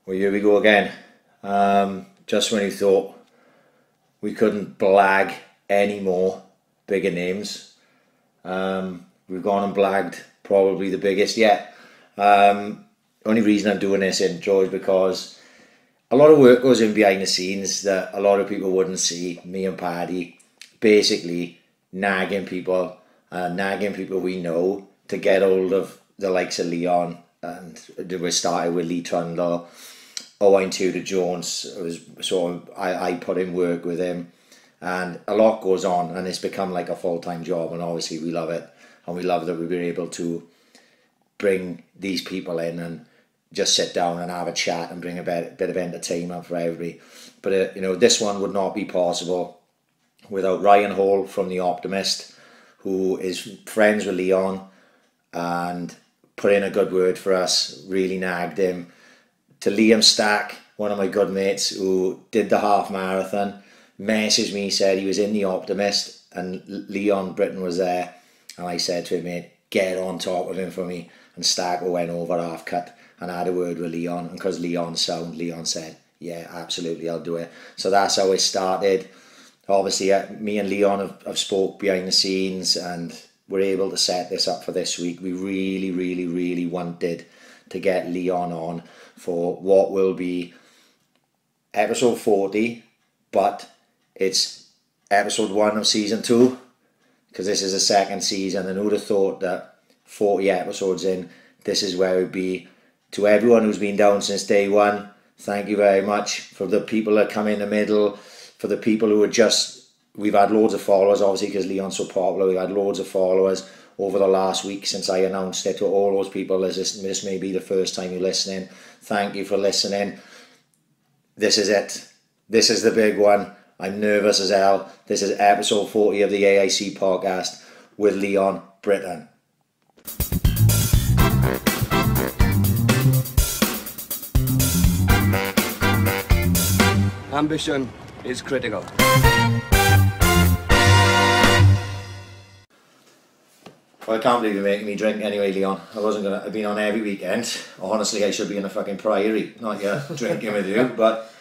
Well, here we go again. Just when you thought we couldn't blag any more bigger names, we've gone and blagged probably the biggest yet. Only reason I'm doing this intro is because a lot of work goes in behind the scenes that a lot of people wouldn't see. Me and Paddy basically nagging people we know to get hold of the likes of Leon, and we started with Lee Trundle. Owen Tudor Jones, I put in work with him, and a lot goes on, and it's become like a full-time job, and obviously we love it, and we love that we've been able to bring these people in and just sit down and have a chat and bring a bit of entertainment for everybody. But this one would not be possible without Ryan Hall from The Optimist, who is friends with Leon and put in a good word for us, really nagged him. To Liam Stack, one of my good mates who did the half marathon, messaged me, said he was in The Optimist and Leon Britton was there, and I said to him, mate, get on top of him for me. And Stack went over half cut and had a word with Leon, and because Leon said, yeah, absolutely, I'll do it. So that's how it started. Obviously, me and Leon have spoke behind the scenes, and we're able to set this up for this week. We really, really, really wanted to get Leon on for what will be episode 40, but it's episode 1 of season 2, because this is the second season, and who'd have thought that 40 episodes in, this is where it would be. To everyone who's been down since day one, thank you very much. For the people that come in the middle, for the people who are just, we've had loads of followers, obviously because Leon's so popular, we've had loads of followers over the last week since I announced it. To all those people, this may be the first time you're listening, thank you for listening. This is it. This is the big one. I'm nervous as hell. This is episode 40 of the AIC podcast with Leon Britton. Ambition is critical. Well, I can't believe you're making me drink anyway, Leon. I've been on every weekend. Honestly, I should be in a fucking priory, not here drinking with you. But,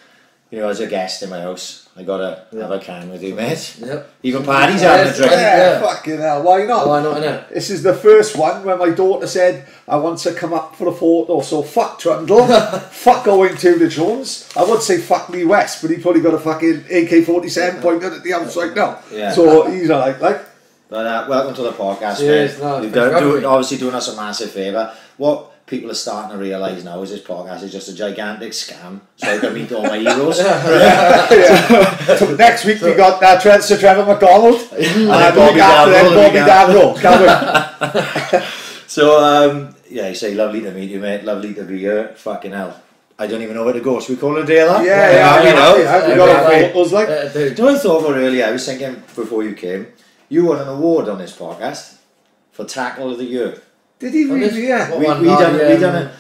as a guest in my house, I gotta have a can with you, mate. Yep. Even Paddy's having a drink. Yeah, fucking hell, why not? Why not, innit? This is the first one where my daughter said, I want to come up for a photo, so fuck Trundle, fuck Owen Tudor Jones. I would say fuck Lee West, but he probably got a fucking AK-47 pointed at the outside now. Yeah. So he's alright, like. But welcome to the podcast, Cheers, mate. You're obviously doing us a massive favour. What people are starting to realise now is this podcast is just a gigantic scam, so I can meet all my heroes. So next week we got Sir Trevor McDonald and Bobby Davro. So you say lovely to meet you, mate. Lovely to be here. Fucking hell, I don't even know where to go. Should we call it a day of that? Yeah. We got our photos like. Do you know what I thought about earlier? I was thinking before you came, you won an award on this podcast for Tackle of the Year. Did he really? Yeah. We done it.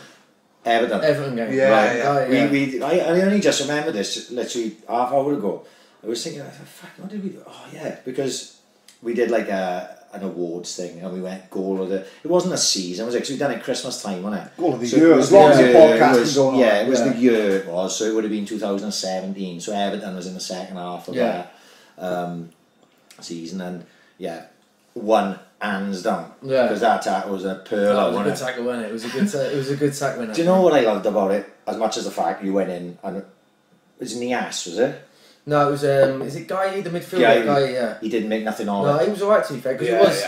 Everton. Everton game. Yeah. I only just remembered this literally half hour ago. I was thinking, fuck, what did we do? Oh yeah, because we did like an awards thing, and we went goal of the. It wasn't a season. It was like, so we done it Christmas time, wasn't it? Goal of the year. As long as the podcast was going on. Yeah, it was the year it was. So it would have been 2017. So Everton was in the second half of that season, and won hands down. Yeah. Because that tackle was a pearl. It was a good tackle, wasn't it? It was a good tackle. Do you know what I loved about it? As much as the fact you went in and it was Nias, was it? No, it was. Is it Guy, the midfielder guy? Yeah. He didn't make nothing on it. No, he was alright to be fair, because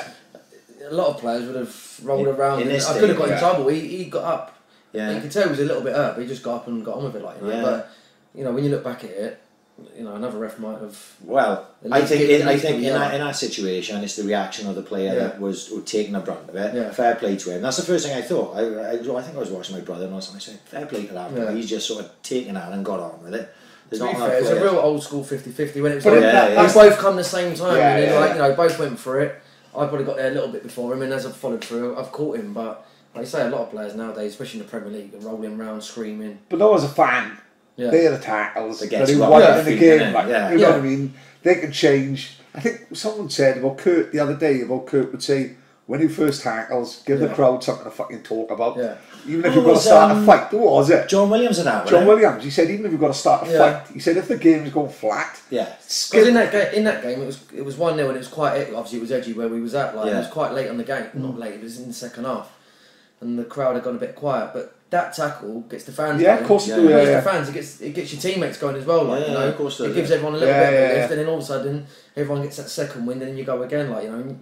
a lot of players would have rolled around. I could have got in trouble. He got up. Yeah. You could tell he was a little bit hurt, but he just got up and got on with it, like. But when you look back at it, another ref might have. Well, I think in that situation, it's the reaction of the player that was taking the brunt of it. Yeah. Fair play to him. That's the first thing I thought. I think I was watching my brother and I said, fair play to that. Yeah. He's just sort of taken that and got on with it. To be fair, it's a real old school 50-50 when it was they both come the same time and both went for it. I probably got there a little bit before him, and as I've followed through, I've caught him. But like I say, a lot of players nowadays, especially in the Premier League, are rolling around screaming. But though as a fan, they're the tackles that he won in the game. You know what I mean? They can change. I think someone said about Kurt the other day, Kurt would say, when he first tackles, give the crowd something to fucking talk about. Yeah. Even if you've got to start a fight. Who was it? John Williams and that. John Williams. He said even if you've got to start a fight, he said if the game's going flat. Yeah. Because in that game, it was 1-0 and it was quite, obviously it was edgy where we was at. Like it was quite late on the game. Not late. It was in the second half, and the crowd had gone a bit quiet. But that tackle gets the fans. Yeah, going. of course it do. Yeah, the fans. It gets your teammates going as well. Like you know, of course it gives everyone a little bit of a lift, and then all of a sudden everyone gets that second win, and then you go again. Like you know.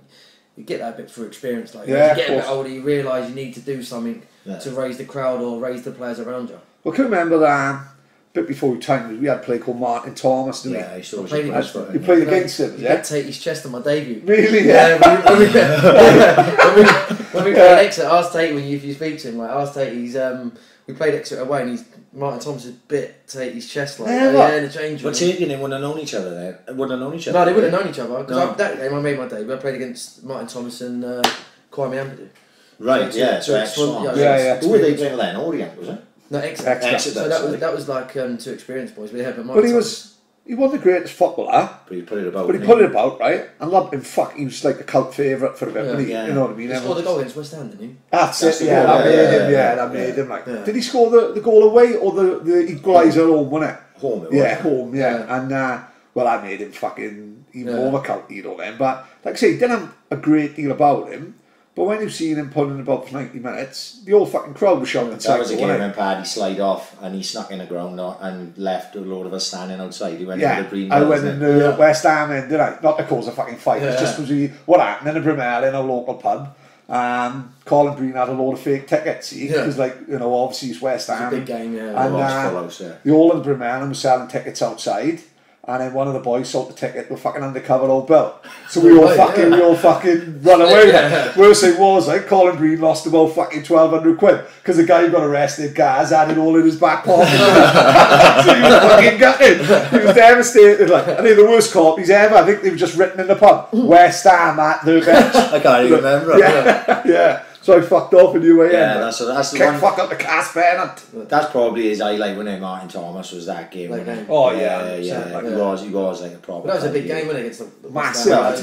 You get that bit through experience. Like as you get a bit older, you realise you need to do something to raise the crowd or raise the players around you. Well, I can remember that a bit before we time we had a player called Martin Thomas, didn't we? Yeah, you played against him, yeah? Take his chest on my debut. Really? Yeah. When we played Exeter, ask Tate if you speak to him, like ask Tate, he's we played Exeter away and Martin Thomas had bit Tate's chest like in the change room. But Tate and him wouldn't have known each other there. No, they wouldn't have known each other because that game I made my debut. I played against Martin Thomas and Kwame Ampadu. Right, so Swans. Who were they playing then? Orient, was it? No, Exeter. So that was like two experienced boys. He wasn't the greatest footballer, but he put it about. Right? And loved him. He was like a cult favourite for a bit. You know what I mean? He scored the goal against West Ham, didn't he? That's it. That made him. Like, did he score the goal away or the equaliser at home? Wasn't it? Home. Home. And well, I made him fucking even more of a cult hero then. But like I say, he didn't have a great deal about him. But when you've seen him pulling about for 90 minutes, the whole fucking crowd was shouting. That was a game when Paddy slid off and he snuck in the ground and left a load of us standing outside. He went into the green. I went in the West Ham end, didn't I? Not to cause a fucking fight. It was just what happened in a Brimell in a local pub. Colin Breen had a load of fake tickets, because obviously it's West Ham. It's a big game, And the all in Brimell was selling tickets outside. And then one of the boys sold the ticket to a fucking undercover old Bill. So we all fucking run away. Worst thing was, Colin Breen lost about fucking 1,200 quid because the guy who got arrested, Gaz, had it all in his back pocket. So he was fucking gutted. He was devastated. I think the worst copies ever. I think they were just written in the pub, West Ham at the bench. I can't even remember. Yeah. So I fucked off in the UAE. Yeah, that's the one. Fuck up the cast Bennett. That's probably his highlight when Martin Thomas was that game. He was like a proper. That was a big game when against the massive. I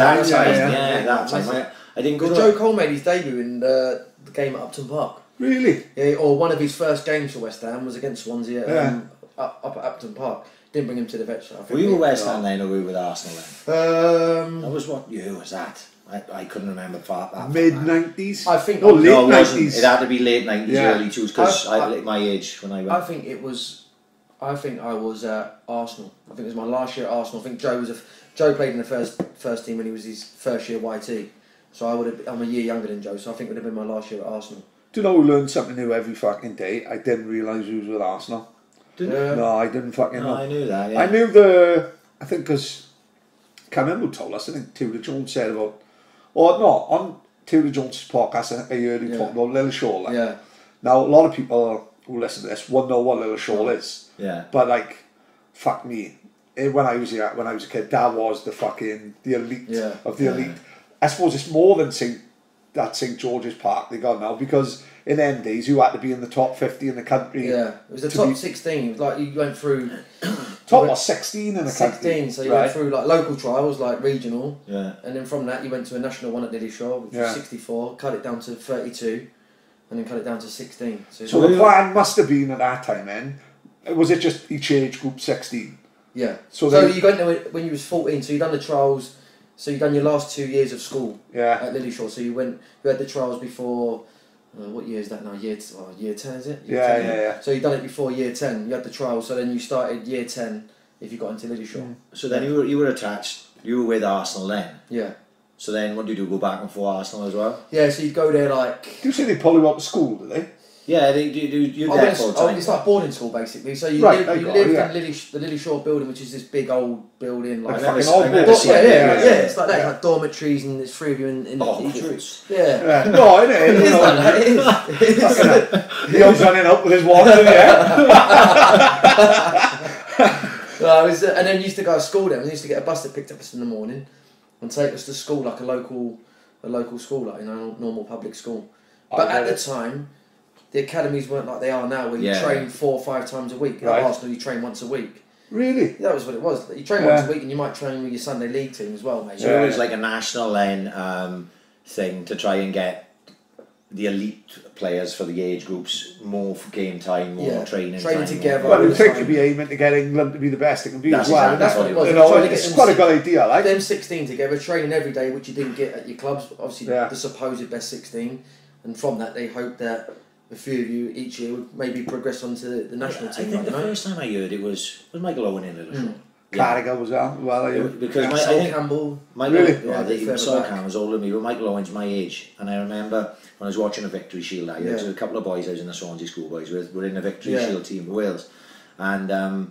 didn't go. Joe Cole made his debut in the game at Upton Park. Really? Yeah, or one of his first games for West Ham was against Swansea up at Upton Park. Didn't bring him to the Vetch. Were you with West Ham then, or were you with Arsenal then? That was what year was that? I couldn't remember that. Mid-90s? I think. Late 90s. It had to be late 90s, early 2000s, because my age when I went. I think I was at Arsenal. I think it was my last year at Arsenal. I think Joe played in the first team when he was his first year YT. So I'm a year younger than Joe, so I think it would have been my last year at Arsenal. Do you know we learn something new every fucking day? I didn't realise he was with Arsenal. Didn't you? No, I didn't fucking know. I knew that, I knew I think because, I can't remember who told us, I think Tudor Jones said about, on Tudor Jones' podcast, I heard him talk about Lilleshall. Now, a lot of people who listen to this won't know what Lilleshall is. Yeah. But fuck me, when I was a kid, that was the elite of the elite. I suppose it's more than St George's Park they got now, because in them days you had to be in the top 50 in the country. Yeah, it was the top 16. It was like you went through top 16 in the country. 16, so you went through like local trials, like regional, and then from that you went to a national one at Lilleshall, which was 64, cut it down to 32, and then cut it down to 16. So the plan must have been at that time then, was it just each age group 16? Yeah. So you went there when you was 14, so you done the trials. So you done your last 2 years of school at Lilleshall. So you had the trials before. What year is that now? Year 10 is it? Yeah. So you done it before year 10. You had the trials. So then you started year 10 if you got into Lilleshall. So then you were attached. You were with Arsenal then. Yeah. So then what did you do? Go back and forth Arsenal as well? Yeah. So you'd go there like. Do you say they pull you up to school? Do they? Yeah, you there full time. It's like boarding school basically. So you lived in the Lilleshall building, which is this big old building. Like fucking old building. It's like that. It's like dormitories, and there's 3 of you in each room. Yeah. No, it is. It is like that. It is. Leon's running up with his wand, and then we used to go to school there. We used to get a bus that picked up us in the morning and take us to school, like a local school, like normal public school. But at the time, the academies weren't like they are now, where you train 4 or 5 times a week. At Arsenal, you train once a week. Really? That was what it was. You train once a week, and you might train with your Sunday league team as well, mate. So it was like a national then. thing to try and get the elite players for the age groups more for game time, more training together. Well, I think you'd be aiming to get England to be the best it can be as well. That's what it was. You know, it's quite a good idea. Like them 16 together, training every day, which you didn't get at your clubs. Obviously, the supposed best 16, and from that they hoped that a few of you each year would maybe progress onto the national team. I think the first time I heard it was Michael Owen in Lilleshall. Carragher was on. Well, because I think Campbell. Sol Campbell was older than me, but Michael Owen's my age, and I remember when I was watching a Victory Shield. There was a couple of boys I was in the Swansea schoolboys with. Were in the Victory Shield team for Wales, and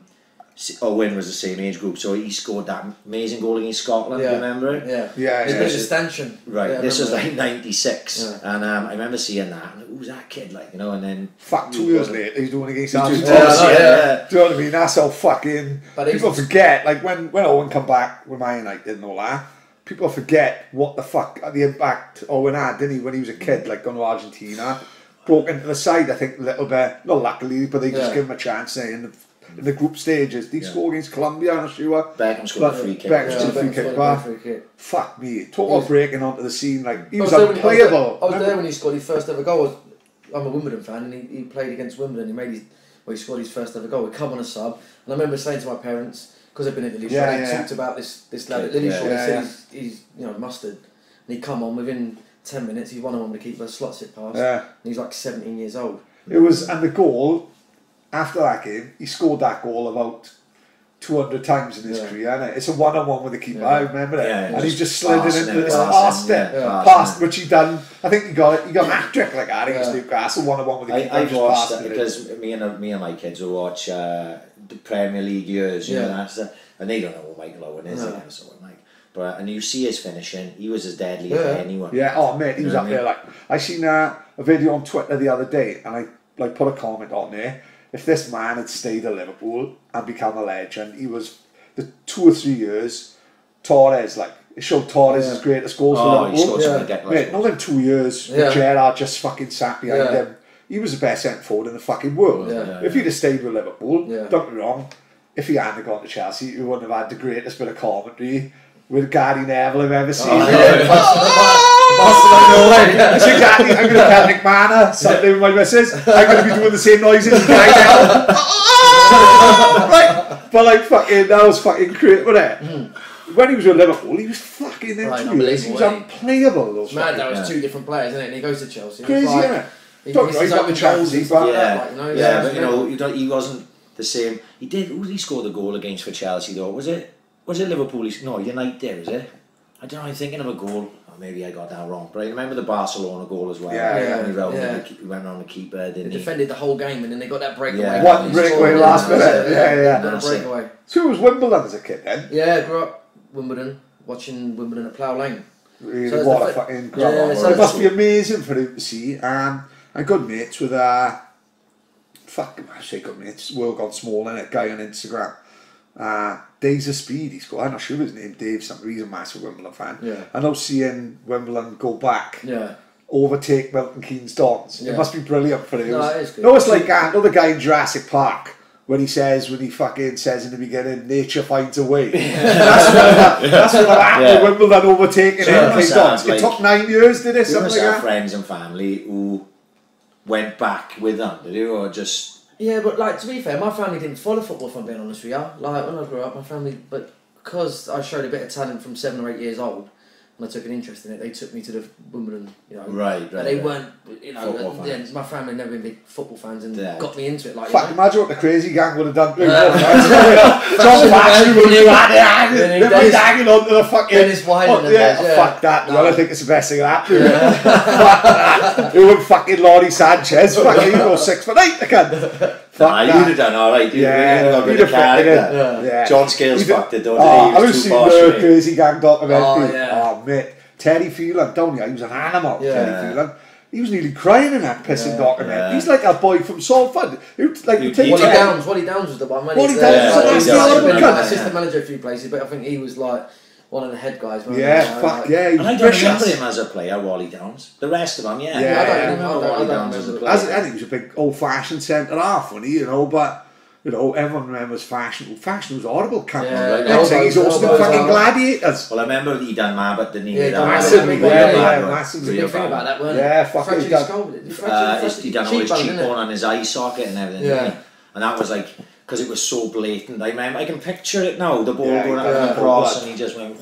Owen was the same age group, so he scored that amazing goal against Scotland. Remember it? It's a bit of a stanchion. Right, this was like '96, and I remember seeing that. And who's that kid like? You know, and then 2 years later he's doing against Argentina. Do you know what I mean? That's how fucking people forget. Like when Owen come back with Man United and all that, people forget what the fuck the impact Owen had, didn't he, when he was a kid, like going to Argentina, broke into the side. I think a little bit, not luckily, but they just give him a chance in the group stages. Did he score against Colombia? I'm not sure. Beckham scored a free kick. Free kick. Fuck me. Talk about breaking onto the scene. Like, he was unplayable. I was there when he scored his first ever goal. I'm a Wimbledon fan, and he played against Wimbledon. He scored his first ever goal. He come on a sub, and I remember saying to my parents, because I've been at Lilleshall, they talked about this lad at Lilleshall. They said he's mustard, and he come on within 10 minutes. He's 1-on-1 with the keeper, slots it past, and he's like 17 years old. It was, and the goal. After that game, he scored that goal about 200 times in his career, innit? It's a 1-on-1 with the keeper, I remember it. And he just slid it into this past, which he done. I think he got a hat-trick like that against Newcastle, 1-on-1 with the keeper. I've watched that because me and my kids will watch the Premier League years, you know, and they don't know what Michael Owen is. They never saw him, like. And you see his finishing, he was as deadly as anyone. Yeah, oh mate, he was up there. Like, I seen a video on Twitter the other day, and I put a comment on there. If this man had stayed at Liverpool and become a legend, he was the 2 or 3 years. Torres, like, it showed Torres' greatest goals for Liverpool. Mate, not in 2 years, Gerrard just fucking sat behind him. He was the best centre forward in the fucking world. If he'd have stayed with Liverpool, don't get me wrong, if he hadn't gone to Chelsea, he wouldn't have had the greatest bit of commentary with Gary Neville I've ever seen. That's exactly. I'm going to Celtic Manor Sunday with my missus. I'm going to be doing the same noises as Gary Neville. Right, but like fucking, that was fucking great, wasn't it? When he was with Liverpool, he was fucking he was unplayable. Those man, that was 2 different players, isn't it? And he goes to Chelsea. Crazy, isn't it? Don't know, he's up with Chelsea, but but you know, he wasn't the same. He did. Who did he score the goal against for Chelsea though? Was it Liverpool? No, United, was it? I don't know. I'm thinking of a goal. Maybe I got that wrong, but I remember the Barcelona goal as well. He went around the keeper, didn't he? Defended the whole game, and then they got that breakaway. One breakaway last minute. Got a breakaway. So it was Wimbledon as a kid then? Yeah, I grew up Wimbledon, watching Wimbledon at Plough Lane. Really, so what a fucking grab. It must be amazing for him to see. And good mates with I say good mates, World Gone Small, innit? Guy on Instagram. Days of Speed, he's got, I'm not sure his name, Dave something, he's a massive Wimbledon fan. I know seeing Wimbledon go back, overtake Milton Keynes Dons, it must be brilliant for him. No, it is good. No, it's like the guy in Jurassic Park when he fucking says in the beginning, nature finds a way. That's what happened with Wimbledon overtaking Dons. It took 9 years, did it? Something like that. Friends and family who went back with them, did you, or just... Yeah, but like, to be fair, my family didn't follow football, if I'm being honest with you. Like, when I grew up, my family, but because I showed a bit of talent from 7 or 8 years old, and I took an interest in it, they took me to the Wimbledon, you know. Right. They weren't, you know, my family had never been big football fans and got me into it. Like, fuck, imagine what the crazy gang would have done. John Lashley would have been hanging on to the fucking... Dennis Wilder. Fuck that. Well, I think it's the best thing that happened. Fuck that. Who would fucking Laurie Sanchez? Fucking, he goes 6'8", again. You'd have done alright. You'd have fucked it. John Scales fucked it, don't he? I've seen the Crazy Gang documentary. Oh, mate. Terry Phelan, don't you? He was an animal, Terry Phelan. He was nearly crying in that pissing documentary. He's like a boy from Salford. Wally Downs was the one. Wally Downs was an assistant manager a few places, but I think he was like one of the head guys. And I don't remember him as a player, Wally Downs. The rest of them, I don't remember Wally Downs as a player. I think he was a big old-fashioned centre half, wasn't he? You know, but You know, everyone remembers Fashion. Fashion was horrible, can't Yeah, Next thing he's also the fucking Gladiators. Well, I remember he done Marbot, didn't he? Yeah, massively. Massively. Big thing about that, weren't it? Yeah, fucking he done all his cheekbone on his eye socket and everything. Yeah. And that was like, because it was so blatant. I remember, I can picture it now, the ball going up across and he just went,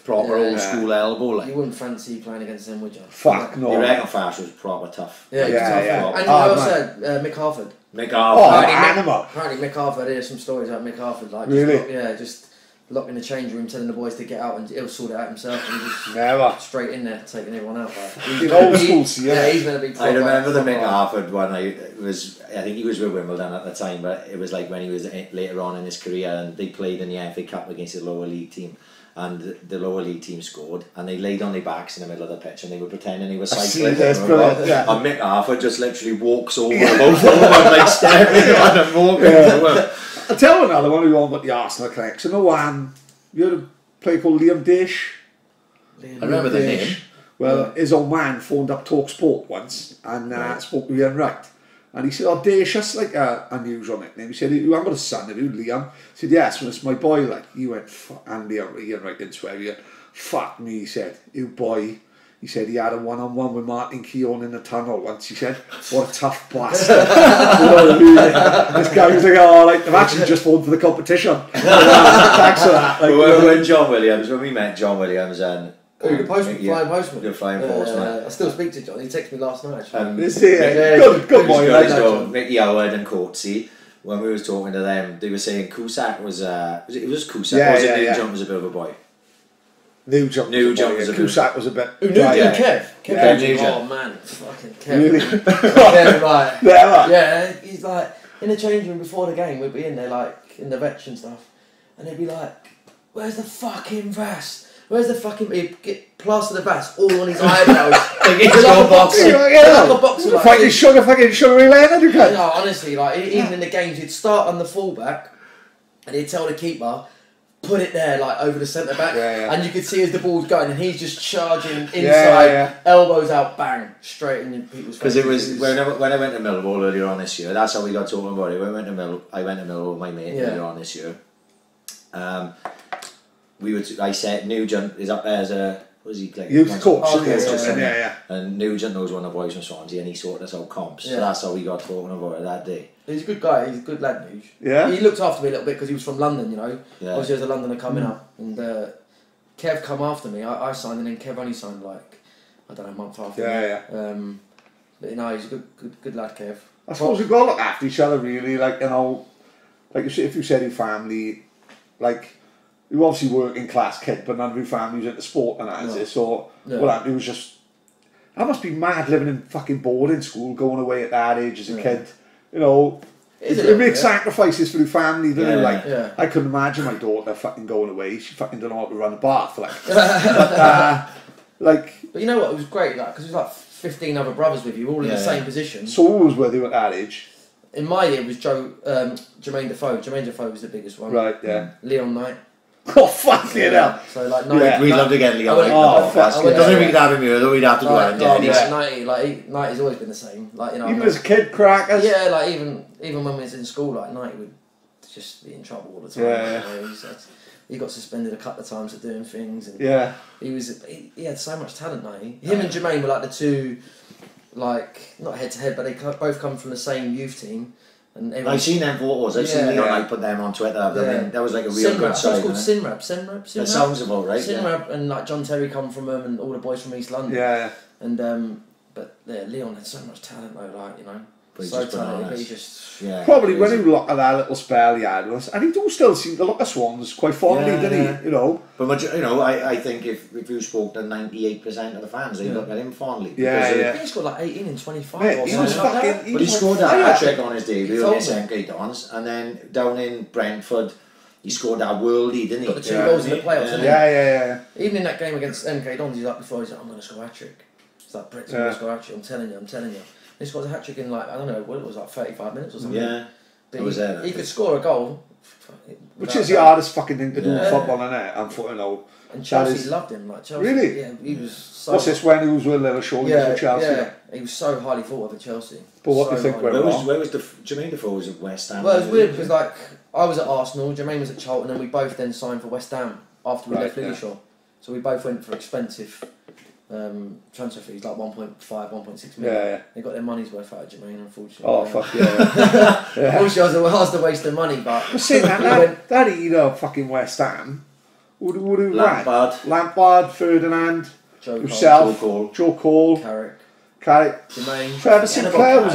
proper old school elbow. Like. You wouldn't fancy playing against them, would you? Fuck no. You reckon Fash was proper tough. Yeah, yeah. And you also had Mick Harford. Mick Harford. Animal. Apparently Mick Harford, there's some stories about Mick Harford. Like, really? Just locked in the change room, telling the boys to get out, and he'll sort it out himself, and just never straight in there, taking everyone out. Like. Old school, yeah, he's going to be. I remember the Mick Harford one. I think he was with Wimbledon at the time, but it was like when he was later on in his career, and they played in the FA Cup against the lower league team. And the lower league team scored, and they laid on their backs in the middle of the pitch, and they were pretending he was cycling. And Mick Harford just literally walks over both of them, like staring on them, walking. I'll tell you another one who won with the Arsenal connection. You had a player called Liam Dish. I remember the name. Well, his old man phoned up Talk Sport once and spoke to Ian Wright. And he said, "Oh, Dish, that's like a unusual nickname." He said, "You haven't got a son, have you, Liam?" He said, "Yes, well, it's my boy." Like, he went, and Ian Wright didn't swear. He went, "Fuck me," he said, "You boy." He said he had a one-on-one with Martin Keown in the tunnel once. He said, "What a tough bastard." You know what I mean? This guy was like, "Oh, like, they've actually just phoned for the competition." Thanks for that. Like, when we met John Williams and the postman, flying postman. The flying postman. I still speak to John. He texted me last night. Good boy. Mickey Howard and Courtsy. When we was talking to them, they were saying Cusack was it was Cusack. Nugent was a bit of a boy. Nugent was a bit. Cusack was a bit. Kev. Oh man, fucking Kev. Really? Kev, like, yeah, he's like in the change room before the game. We'd be in there like in the vets and stuff, and he'd be like, "Where's the fucking vest? Where's the fucking..." He'd get plaster the vest all on his eyebrows. Like a boxer. Like a boxer. Fucking sugary Leonard, you can. No, honestly, like even in the games, he'd start on the fullback, and he'd tell the keeper, "Put it there, like over the centre back," and you could see as the ball's going, and he's just charging inside, elbows out, bang, straight in people's faces. Because it was when I went to Millwall earlier on this year. That's how we got talking about it. When I went to Millwall with my mate earlier on this year. I said Nugent is up there as a youth coach. And Nugent knows one of the boys from Swansea, and he sorted us out comps. So that's how we got talking about it that day. He's a good guy. He's a good lad, Nuge. Yeah. He looked after me a little bit because he was from London, you know. Yeah. Obviously, as a Londoner coming up, and Kev come after me. I signed, and then Kev only signed like I don't know, a month after. But you know, he's a good lad, Kev. I suppose we've got to look after each other, really. Like, you know, like if you said your family, like. You obviously working class kid, but none of your family's into sport and that, is it? So, what happened was just... I must be mad living in fucking boarding school, going away at that age as a kid. You know, you make sacrifices for your family, don't you? Like, I couldn't imagine my daughter fucking going away. She fucking don't know how to run a bath, like... But you know what? It was great, like, because it was like 15 other brothers with you, all in the same position. So who was with you at that age? In my year, it was Jermaine Defoe. Jermaine Defoe was the biggest one. Right, yeah. Leon Knight. Oh, fuck it up. So, like, we'd love to get Leon. Doesn't mean we'd have him here, though. We'd have to go out and get him. 90's always been the same. Like, you know, even as a kid, crackers. Yeah, like even when we was in school, like 90 would just be in trouble all the time. Yeah. You know, he got suspended a couple of times for doing things, and he had so much talent. 90. Him and Jermaine were like the two, like not head to head, but they both come from the same youth team. And I've seen them photos. I've seen Leon. I put them on Twitter. I mean, that was like a real good side. It's called Sinrab. That sounds about right. Sinrab and like John Terry come from them, and all the boys from East London. Yeah. And but Leon had so much talent though, like, you know. But so talented, but he just probably when he looked at that little spell he had with us, and he do still seem to look at Swans quite fondly, didn't he? You know. But you know, I think if you spoke to 98% of the fans, they look at him fondly. Yeah. He scored like 18 and 25. Mate, he was fucking. But he scored that hat-trick on his debut against MK Dons, and then down in Brentford, he scored that worldie, didn't he? Got the 2 goals in the playoffs, didn't he? Yeah. Even in that game against MK Dons, he's like before, he's like, "I'm going to score a hat-trick." It's like, "Brett's going to score a hat-trick. I'm telling you. He scored a hat-trick in like, I don't know, what it was, like 35 minutes or something. Yeah. But he could score a goal. Which is the hardest fucking thing to do in football, isn't it? And you know, And Chelsea loved him. Like Chelsea, really? Yeah, he was so... What's this, when he was with Lilleshall, he was at Chelsea? Yeah, he was so highly thought of at Chelsea. But what do you think went wrong? Where was Jermaine Defoe was at West Ham? Well, it was weird because like I was at Arsenal, Jermaine was at Charlton, and we both then signed for West Ham after we left Lilleshall. So we both went for expensive transfer fees, like 1.5, 1.6 million. Yeah. They got their money's worth out of Jermaine, unfortunately. Oh, fuck yeah. Unfortunately, I was the waste of money, but... I'm saying that era fucking West Ham, would have Lampard, Ferdinand, yourself, Joe Cole, Carrick, Jermaine, Trevor Sinclair, was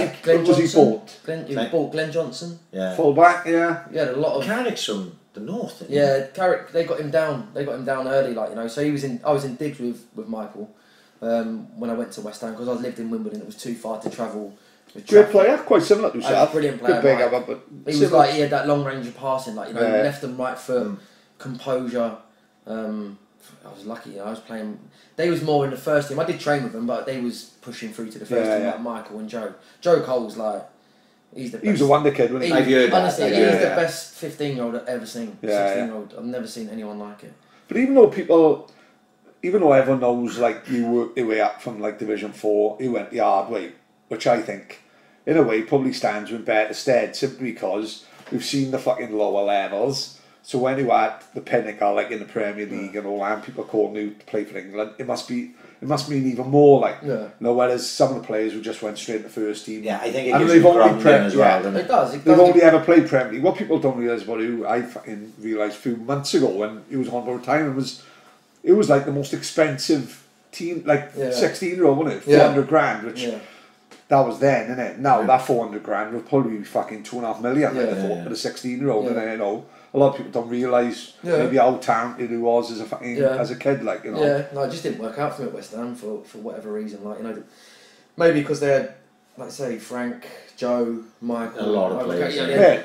he bought? He bought Glenn Johnson. Yeah. Full back, yeah. He had a lot of... Carrick's from the north, isn't he? Yeah, Carrick, they got him down. They got him down early, like, you know. So I was in digs with Michael when I went to West Ham because I lived in Wimbledon. It was too far to travel. Great player, quite similar to yourself. Brilliant player. He was like, he had that long range of passing, like, you know, left and right foot, composure. I was lucky, you know, I was playing. They was more in the first team. I did train with them, but they was pushing through to the first team, like Michael and Joe. Joe Cole's like, he's the best. He was a wonder kid, wasn't he? I've heard honestly, that. he's the best 15-year-old I've ever seen. 16-year-old, I've never seen anyone like it. But even though everyone knows, like, you worked your way up from like Division 4, you went the hard way, which I think, in a way, probably stands you in better stead, simply because we've seen the fucking lower levels. So when you at the pinnacle, like in the Premier League and all that, and people calling you to play for England, it must mean even more, like, you know, whereas some of the players who just went straight to the first team. Yeah, I think it gives you grounding as well, doesn't it? It does. They've only ever played Premier League. What people don't realise about who I fucking realised a few months ago when he was on about retirement it was like the most expensive team, like 16-year-old, wasn't it? 400 grand, which that was then, innit? Now that 400 grand would probably be fucking 2.5 million for the 16-year-old, and you know, a lot of people don't realise maybe how talented he was as a fucking as a kid, like, you know. Yeah, no, it just didn't work out for me at West Ham for whatever reason, like, you know, maybe because they had, like, say, Frank, Joe, Michael, a lot of players.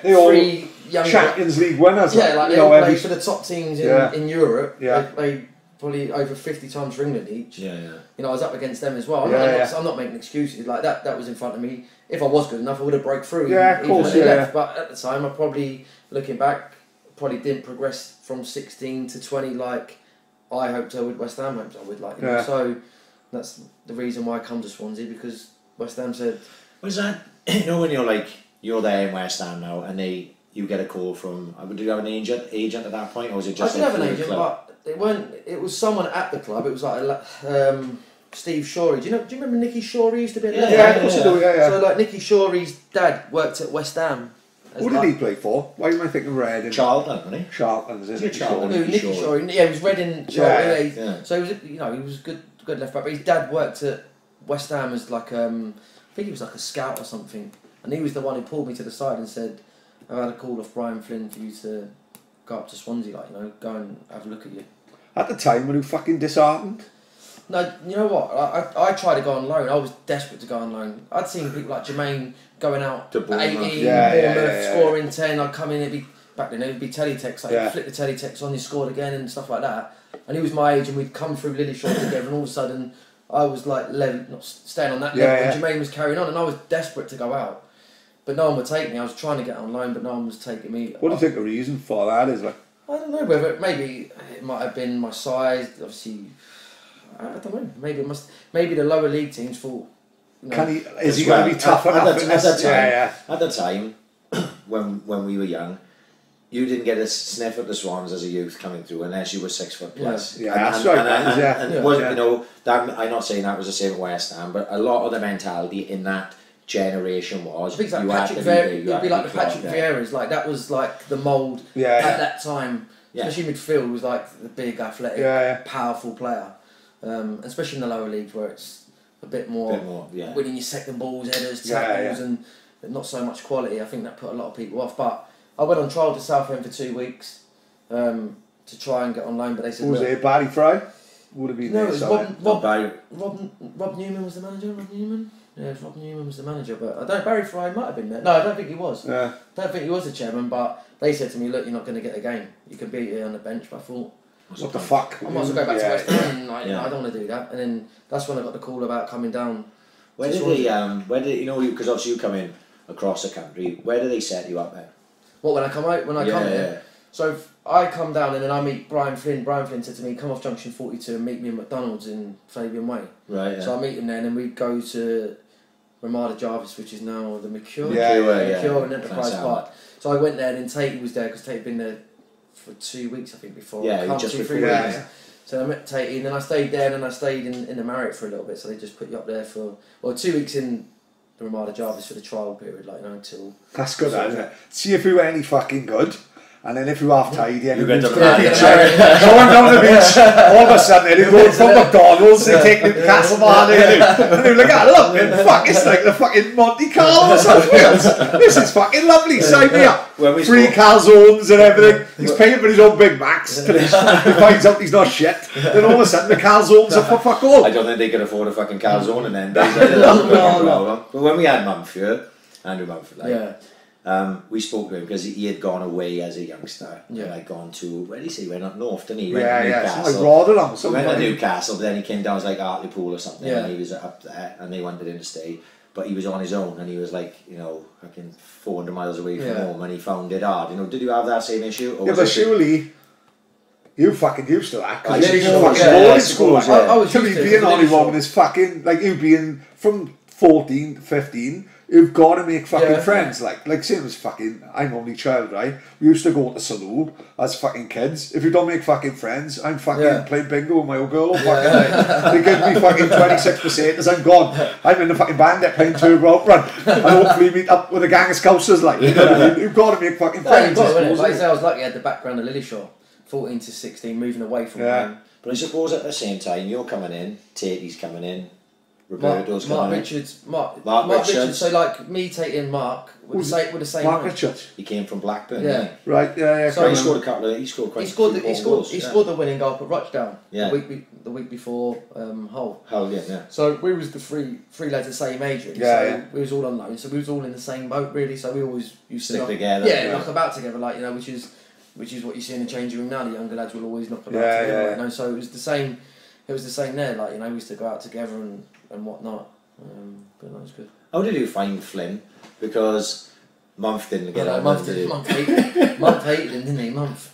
They all Champions League winners. Yeah, like they all played for the top teams in Europe. Yeah. They played probably over 50 times for England each. Yeah. You know, I was up against them as well. I'm not making excuses. Like that was in front of me. If I was good enough, I would have broke through. Yeah, of course. Left. But at the time, I probably, looking back, didn't progress from 16 to 20 like I hoped I would. West Ham hoped I would. Like, you know, so that's the reason why I come to Swansea, because West Ham said. Was that, you know, when you're there in West Ham now, and you get a call from, did you have an agent at that point, or was it just? I did have an agent, but it weren't. It was someone at the club. It was like Steve Shorey. Do you remember Nicky Shorey used to be at Yeah, of course I do. Yeah. So like Nicky Shorey's dad worked at West Ham. Who did he play for? Why am I thinking Reading? Charlton, wasn't he? Charlton's in it. Nicky Shorey. Yeah, he was Reading. Yeah. So he was, you know, he was good left back. But his dad worked at West Ham as like I think he was like a scout or something, and he was the one who pulled me to the side and said, "I've had a call off Brian Flynn for you to go up to Swansea, like, you know, go and have a look at you." At the time, were you fucking disheartened? No, you know what? I tried to go on loan. I was desperate to go on loan. I'd seen people like Jermaine going out to Bournemouth. 18, Bournemouth, scoring 10. I'd come in, back then it'd be teletext, like flick the teletext on, he scored again and stuff like that. And he was my age, and we'd come through Lilleshall together, and all of a sudden I was like not staying on that level, and Jermaine was carrying on, and I was desperate to go out. But no one would take me. I was trying to get on loan, but no one was taking me. What do you think the reason for that is? Like, I don't know, whether maybe it might have been my size, obviously. I don't know. Maybe the lower league teams thought. You know, is he going to be tough enough at the time, when we were young, you didn't get a sniff at the Swans as a youth coming through unless you were 6 foot plus. Yeah, that's right. You know, that, I'm not saying that was the same at West Ham, but a lot of the mentality in that generation was. I think it's like Patrick Vieira. It'd be like the Patrick Vieira's. Like that was like the mould at that time. Especially midfield was like the big, athletic, powerful player. Especially in the lower leagues where it's a bit more winning your second balls, headers, tackles, and not so much quality. I think that put a lot of people off. But I went on trial to Southend for 2 weeks to try and get on loan, but they said. Was it Barry Fry? Would have been. No, it was Rob Newman was the manager. Rob Newman. Yeah, Rob Newman was the manager, but I don't. Barry Fry might have been there. No, I don't think he was. Yeah. I don't think he was the chairman, but they said to me, "Look, you're not going to get a game. You can be here on the bench." But I thought, what the fuck? I might as well go back to West Ham. And, like, I don't want to do that. And then that's when I got the call about coming down. Where did you know? Because obviously you come in across the country. Where do they set you up there? What, when I come out? When I come here? So I come down and then I meet Brian Flynn. Brian Flynn said to me, come off junction 42 and meet me at McDonald's in Fabian Way. Right, yeah. So I meet him there and then we go to Ramada Jarvis, which is now the Mercure. Mercure and Enterprise Park. So I went there and then Tate was there because Tate had been there for 2 weeks, I think, before. Yeah, just 2-3 weeks. Yeah. So I met Tate and then I stayed there and then I stayed in the Marriott for a little bit. So they just put you up there for, 2 weeks in the Ramada Jarvis for the trial period, like, until... That's good, isn't it? See if we were any fucking good. And then if you half tidy, you get going down the beach, all of a sudden they go from McDonald's, they take them to Castlebar, and they're like, look, man, fuck, it's like the fucking Monte Carlo or South Wales. This is fucking lovely, sign me up. Free calzones and everything. He's paying for his own Big Macs. He finds out he's not shit. Then all of a sudden the calzones are for fuck all. I don't think they could afford a fucking calzone and then no. But when we had Mumford, Andrew Mumford, we spoke to him because he had gone away as a youngster. Yeah. And I'd gone to, where did he say? He went up north, didn't he? He went to Newcastle. He went to Newcastle, but then he came down, it was like Hartlepool or something, yeah. and he was up there, and they wanted him to stay. But he was on his own, and he was like, fucking 400 miles away from home, and he found it hard. Did you have that same issue? Or but surely you fucking used to that. Because you fucking boarding school. I was to me, being on your own is fucking, like you being from 14, 15, you've got to make fucking friends. Like same as fucking, I'm only child, right? We used to go to saloon as fucking kids. If you don't make fucking friends, I'm fucking playing bingo with my old girl all fucking night. They give me fucking 26% as I'm gone. I'm in the fucking bandit playing Turbo Outrun. And hopefully meet up with a gang of scousers, like. You've got to make fucking friends. Like I say, I was lucky I had the background of Lilleshall, 14 to 16, moving away from home. But I suppose at the same time, you're coming in, Tatey's coming in, Roberto's coming in. Mark Richards. So like me, Tate and Mark with the same. Mark Richards. He came from Blackburn. Yeah. Right. Yeah. So he scored a couple of. He scored quite. He scored the winning goal at Rochdale. Yeah. The week before Hull. Hull, yeah. So we was the three lads the same age. Really. So we was all on loan. So we was all in the same boat really. So we always used to stick together. Yeah, knock about together, like which is what you see in the changing room now. The younger lads will always knock about together. Like, so it was the same. It was the same there. Like we used to go out together and whatnot. But that was good. How did you find Flynn? Because Mumph didn't get on. Mumph hated him, didn't he? Mumph,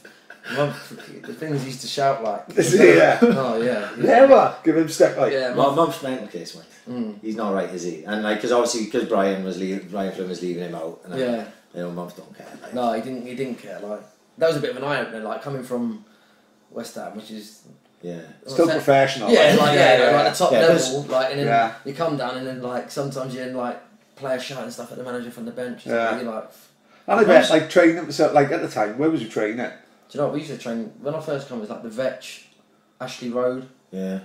the things he used to shout like. Yeah. Oh yeah. Never give him stick like. Yeah. Mumph's mental case, mate. He's not right, is he? And because obviously because Brian Flynn was leaving him out. And Mumph don't care. Like. No, he didn't care. Like that was a bit of an eye opener. Like coming from West Ham, which is. Yeah, still professional. Yeah, like the top level, like, and then you come down and then like sometimes you're in like player shouting stuff at the manager from the bench. You're like, and I bet like training. So like at the time, where was you training at? Do you know what we used to train when I first come? It was like the Vetch, Ashley Road. Yeah.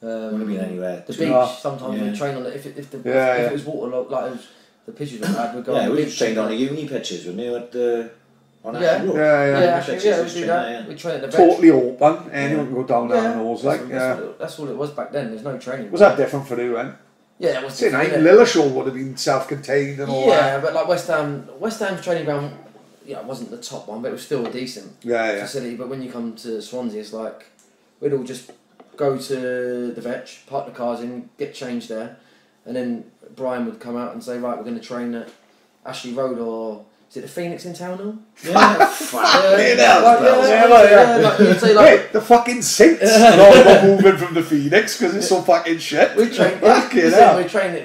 Would have been anywhere. The beach. Sometimes we'd train on the if it was waterlogged, like the pitches were bad. We'd go. Yeah, we trained on the uni pitches, wouldn't you? At the. Yeah, we do that. We train at the Vetch. Totally open. Anyone can go down and those like. That's all it was back then. There's no training. Was that different for you then? Yeah, it was. Lilleshall would have been self-contained and all that. Yeah, but like West Ham's training ground, it wasn't the top one, but it was still a decent facility. But when you come to Swansea, it's like we'd all just go to the Vetch, park the cars in, get changed there, and then Brian would come out and say, right, we're going to train at Ashley Road or. Is it the Phoenix in town now? Yeah, fucking hell, Wait, the fucking Saints are all moving from the Phoenix because it's so fucking shit. We train,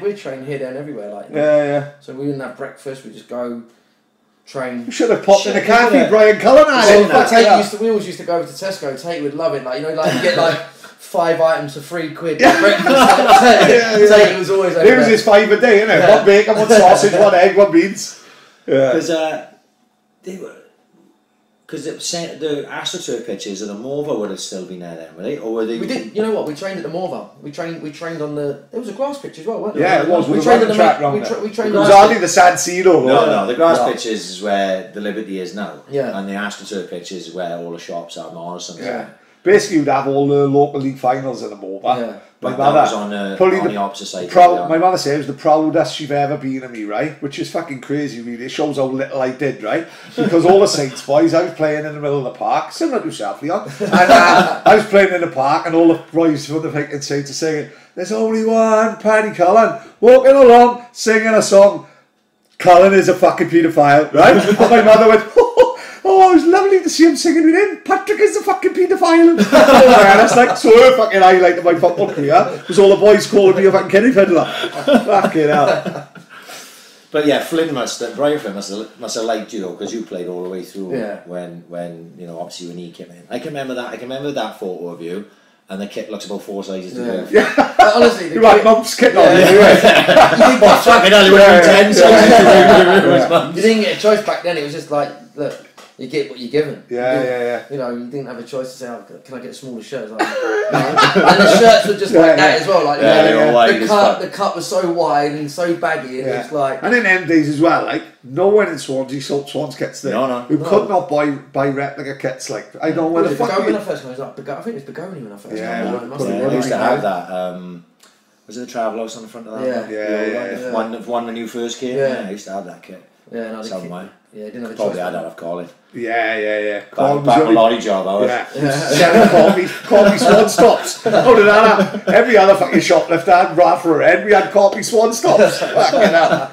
we train here, there and everywhere, like. Yeah. So we didn't have breakfast. We just go train. You should have popped in a cafe, Brian Cullen. We always used to go over to Tesco. Tate would love it, like you get like 5 items for £3 breakfast. Tate was always. It was his 5 a day, innit? 1 bacon, 1 sausage, 1 egg, 1 beans. Because they were, because the AstroTurf pitches and the Morva would have still been there then, were they? Or were they? We did. You know what? We trained at the Morva. We trained on the. There was a grass pitch as well, wasn't there? Yeah, it was. We trained on the track round. We trained. It was hardly the San Siro. No, the grass pitches is where the Liberty is now. Yeah. And the AstroTurf pitches is where all the shops are, Morrison's. Yeah. Basically, you'd have all the local league finals in the Morva. Yeah. But that was on the opposite side. My mother said it was the proudest she've ever been of me, right? Which is fucking crazy, really. It shows how little I did, right? Because all the Saints boys, I was playing in the middle of the park, similar to yourself, Leon. And I was playing in the park, and all the boys from the fucking Saints are singing, "There's only one Paddy Cullen walking along, singing a song. Cullen is a fucking paedophile," right? And my mother went, oh, it was lovely to see him singing it in. Patrick is the fucking paedophile. That's like so fucking highlight of my football career. Was all the boys calling me a fucking Kenny Fiddler. Fucking hell. But yeah, Brian Flynn must have liked you though, because you played all the way through when you know, obviously when he came in. I can remember that photo of you, and the kit looks about 4 sizes too big. Yeah. Honestly, you had mum's kit on. Fucking hell, you were 10 sizes. You didn't get a choice back then. It was just like, look, you get what you're given. Yeah. You know, you didn't have a choice to say, oh, can I get a smaller shirt? Like, and the shirts were just like that as well. Like, the cut was so wide and so baggy, and it was like. And in them days as well, like no one in Swansea sold Swans kits there. No. We could not buy replica kits. Like I don't know where the fuck. When I first came, I think it was Begoni when I first came. I used to have that. Was it the travel house on the front of that? Yeah. One when you first came. Yeah, I used to have that kit. Yeah, no, somewhere. Yeah, didn't have a Probably choice. had that off Colin. Yeah. Back a lorry job, I was. Yeah. Coffee Swan stops. How did that happen? Every other fucking shoplifter had rat for a head. We had coffee Swan stops. Fucking hell.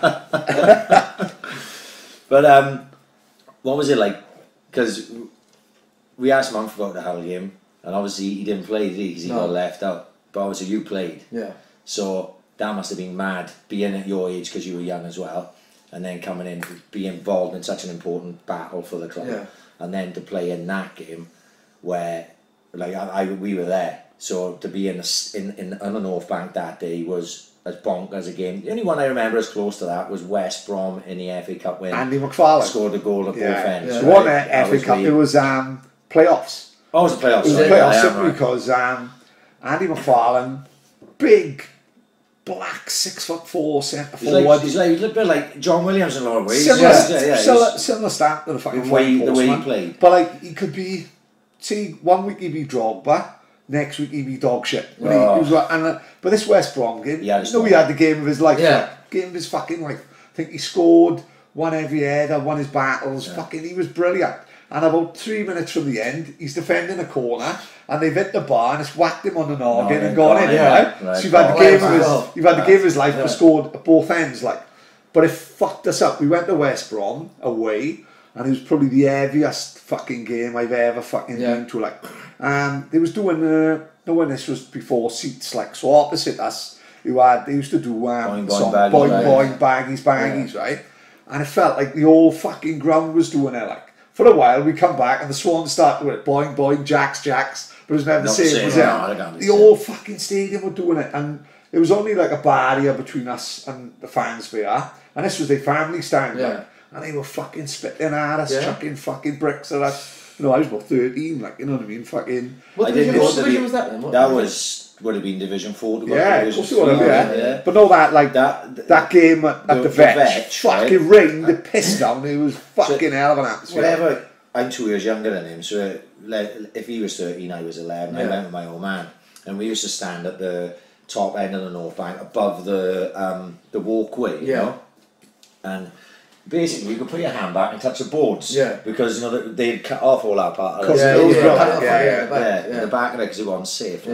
But what was it like? Because we asked Monk about the Hull game, and obviously he didn't play, did he? Because he got left out. But obviously you played. Yeah. So that must have been mad, being at your age, because you were young as well. And then coming in to be involved in such an important battle for the club, and then to play in that game, where like we were there, so to be on the North Bank that day was as bonkers a game. The only one I remember as close to that was West Brom in the FA Cup when Andy McFarlane scored a goal at both ends. It wasn't FA Cup, it was playoffs. Oh, it was the playoffs. It was the playoffs simply because Andy McFarlane, big black 6'4" centre forward. He's a little bit like John Williams in a lot of ways. Similar stamp to the fucking the way he played. But like he could be, see, 1 week he'd be Drogba, next week he'd be dog shit. But this West Brom game, he had the game of his life. Game of his fucking life. I think he scored, won every header, won his battles. Fucking, he was brilliant. And about 3 minutes from the end, he's defending a corner, and they've hit the bar and it's whacked him on the noggin and gone in. Right? So you've had the game of his life, but scored at both ends. Like, but it fucked us up. We went to West Brom away, and it was probably the heaviest fucking game I've ever fucking been to. Like, they was doing when this was before seats, like, so opposite us, they used to do boing baggies, right? And it felt like the whole fucking ground was doing it, like. For a while, we come back and the Swans start with it, boing, jacks, but it was never the same, was it? The whole fucking stadium were doing it, and it was only like a barrier between us and the fans there, and this was their family stand, like, and they were fucking spitting at us, chucking fucking bricks at us. You know, I was about 13, like, you know what I mean, fucking... What division was that then? That would have been Division 4 to go to Division 3, But no, that game at the Vetch, fucking rained, it pissed down, it was fucking hell of an atmosphere. Whatever, I'm 2 years younger than him, so if he was 13, I was 11, I went with my old man, and we used to stand at the top end of the North Bank, above the walkway, you know, and basically you could put your hand back and touch the boards, because, you know, they'd cut off all that part of the back of it, because it wasn't safe.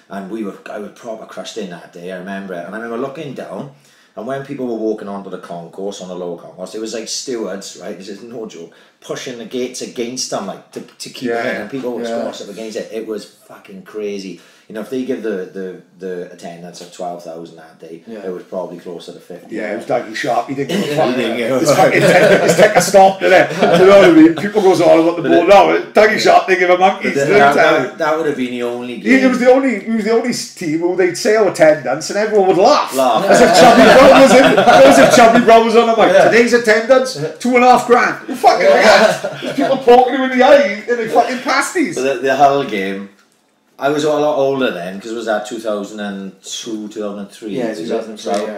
And I was proper crushed in that day, I remember it. And I remember looking down, and when people were walking onto the concourse, on the lower concourse, it was like stewards, right, this is no joke, pushing the gates against them, like, to keep it in, and people were squashed up against it. It was fucking crazy. You know, if they give the attendance of 12,000 that day, it was probably closer to 50. Yeah, it was Dougie Sharp, he didn't give a fuck. It's take a stop, didn't it? You know what I mean? People goes on about the ball now, Dougie Sharp didn't give a monkey's. That would have been the only game. He was the only team who they'd say our attendance and everyone would laugh. As if Chubby Brown was in. As if Chubby Brown was on the mic. Today's attendance, $2.5 grand. You fucking like that. People poking him in the eye and they fucking pasties. The Hull game, I was a lot older then, because it was that 2002, 2003. Yeah, 2003. So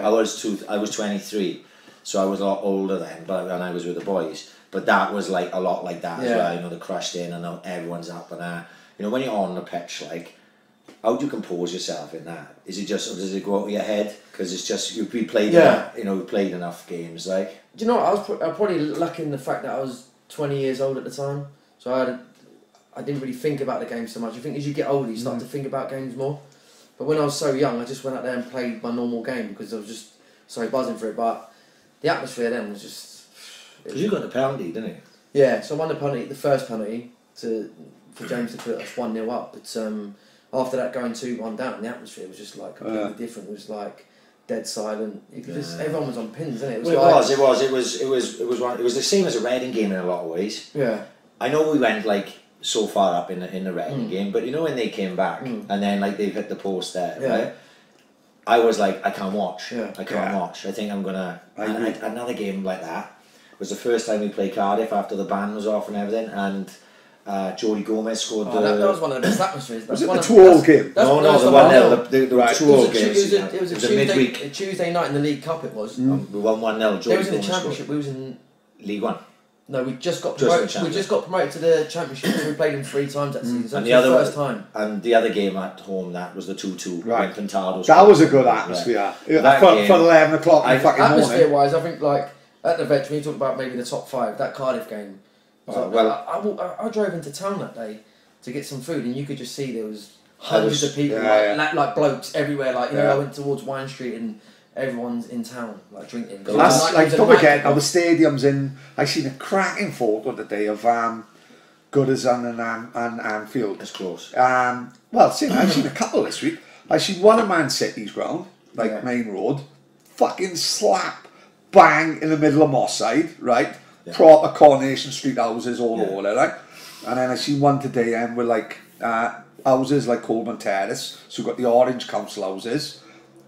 I was 23, so I was a lot older then, but when I was with the boys. But that was like a lot like that as well. You know, the crushed in and everyone's up and you know, when you're on the pitch, like, how do you compose yourself in that? Is it just, or does it go out of your head? Because it's just we played enough games, like. Do you know what? I was probably lucky in the fact that I was 20 years old at the time, so I didn't really think about the game so much. I think as you get older, you start to think about games more. But when I was so young, I just went out there and played my normal game because I was just so buzzing for it. But the atmosphere then was just... Because you got the penalty, didn't you? Yeah, so I won the first penalty for James to put us 1-0 up, but after that going 2-1 down, the atmosphere was just like completely different. It was like dead silent. You could just, everyone was on pins, wasn't it? It was the same as a Reading game in a lot of ways. Yeah. I know we went like so far up in the Reading game, but you know when they came back and then like they've hit the post there, right? I was like, I can't watch. I can't watch. I think I'm gonna. Another game like that was the first time we played Cardiff after the ban was off and everything, and Jody Gomez scored the. That was one of the best atmospheres. Was it the 2-2 game? No, the 1-0. The 2-2 game. It was a midweek. A Tuesday night in the League Cup. It was. We won 1-0. It was in the Championship. We was in League One. No, we just got promoted. We just got promoted to the Championship. So we played them 3 times that season. So and the first time. And the other game at home, that was the 2-2. Right. That was a good atmosphere. Yeah. For 11 o'clock in the fucking morning. Atmosphere-wise, I think like at the Veg, when you talk about maybe the top 5, that Cardiff game. I drove into town that day to get some food, and you could just see there was hundreds of people, like blokes everywhere. Like I went towards Wine Street and everyone's in town, like drinking. Don't forget, the stadiums in. I seen a cracking photo the day of Goodison and Anfield. That's close. I've seen a couple this week. I seen one at Man City's ground, Main Road, fucking slap bang in the middle of Moss Side, right? Yeah. Proper Coronation Street houses all over there, right? And then I seen one today with like houses like Coleman Terrace, so we've got the orange council houses.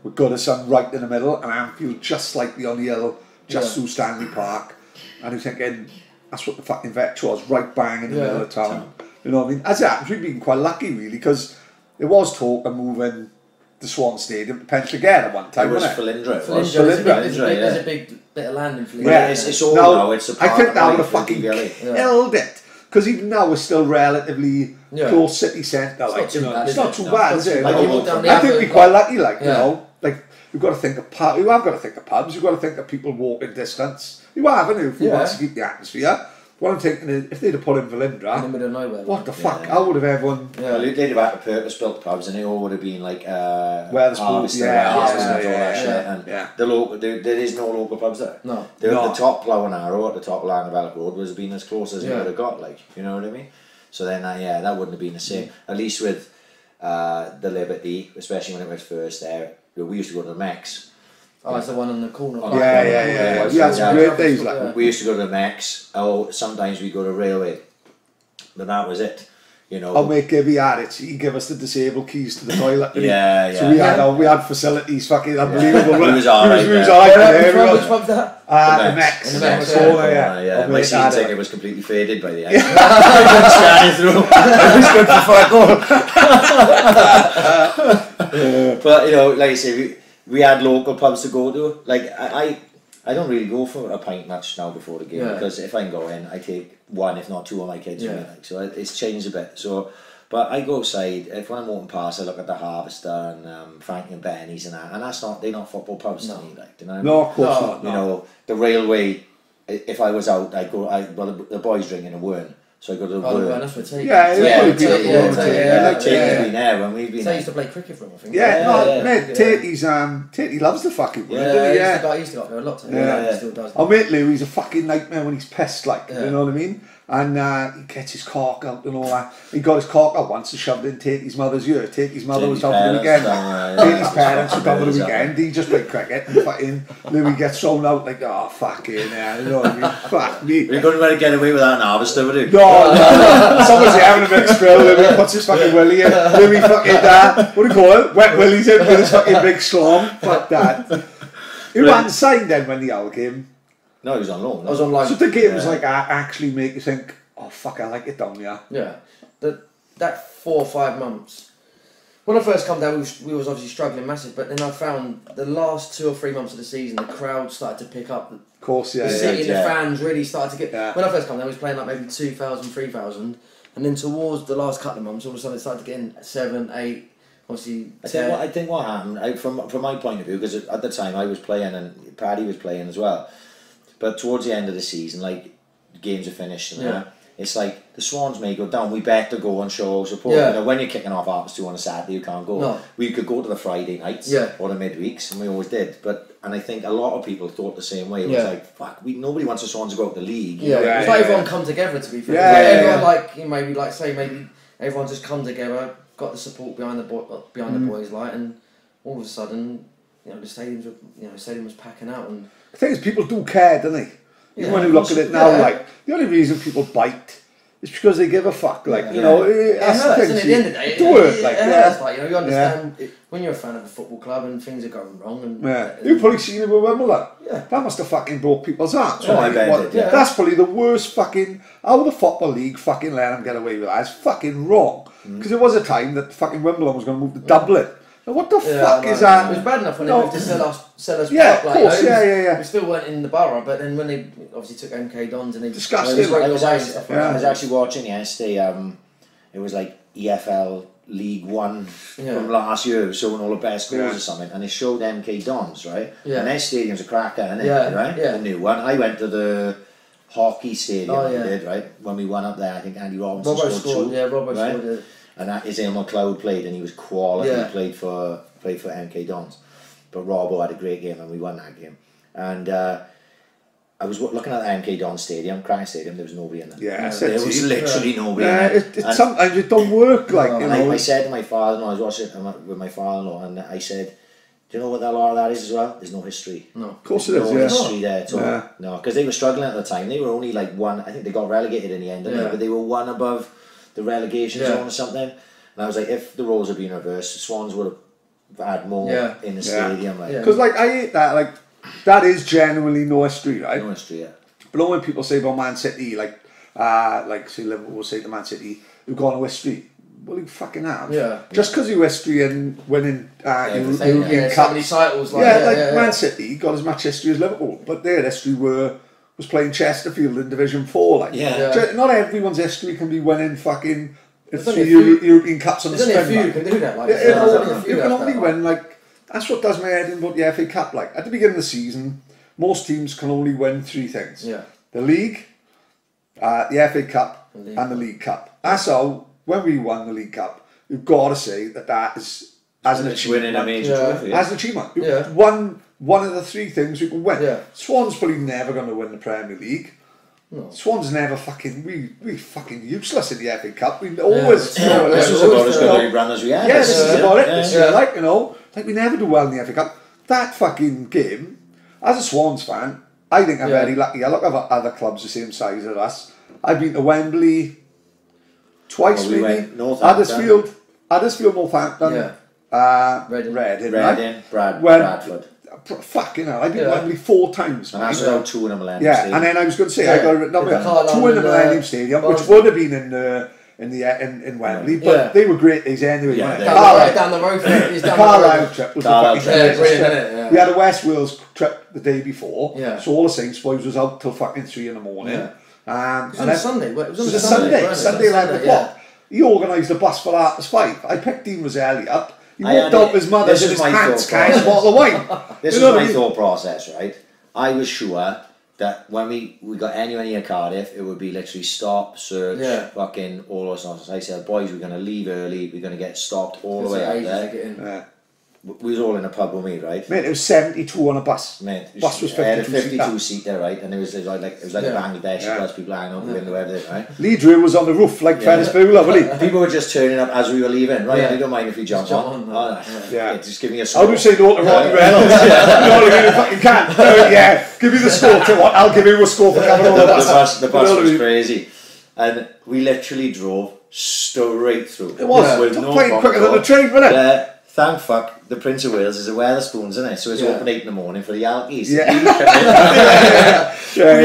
We've got a sun right in the middle, and Anfield just slightly on the hill, just through Stanley Park. And you're thinking, that's what the fucking Vet was, right bang in the middle of town. You know what I mean? As it happens, we've been quite lucky, really, because there was talk of moving the Swan Stadium to Penllygad at one time, wasn't it? There's a big bit of land in Flynn. Yeah, it's all now. It's a part I think that would have fucking killed it. Because even now we're still relatively close city centre. It's not too bad, is it? I think we're quite lucky, you know. Like, we've got to think of pubs. You have got to think of pubs. You've got to think of people walking distance. You haven't, if you want to keep the atmosphere. What I'm thinking is, if they'd have put in Velindra, in the middle of nowhere, what the fuck? How would have everyone? Well, they'd have had purpose-built pubs, and they all would have been like where the Harvester, all that shit. And the local, there is no local pubs there. No, the top Plough and Arrow at the top of Langeveldt Road was been as close as it would have got. Like, you know what I mean? So then, that wouldn't have been the same. At least with the Liberty, especially when it was first there, we used to go to the Mex. Oh, it's the one on the corner. Yeah. We had some great days like that. We used to go to the Mex. Oh, sometimes we go to Railway. But that was it. You know. I'll make Gibby at it. He gave us the disabled keys to the toilet. So we had facilities fucking unbelievable. He was alright. Which pub's that? The Mex. The Mex. My season ticket was completely faded by the end. Scanning through. It was good for 5 goals. But you know, like I say, we had local pubs to go to. Like I don't really go for a pint much now before the game because if I can go in, I take 1 if not 2 of my kids with me. Like, so it's changed a bit. So, but I go outside. If when I'm walking past, I look at the Harvester and Frankie and Benny's and that. And they're not football pubs to me. Like, you know what I mean? No, of course not. You know, the Railway. If I was out, I'd go. The boys drinking a Wern. So I go to the Wern. That's for Tate. Tate's been there when we've been. So I used to play cricket for him, I think. Mate, Tate loves the fucking Wern. He used to go up there a lot. He still does. Our mate Lou, he's a fucking nightmare when he's pissed, like, you know what I mean? And he gets his cork out and all that. He got his cork out once and shoved it in Tatey's mother's ear. Tatey's mother was down for the weekend. Tatey's parents were down for the weekend. He just played cricket and fucking Louis gets thrown out like, oh, fucking hell, you know what I mean? Fuck me. You're going to let it get away with that in Harvester, would you? No. Someone's having a big spill. Louis puts his fucking willy in. Louis fucking, what do you call it? Wet willies in with his fucking big slom. Fuck that. He wasn't signed then when the Owl came. No, he was on loan. I was on loan. So the game was like actually make you think, oh fuck, I like it down here. Yeah, that 4 or 5 months. When I first come down, we was obviously struggling massive. But then I found the last 2 or 3 months of the season, the crowd started to pick up. Of course, the city and the fans really started to get. When I first come down, we was playing like maybe 2,000, 3,000, and then towards the last couple of months, all of a sudden it started getting 7, 8. Obviously, I think what happened from my point of view, because at the time I was playing and Paddy was playing as well. But towards the end of the season, like games are finished and it's like the Swans may go down, we better go and show support. You know, when you're kicking off half-2 on a Saturday, you can't go. No. We could go to the Friday nights or the midweeks, and we always did. And I think a lot of people thought the same way. It was like, fuck, nobody wants the Swans to go out the league. It's like everyone come together, to be fair. Everyone like, you know, maybe everyone just come together, got the support behind the boys, like, and all of a sudden, you know, the stadium was packing out. And the thing is, people do care, don't they? Even when you look at it now, like, the only reason people bite is because they give a fuck, like, you know, that's the thing. At the end of the day, it hurts, like, like, you know, you understand when you're a fan of a football club and things are going wrong. And you've probably seen it with Wimbledon. That must have fucking broke people's hearts. That's probably the worst fucking. How the Football League fucking let them get away with that? It's fucking wrong. Because there was a time that fucking Wimbledon was going to move to Dublin. Now, what the fuck is that? It was bad enough when they moved to sell us. Of course, We still weren't in the borough, but then when they obviously took MK Dons and they discussed it. I was actually watching yesterday. It was like EFL League One from last year, showing all the best goals or something, and they showed MK Dons, right? And their stadium's a cracker, isn't it? Right? The new one. I went to the hockey stadium. We did, right, when we won up there. I think Andy Robinson scored 2. Robbo scored it. And that is Aylmer Cloud played, and he was quality. He played for MK Dons. But Robbo had a great game, and we won that game. And I was looking at the MK Dons stadium, Crying Stadium. There was nobody in there. There was literally nobody in there. Sometimes it don't work. Like, you know. I said to my father-in-law, I was watching it with my father-in-law, and I said, "Do you know what a lot of that is as well? There's no history. No, of course it is. No history there at all. No, because they were struggling at the time. They were only like one. I think they got relegated in the end, didn't they? But they were one above the relegation zone or something. And I was like, if the roles had been reversed, the Swans would have had more in the stadium. Because like I hate that. Like that is genuinely no history, right? No history, But when people say about Man City, like say Liverpool will say to Man City, "You've got no history." Well, you fucking have. Just because you history and winning European Cups, titles. Man City got as much history as Liverpool, but their history was playing Chesterfield in Division 4. Like, not everyone's history can be winning fucking 3 European Cups on the sprint. There's only a few who can do that. Like, you can only win, like, that's what does my head in about the FA Cup. Like, at the beginning of the season, most teams can only win 3 things. The league, the FA Cup, and the League Cup. That's how, when we won the League Cup, you've got to say that is as an achievement. Winning a major trophy. As an achievement. One of the 3 things we can win. Swans probably never going to win the Premier League. No. Swans never fucking we fucking useless in the FA Cup. We always this was about as good a run as we had. This is about it this year. Like, you know, like we never do well in the FA Cup. That fucking game, as a Swans fan, I think I'm very lucky. I look at other clubs the same size as us. I've been to Wembley twice, maybe. Huddersfield, Northampton, Reading, Bradford. Fucking hell, I've been to Wembley 4 times. And that's without 2 in the Millennium Stadium. And then I was going to say, I got it written up here. 2 in the Millennium Stadium, which would have been in Wembley, but they were great days anyway. Down the road from it. The Carlisle trip was the fucking brilliant. We had a West Wales trip the day before, so all the Saints boys was out till fucking 3 in the morning. It was on a Sunday. It was a Sunday 11 o'clock. He organised a bus for 5:30. I picked Dean Roselli up. He walked out with his mother's in his pants, carrying a bottle of wine. This was my thought process, right? I was sure that when we got anyone near Cardiff, it would be literally stop, search, fucking all those nonsense. I said, boys, we're going to leave early, we're going to get stopped all the way out there. We was all in a pub with me, right? Mate, it was 72 on a bus. Mate, bus was 52 seater, right? And it was like a Bangladesh, plus people hanging out the window, everything, right? Leadrew was on the roof like Ferris Bueller, wasn't he? People were just turning up as we were leaving, right? And you don't mind if you jump on. Just give me a score. How do you say no to Robbie Reynolds? You know what I mean? You fucking can't. Give me the score to what? I'll give you a score for coming on the bus. The bus was crazy. And we literally drove straight through. It was. It took quite quicker than the train, wasn't it? Thank fuck, the Prince of Wales is a Wetherspoons, isn't it? So it's open 8 in the morning for the Yankees. We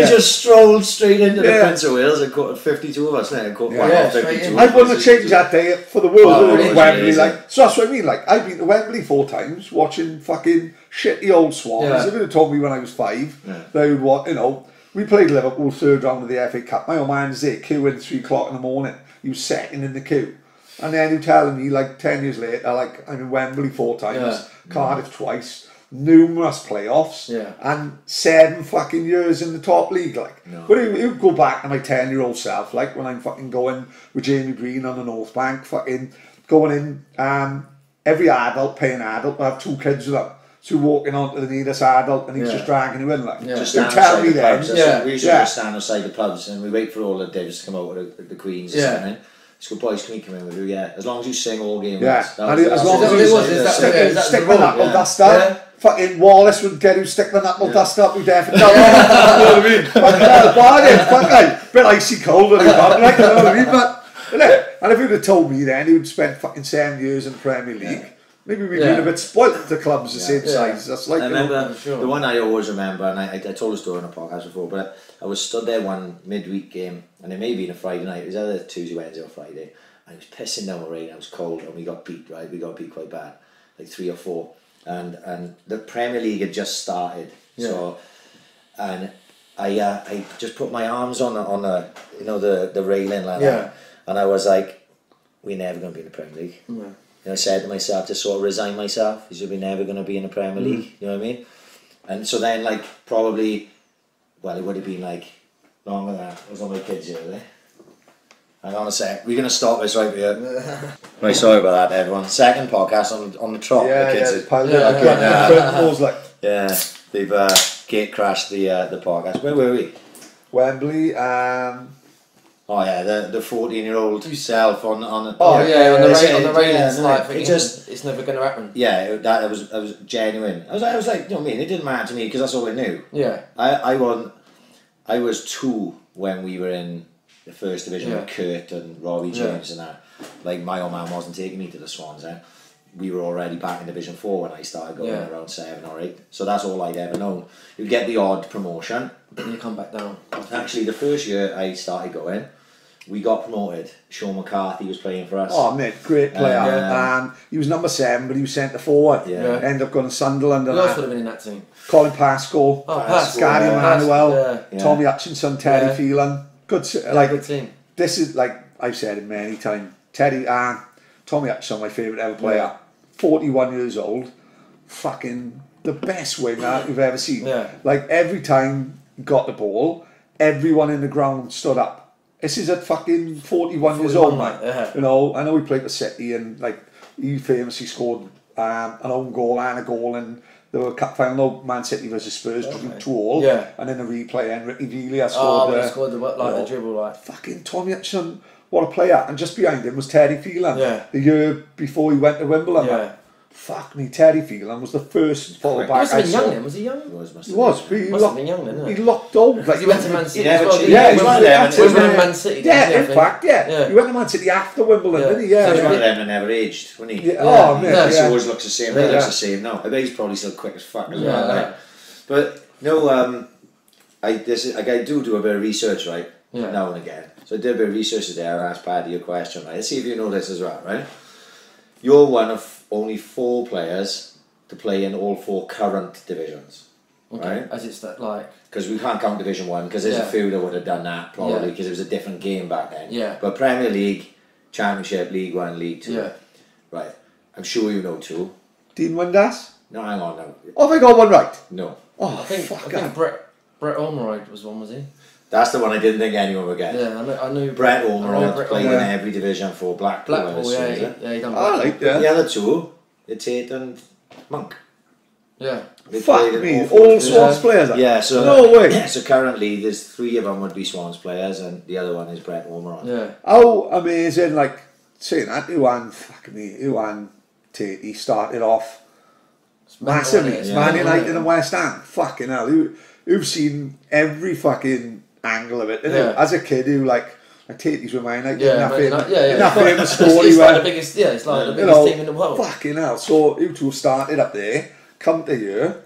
just strolled straight into the Prince of Wales and caught 52 of us there. I wouldn't have changed that day for the world. Wembley, like, so that's what I mean. Like, I've been to Wembley 4 times watching fucking shitty old Swans. If you'd have told me when I was 5, they would want, you know, we played Liverpool 3rd round of the FA Cup. My old man's there queuing 3 o'clock in the morning. He was second in the queue. And then you're telling me, like, 10 years later, like, I'm in Wembley 4 times, Cardiff twice, numerous playoffs, and 7 fucking years in the top league, like. No. But it would go back to my 10-year-old self, like when I'm fucking going with Jamie Breen on the North Bank, fucking going in, every adult paying adult to have 2 kids with them. So walking onto the nearest adult and he's just dragging you in, like. Just stand outside the pubs. We used to just stand outside the pubs and we wait for all the divs to come out with the Queens and come in. So boys, can you come in with you? Yeah, as long as you sing all game. As long as you stick the knuckle duster. Fucking Wallace would get who stick the knuckle duster up, we definitely. You know what I mean? Fucking bargain, fucking bit icy cold on his bum, like, you know what I mean? But, and if you'd have told me then he'd spent fucking 7 years in the Premier League, maybe we'd been a bit spoilt to clubs the same size. That's like, I remember, the one I always remember, and I told a story on a podcast before, but I was stood there one midweek game, and it may have been a Friday night, it was either Tuesday, Wednesday or Friday, and it was pissing down the rain, it was cold, and we got beat, right? We got beat quite bad, like 3 or 4. And the Premier League had just started, so, and I just put my arms on the you know, the railing like that, and I was like, we're never going to be in the Premier League. And I said to myself, to sort of resign myself, because we're never going to be in the Premier League, you know what I mean? And so then, like, probably, well, it would have been like longer than that. I was on my kids the other day. Hang on a sec, we're going to stop this right here. Right, sorry about that, everyone. Second podcast on the trot. The kids they've gate crashed the podcast. Where were we? Wembley. Oh yeah, the 14-year-old self on the on the railings, like it's never going to happen. Yeah, that was genuine. I was like, you know what I mean? It didn't matter to me because that's all I knew. Yeah. I was 2 when we were in the first division with Kurt and Robbie James and that. Like, my old man wasn't taking me to the Swans. We were already back in Division 4 when I started going around 7 or 8. So that's all I'd ever known. You'd get the odd promotion. Then you come back down. Actually, the first year I started going, we got promoted. Sean McCarthy was playing for us. Oh, mate, great player. He was number 7, but he was centre forward. Ended up going to Sunderland. Who else would have been in that team? Colin Pascoe. Gary Emanuel. Tommy Hutchinson, Teddy Phelan. Good team. This is, like I've said it many times, Tommy Hutchinson, my favourite ever player. 41 years old. Fucking the best winger you've ever seen. Like, every time he got the ball, everyone in the ground stood up. This is at fucking 41 years old, man. You know, I know he played for City and, like, he famously scored an own goal and a goal in the cup final, Man City versus Spurs, 2-2, and in the replay, Enrique Villa scored the dribble, like. Fucking Tommy Hutchinson, what a player. And just behind him was Teddy Phelan, the year before he went to Wimbledon. Fuck me, Teddy Phelan was the first full back I saw. Was he young? He was, but he must have been young then, he looked old. Like, he went to Man City he went to Man City. In fact, he went to Man City after Wimbledon, didn't he? So he's one of them that never aged, wasn't he? He always looks the same. He looks the same now. I bet he's probably still quick as fuck as well. Like. But no, I do a bit of research, right? Now and again. So I did a bit of research today and asked Paddy your question, right? Let's see if you know this as well, right? You're one of only 4 players to play in all 4 current divisions, right? As it's that, like... Because we can't count Division 1, because there's a few that would have done that, probably, because it was a different game back then. But Premier League, Championship, League 1, League 2. Right. I'm sure you know 2. Dean Windass? No, hang on now. Oh, have I got one right? No. Oh, I think Brett Ormerod was one, was he? That's the one I didn't think anyone would get. Yeah, I knew Brett Ormerod played in every division for Blackpool. He done The other 2, it's Tate and Monk. Fuck me, all Swans players? Yeah, so... No way. So currently, there's 3 of them would be Swans players, and the other one is Brett Ormerod. How amazing, like, saying that, Iwan Tate, he started off massively. It's Man United and West Ham. Fucking hell. You've seen every fucking angle of it. As a kid who, like Tatey's with Man United. That famous story it's like the biggest, it's like the biggest team in the world. Fucking hell. So you 2 started up there, come to here,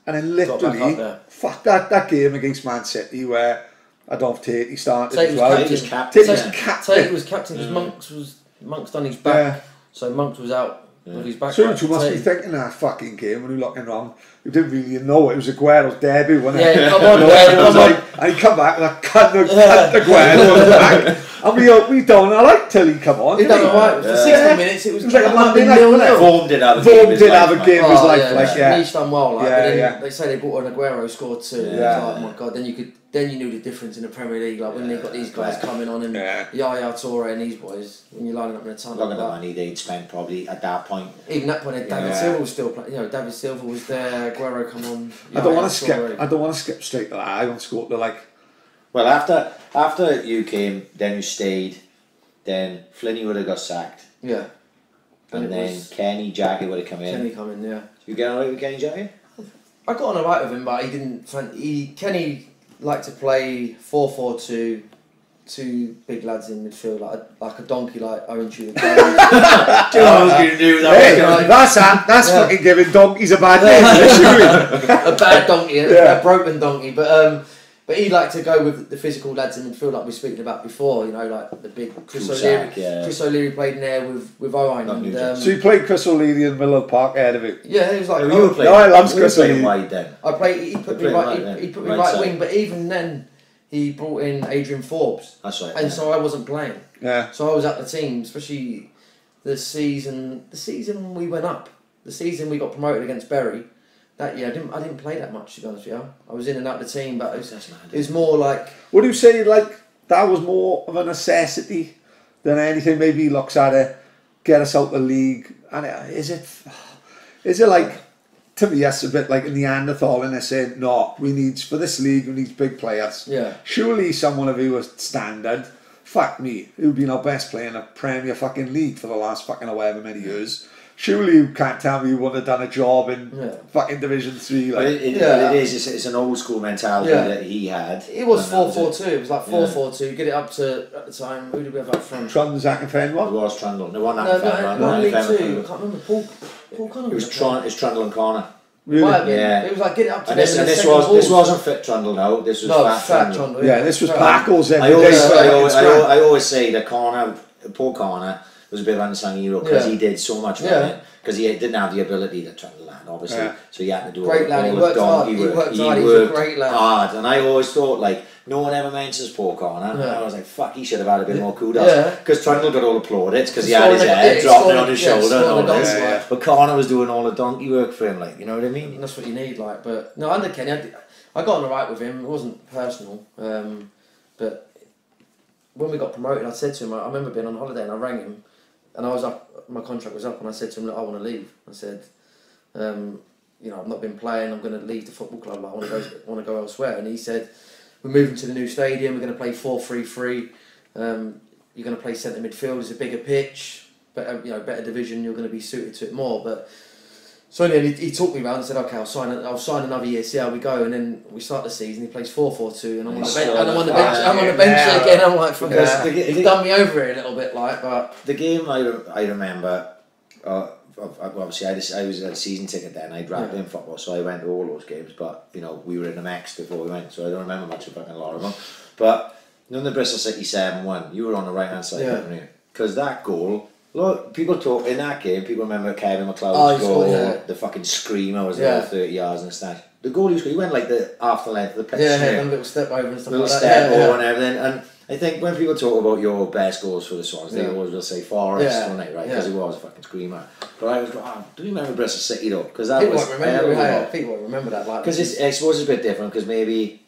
and then literally, fuck that game against Man City where I don't know if Tatey started as well. Tatey was captain. Tatey was captain because Monk's done his back, so Monk was out with his back. So you 2 must be thinking that fucking game when you're looking around. you didn't really know it was Aguero's debut, wasn't it? Yeah, come on, and he come back with a cunt Aguero on the back. And we don't like till he come on. He done alright. For 60 minutes, it was like a Monday night, wasn't it? Vorm did have a game of his life. Yeah. He's done well, like, but then they say they brought an Aguero, scored 2. Yeah. Like, oh my god, then you knew the difference in the Premier League, like when they got these guys coming on and Yaya Toure and these boys, when you're lining up in a ton. Look at the money they'd spent probably at that point. Even that point, David Silva was still playing. You know, David Silva was there. Aguero come on. I don't want to skip straight to that. I want to go to like. Well, after you came, then you stayed. Then Flynn would have got sacked. Yeah. And then Kenny Jackett would have come in. Kenny come in, yeah. You get alright with Kenny Jackett? I got on alright with him, but he didn't. Kenny liked to play 4-4-2, 2 big lads in midfield, like a donkey, like Owen Tudor. That's fucking giving donkeys a bad name. A bad donkey, a broken donkey, but he liked to go with the physical lads in midfield, like we were speaking about before. You know, like the big Chris O'Leary. Chris O'Leary played in there with Owen. So you played Chris O'Leary in Miller Park ahead of it. Yeah, he was like. I love Chris O'Leary. Wide then. He put me right wing, but even then he brought in Adrian Forbes. That's right. And so I wasn't playing. Yeah. So I was at the team, especially the season we went up, the season we got promoted against Bury. That year, I didn't play that much, to be honest with you. I was in and out of the team, but it was more like... Would you say like that was more of a necessity than anything? Maybe he looks at it, get us out the league, and is it like, to me, that's a bit like a Neanderthal, and they're saying, no, for this league, we need big players. Yeah. Surely someone of you was standard. Fuck me, who'd been our best player in a Premier fucking league for the last fucking however many years. Surely you can't tell me you wouldn't have done a job in fucking Division 3. Like. It is. It's an old school mentality that he had. It was 4-4-2. It was like 4-4-2. Get it up to, at the time, who did we have up front? Trundle, Zach and Fenwell? It was Trundle. No, one League 2. I can't remember. Paul Connor. It was Trundle and Connor. Really? It was like, get it up to and this wasn't fit Trundle now. This was fat Trundle. Yeah, this was Packles I always say that Paul Connor was a bit of an unsung hero because he did so much for it. Because he didn't have the ability that Trundle had, obviously. So he had to do great lad. He worked hard. He worked hard. He was a great lad. Hard. And I always thought, like, no one ever mentions Paul Connor. And I was like, fuck, he should have had a bit more kudos. Because Trundle got all the plaudits because he had his head dropping on his shoulder and all this. But Connor was doing all the donkey work for him, like, you know what I mean? And that's what you need, like. But no, under Kenny, I got on alright with him. It wasn't personal. But when we got promoted, I said to him, I remember being on holiday and I rang him. And I was up, my contract was up, and I said to him, look, I want to leave. I said, you know, I've not been playing, I'm going to leave the football club, like, I want to go elsewhere. And he said, we're moving to the new stadium, we're going to play 4-3-3, you're going to play centre midfield, it's a bigger pitch, better division, you're going to be suited to it more. But so anyway, he talked me around and said, okay, I'll sign another year, see how we go. And then we start the season, he plays 4-4-2, and I'm on the bench again. I'm like, he's done me over here a little bit, like. But the game I remember, obviously I was a season ticket then. I'd wrapped in football, so I went to all those games. But you know, we were in the Mex before we went, so I don't remember much about a lot of them. But you know, the Bristol City 7-1, you were on the right hand side, weren't you? Because that goal. Look, people talk in that game. People remember Kevin McLeod's goal, the fucking screamer was there 30 yards and a snatch. The goal he went like the half the length of the pitch. A little step over and stuff little like that. Step over and everything. And I think when people talk about your best goals for the Swans, they always will say Forrest, don't they? Right? Because he was a fucking screamer. But I was going, do you remember Bristol City though? Because that people was people won't remember that. Because I suppose it's a bit different because maybe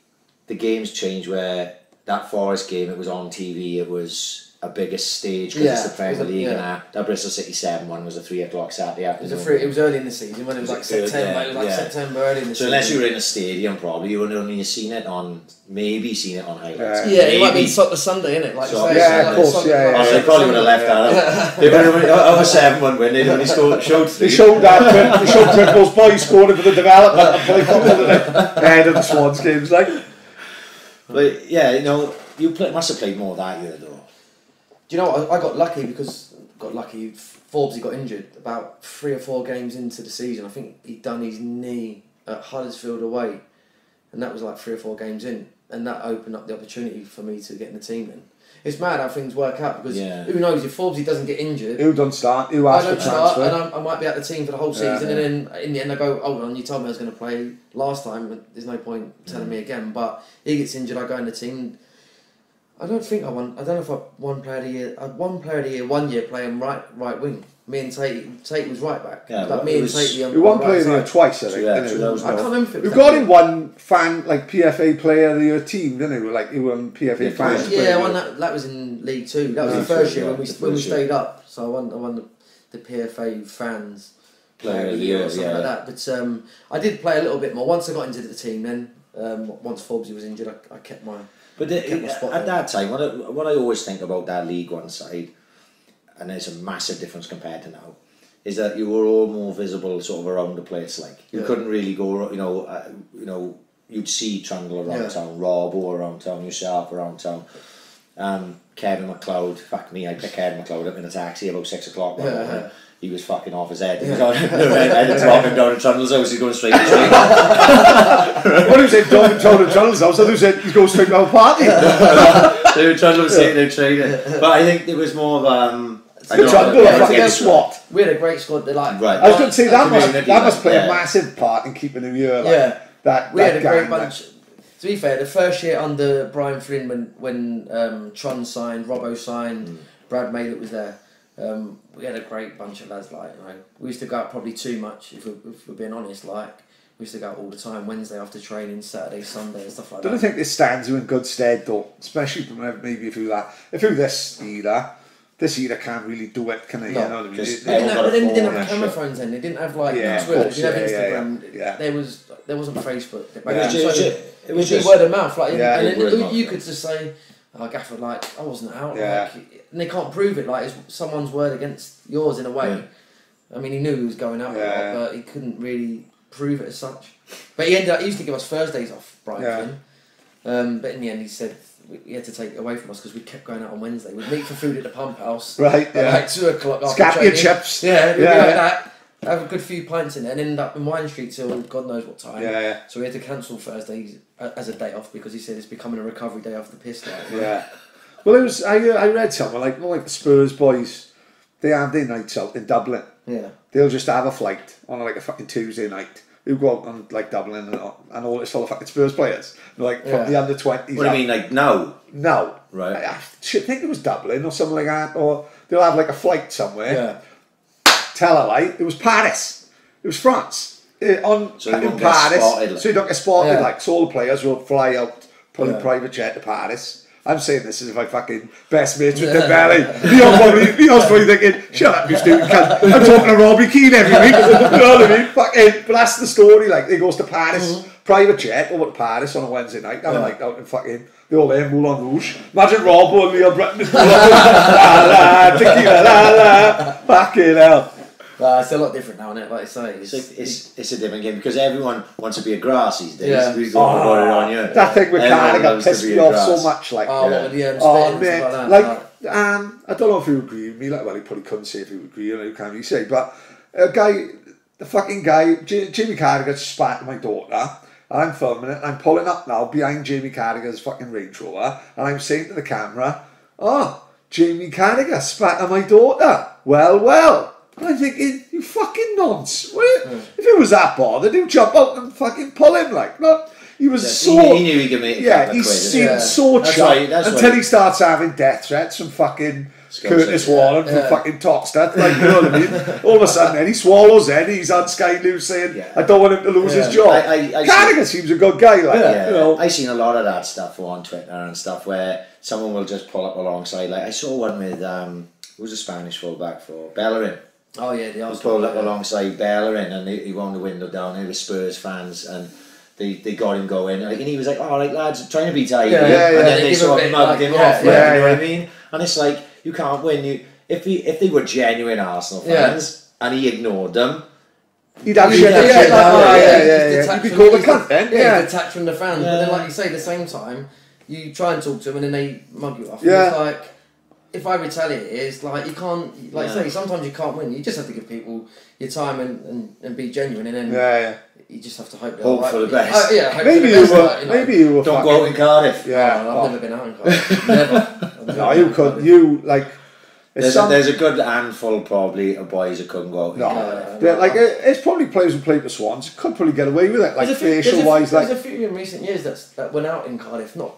the games changed where that Forest game, it was on TV, it was a bigger stage because it's the Premier League and that Bristol City 7-1 was a 3 o'clock Saturday afternoon. It was early in the season when it was like September. It was like September early in the season. So unless you were in a stadium, probably you would have only seen it on highlights. It might be the Sunday, innit? Like so, of course. They probably would have left that out. They would have a 7-1 win. They only showed 3. They showed that. They showed Tripple's boys scoring for the development and play football ahead of the Swans games, like. But yeah, you know, must have played more that year though. Do you know what? I got lucky because Forbes got injured about 3 or 4 games into the season. I think he'd done his knee at Huddersfield away, and that was like 3 or 4 games in, and that opened up the opportunity for me to get in the team. Then it's mad how things work out because who knows if Forbesy doesn't get injured. Who don't start? Who asked for transfer? And I might be at the team for the whole season, and then in the end I go, hold on, you told me I was going to play last time. But there's no point telling me again. But he gets injured, I go in the team. I don't think I won. I don't know if I won player of the year. I won player of the year 1 year playing right wing. Me and Tate was right back. Yeah, like me and Tate. We won player of the year twice, I think. Yeah, I can't remember if it was we've got in one fan like PFA player of the year team, didn't we? Like you won PFA fans. Yeah, I won that. That was in League Two. That was the first year when we stayed up. So I won the PFA fans player of the year or something like that. But I did play a little bit more once I got into the team. Then once Forbesy was injured, I kept my. But at that time, what I always think about that League One side, and there's a massive difference compared to now, is that you were all more visible sort of around the place. Like you couldn't really go, you'd see Trundle around town, Robbo around town, yourself around town, Kevin McLeod. Fuck me, I picked Kevin McLeod up in a taxi about 6 o'clock one morning. He was fucking off his head. He was walking down to Trundle's house. He's going straight to training. What he said, down to Trundle's house. I said he's going straight to a party. Trundle was sitting there training, but I think there was more of SWAT. We had a great squad. Right. I was going to say that must play a massive part in keeping him here. We had a great bunch. To be fair, the first year under Brian Flynn, when Tron signed, Robbo signed, Brad Maylett was there. We had a great bunch of lads. We used to go out probably too much. If we're being honest, we used to go out all the time. Wednesday after training, Saturday, Sunday, and stuff like that. Don't I think this stands you in good stead though, especially maybe if you this either can't really do it, can they? You know what I mean? They didn't have camera phones then. They didn't have Twitter. They didn't have Instagram. There wasn't Facebook. It was just word of mouth. And then you could just say, "Oh, Gaffer, I wasn't out." And they can't prove it. It's someone's word against yours in a way. I mean, he knew he was going out a lot, but he couldn't really prove it as such. But he used to give us Thursdays off, Brian Flynn. But in the end, he said he had to take it away from us because we kept going out on Wednesday. We'd meet for food at the pump house. At 2 o'clock after Scap your chips. We'd be like that. Have a good few pints in there and end up in Wine Street till God knows what time. So we had to cancel Thursdays as a day off because he said it's becoming a recovery day off the piss. Well, it was. I read something like the Spurs boys. They have their nights out in Dublin. They'll just have a flight on a fucking Tuesday night. Who go out on Dublin and all this full of fucking Spurs players. From the under 20s. What do you mean, now? No. Right. I think it was Dublin or something like that. Or they'll have a flight somewhere. Tell a lie. It was Paris. It was France. In Paris. So you don't get spotted. So all the players will fly out, put a private jet to Paris. I'm saying this as if I fucking best mates with Dembele. Leon's probably thinking, shut up, you stupid cunt. I'm talking to Robbie Keane every week. You know what I mean? But that's the story. He goes to Paris, private jet over to Paris on a Wednesday night. Have a night out in fucking the old Moulin Rouge. Imagine Robbo and Leon Britton. Tequila, fucking hell. It's a lot different now, isn't it? Like I say, it's a different game because everyone wants to be a grass these days. We've got about it on you. That thing with Cardigan pissed me off so much. Man. I don't know if you agree with me. He probably couldn't say if he would agree. Who can you say? But the fucking guy, Jamie Cardigan spat at my daughter. And I'm filming it. And I'm pulling up now behind Jamie Cardigan's fucking Range Rover, and I'm saying to the camera, "Oh, Jamie Cardigan spat at my daughter. Well." And I'm thinking, you fucking nonce. If it was that bothered, he'd jump out and fucking pull him he was he knew he could make he seemed so chuffed until he starts having death threats from fucking Curtis Warren from fucking Toxteth. You know what I mean? All of a sudden then he swallows it, he's on Sky News saying, I don't want him to lose his job. Cardigan seems a good guy. I've seen a lot of that stuff on Twitter and stuff where someone will just pull up alongside. I saw one with, who was a Spanish fullback for? Bellerin. Oh yeah, the Arsenal. Pulled up alongside Bellerin and he wound the window down. They were Spurs fans and they got him going. And he was like, "All right, lads, trying to be tidy." And then they sort of mugged him off. You know what I mean? And it's you can't win. If they were genuine Arsenal fans and he ignored them, he'd have shit. He'd be called a cunt then. Detached from the fans. But then, like you say, at the same time, you try and talk to them and then they mug you off. And it's if I retaliate, it's you can't, you say, sometimes you can't win. You just have to give people your time and be genuine, and then you just have to hope for the best. Maybe you were. Don't go out in Cardiff. I've never been out in Cardiff. Never. I've No, you couldn't. You like. There's a good handful probably of boys that couldn't go out. No, like it's probably players who played for Swans could probably get away with it, like facial wise. There's a few in recent years that went out in Cardiff, not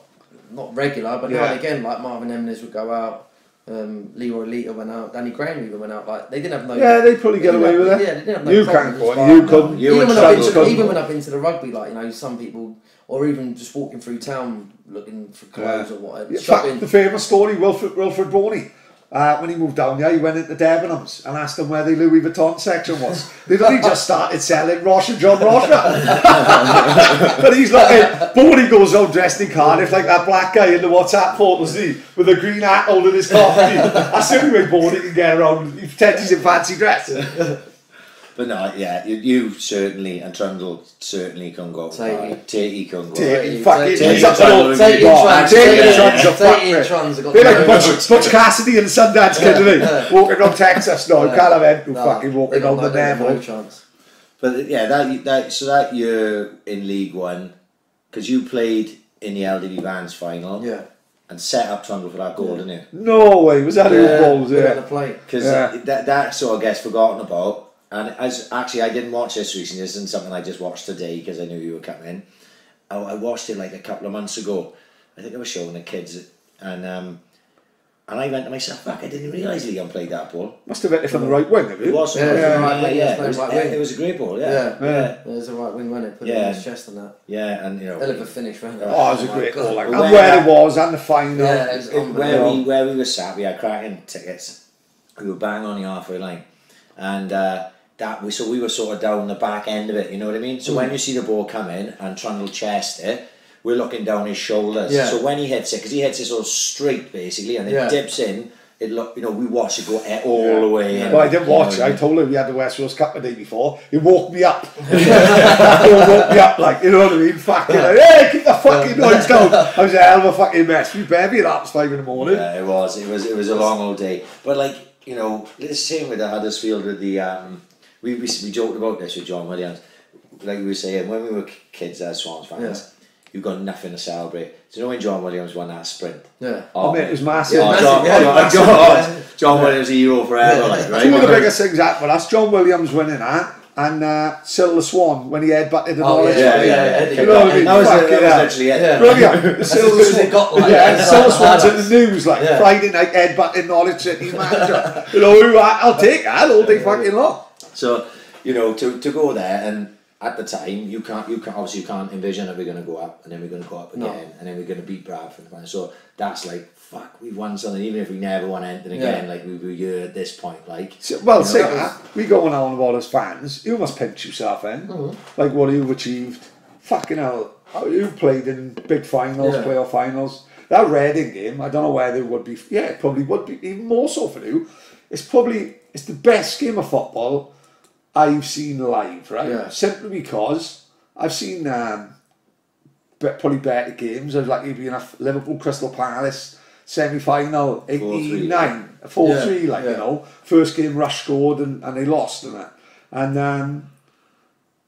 regular, but now and again, like Marvin Emnes would go out. Leroy Lita went out. Danny Graham even went out. Like they didn't have no. Yeah, they probably get away with it. Yeah, they didn't have no. You can't go. You couldn't. Even when I've been to the rugby, like some people, or even just walking through town looking for clothes or whatever. In fact, the famous story, Wilfred Boney. When he moved down here, he went into Debenhams and asked them where the Louis Vuitton section was. They'd only just started selling Roche and John Roche. But he's like, Boney goes out dressed in Cardiff like that black guy in the WhatsApp photos, with a green hat holding his coffee. That's the only way Boney can get around. He pretends he's in fancy dress. But no, yeah, you certainly, and Trundle certainly can go. Tatey can go. Tatey Trundle's they're like Butch Cassidy and the Sundance Kid, isn't he? Walking around Texas. No, you can't have anyone fucking walking around the Neville. But yeah, that year in League One, because you played in the LDV Vans final. Yeah. And set up Trundle for that goal, didn't you? No way, was that who balls? Yeah. Because that sort of gets forgotten about. And I didn't watch this recently. This isn't something I just watched today because I knew you were coming. I watched it like a couple of months ago. I think I was showing the kids, and I went to myself, fuck, I didn't realise Leon played that ball. Must have hit it from the right wing, have you? It was, it was a great ball, It was a right wing, wasn't it? Put it in his chest and that. Yeah, and you know. Hell of a finish, wasn't it? Oh, it was a great ball. Like, and where it was, and the final. Yeah, it was where we were sat, we had cracking tickets. We were bang on the halfway line. And we were sort of down the back end of it, you know what I mean? So when you see the ball come in and Trundle chest it, we're looking down his shoulders. Yeah. So when he hits it, because he hits it sort of straight basically, and it dips in, we watch it go all the way in. Well, I didn't watch it. I told him we had the West Wales Cup the day before. He woke me up. He woke me up, like, you know what I mean? Fucking, hey, keep the fucking noise down. I was a hell of a fucking mess. We barely up at 5 in the morning. Yeah, it was a long old day. But like, you know, the same with the Huddersfield with the we joked about this with John Williams. Like we were saying, when we were kids as Swans fans, you got nothing to celebrate. So you know when John Williams won that sprint? Yeah. Oh, mate, it was massive. John Williams a hero forever, like, right? Two of the biggest things happened. That's John Williams winning that, and Cyril the Swan when he headbutted the Norwich. You know what I mean? That was literally it. Brilliant. Cyril the Swan's in the news, like Friday night headbutting Norwich City manager. You know, I'll take that all day fucking long. So, you know, to go there, and at the time you can't envision that we're going to go up and then we're going to go up again and then we're going to beat Bradford. So that's like, fuck, we've won something, even if we never won anything again, like we were here at this point, like. So, well, say that, we going on about as fans, you must pinch yourself in, like what you've achieved. Fucking hell, you played in big finals, playoff finals. That Reading game, I don't know where they would be, it probably would be, even more so for you. It's the best game of football I've seen live, right? Yeah. Simply because I've seen probably better games. I've like been a Liverpool Crystal Palace semi-final, 89, 4-3, you know. First game Rush scored and they lost in it. And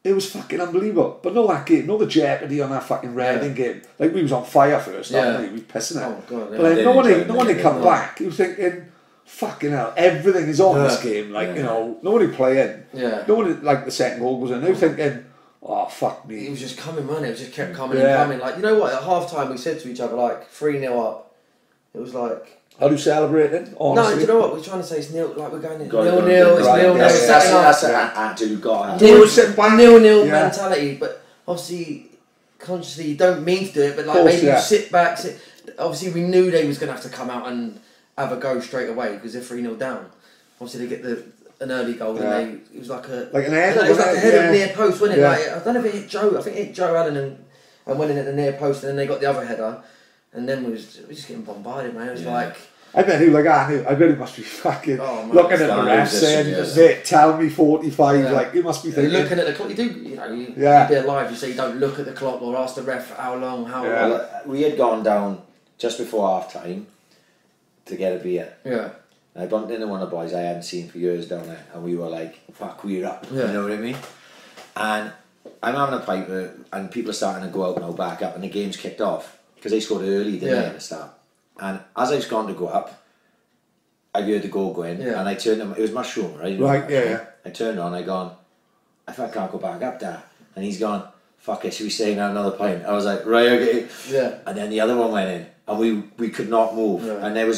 it was fucking unbelievable. But no, that game, no the jeopardy on that fucking Reading game. Like we was on fire first, we was pissing it. Oh, God, but then no one had come back. You were thinking, fucking hell, everything is on this game. Like, you know, nobody playing. Yeah. No one, like, the second goal goes in. They were thinking, oh, fuck me. It was just coming, man. It just kept coming and coming. Like, you know what? At half time, we said to each other, like, 3-0 up. It was like. How do you celebrate it? Honestly? No, do you know what? We're trying to say it's nil. Like, we're going 0-0. It's 0-0. That's an attitude you've got to have. 0-0 mentality. But obviously, consciously, you don't mean to do it. But, like, maybe you sit back. Obviously, we knew they was going to have to come out and have a go straight away because they're 3-0 down. Obviously, they get an early goal and it was like a header. It was like a header near post, wasn't it? Like, I don't know if it hit Joe. I think it hit Joe Allen and went in at the near post, and then they got the other header, and then we were just getting bombarded, man. It was like. I bet it must be fucking looking at the refs saying, tell me 45, like, you must be thinking. You're looking at the clock, you do, you know, you'd be alive, you say you don't look at the clock or ask the ref how long. We had gone down just before half time to get a beer. Yeah. And I bumped into one of the boys I hadn't seen for years down there, and we were like, fuck, we're up. You know what I mean? And I'm having a pipe, and people are starting to go out now, back up, and the game's kicked off because they scored early, didn't they, at the start? and as I was going to go up, I heard the goal go in, and I turned him. It was Mushroom, right? Right, yeah. I turned on, I gone, I thought I can't go back up there. And he's gone, fuck it, should we stay and have another pint? I was like, right, okay. Yeah. And then the other one went in, and we could not move. Yeah. And there was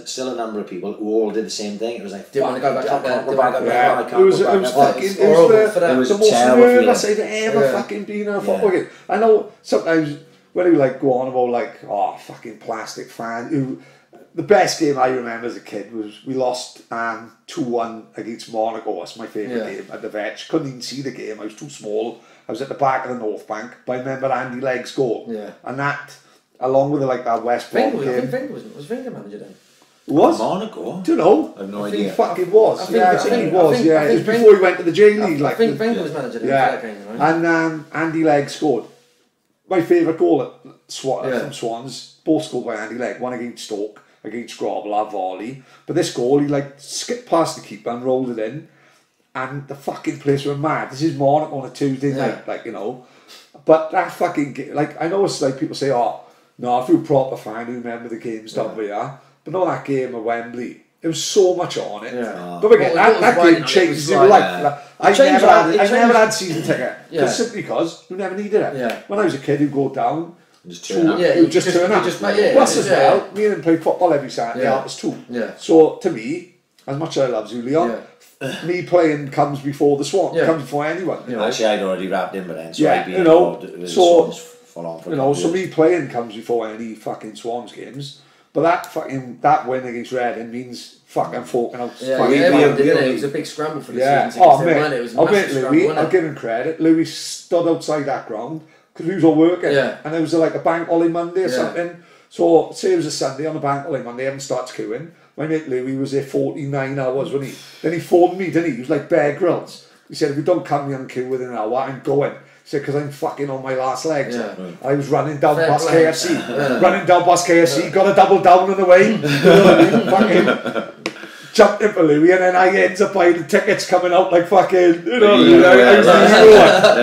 still a number of people who all did the same thing. It was like, didn't want to go back up there. It was the most nervous I've ever fucking been in a football game. I know sometimes when we like go on about like, oh, fucking plastic fan. The best game I remember as a kid was we lost 2-1 against Monaco. That's my favourite game at the Vetch. Couldn't even see the game. I was too small. I was at the back of the North Bank. But I remember Andy Legg's goal. Yeah. And that, along with like that West Brom game. Was Wenger manager then? Was? Monaco? Do you know? I have no idea. He fucking was. I think he was. It was before he went to the J League. I think Wenger was manager then for that game, right? And Andy Legg scored. My favourite goal from Swans. Both scored by Andy Legg. One against Stoke, against Grobbelaar, volley. But this goal, he like skipped past the keeper and rolled it in. And the fucking place went mad. This is Monaco on a Tuesday night, like, you know. But that fucking game, like, I know it's like people say, oh, no, if you're a proper fan, you remember the games, don't we? But not that game at Wembley. There was so much on it. Yeah. Don't forget, that game changed your life. I never had season ticket. Just simply because we never needed it. Yeah. When I was a kid, you'd go down. Just turn up. Yeah, just turn up. Plus as well, me and him played football every Saturday after too. Yeah. So to me, as much as I love you, Leon, me playing comes before the Swans. Comes before anyone. You know? Actually, I'd already wrapped in by then, so I'd be involved. So full on for so me playing comes before any fucking Swans games. But that win against Reading means fucking forking out. It was a big scramble for the season. Oh man, I'll give him credit. Louis stood outside that ground because we was all working, and it was like a bank holiday Monday or something. So say it was a Sunday on a bank holiday Monday, everyone starts queuing. My mate Louis was there 49 hours, wasn't he? Then he phoned me, didn't he? He was like Bear Grylls. He said, if you don't come here and queue within an hour, I'm going. He said, because I'm fucking on my last legs. I was running down past KFC. Running down past KFC, got a double down on the way. You know what I mean? Fucking jumped in for Louis, and then I ends up buying the tickets coming out like fucking, you know what I mean?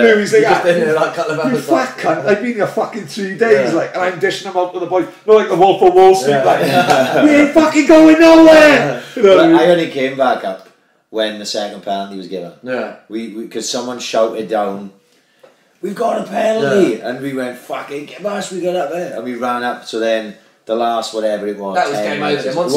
Louis like, you fat cunt, I've been here fucking 3 days, like, and I'm dishing them out to the boys, not like the Wolf of Wall Street, like, we ain't fucking going nowhere! You know what I mean? I only came back up when the second penalty was given. Yeah. Because someone shouted down, we've got a penalty! And we went, fucking, get us, we got up there. And we ran up, so then the last whatever it was. That was game over. Once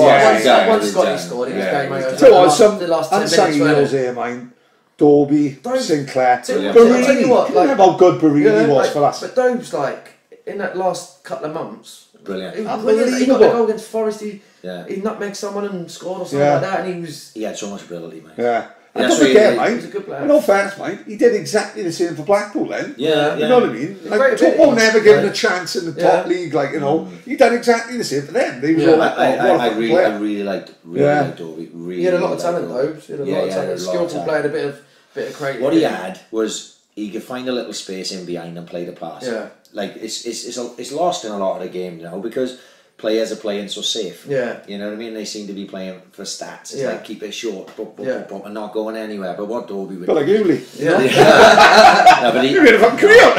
Scotty scored, it was game over. So some unsung heroes here, mine. Dobie, Sinclair, Barini. You how good Barini was for us. But Dobes, like, in that last couple of months, brilliant. He got the goal against Forest. He nutmegged someone and scored or something like that, and he had so much ability, mate. Yeah. And don't forget, mate, he's a good player. In all fairness, mate, he did exactly the same for Blackpool then. Yeah, you know what I mean? Like, Tupou never given a chance in the top league, like, you know, he done exactly the same for them. They was all like, I really liked Dobie. He had a lot of talent, though. He had a lot of talent. Skillful player, a bit of creativity. What he had was he could find a little space in behind and play the pass. Yeah. Like, it's lost in a lot of the game now because players are playing so safe. Yeah. You know what I mean? They seem to be playing for stats. It's like keep it short, and not going anywhere. But what Dobie would do. But like Uli. Yeah. No, but you're in a fucking career.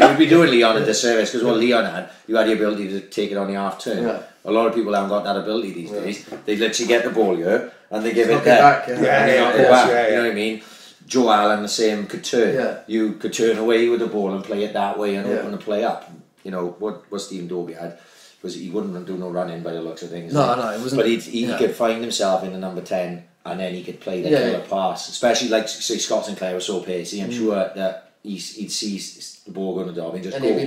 No. We'd be doing Leon a disservice because what Leon had, you had the ability to take it on the half turn. Yeah. A lot of people haven't got that ability these days. They literally get the ball here and they give it there. Back, and they knock it back. You know what I mean? Joe Allen the same could turn. Yeah. You could turn away with the ball and play it that way and open the play up. You know, what Stephen Dobie had was he wouldn't do no running by the looks of things. No, it wasn't. But he could find himself in the number 10 and then he could play the killer pass. Especially like, say, Scott Sinclair was so pacey. I'm sure that he'd see the ball going to Derby and just and go. He'd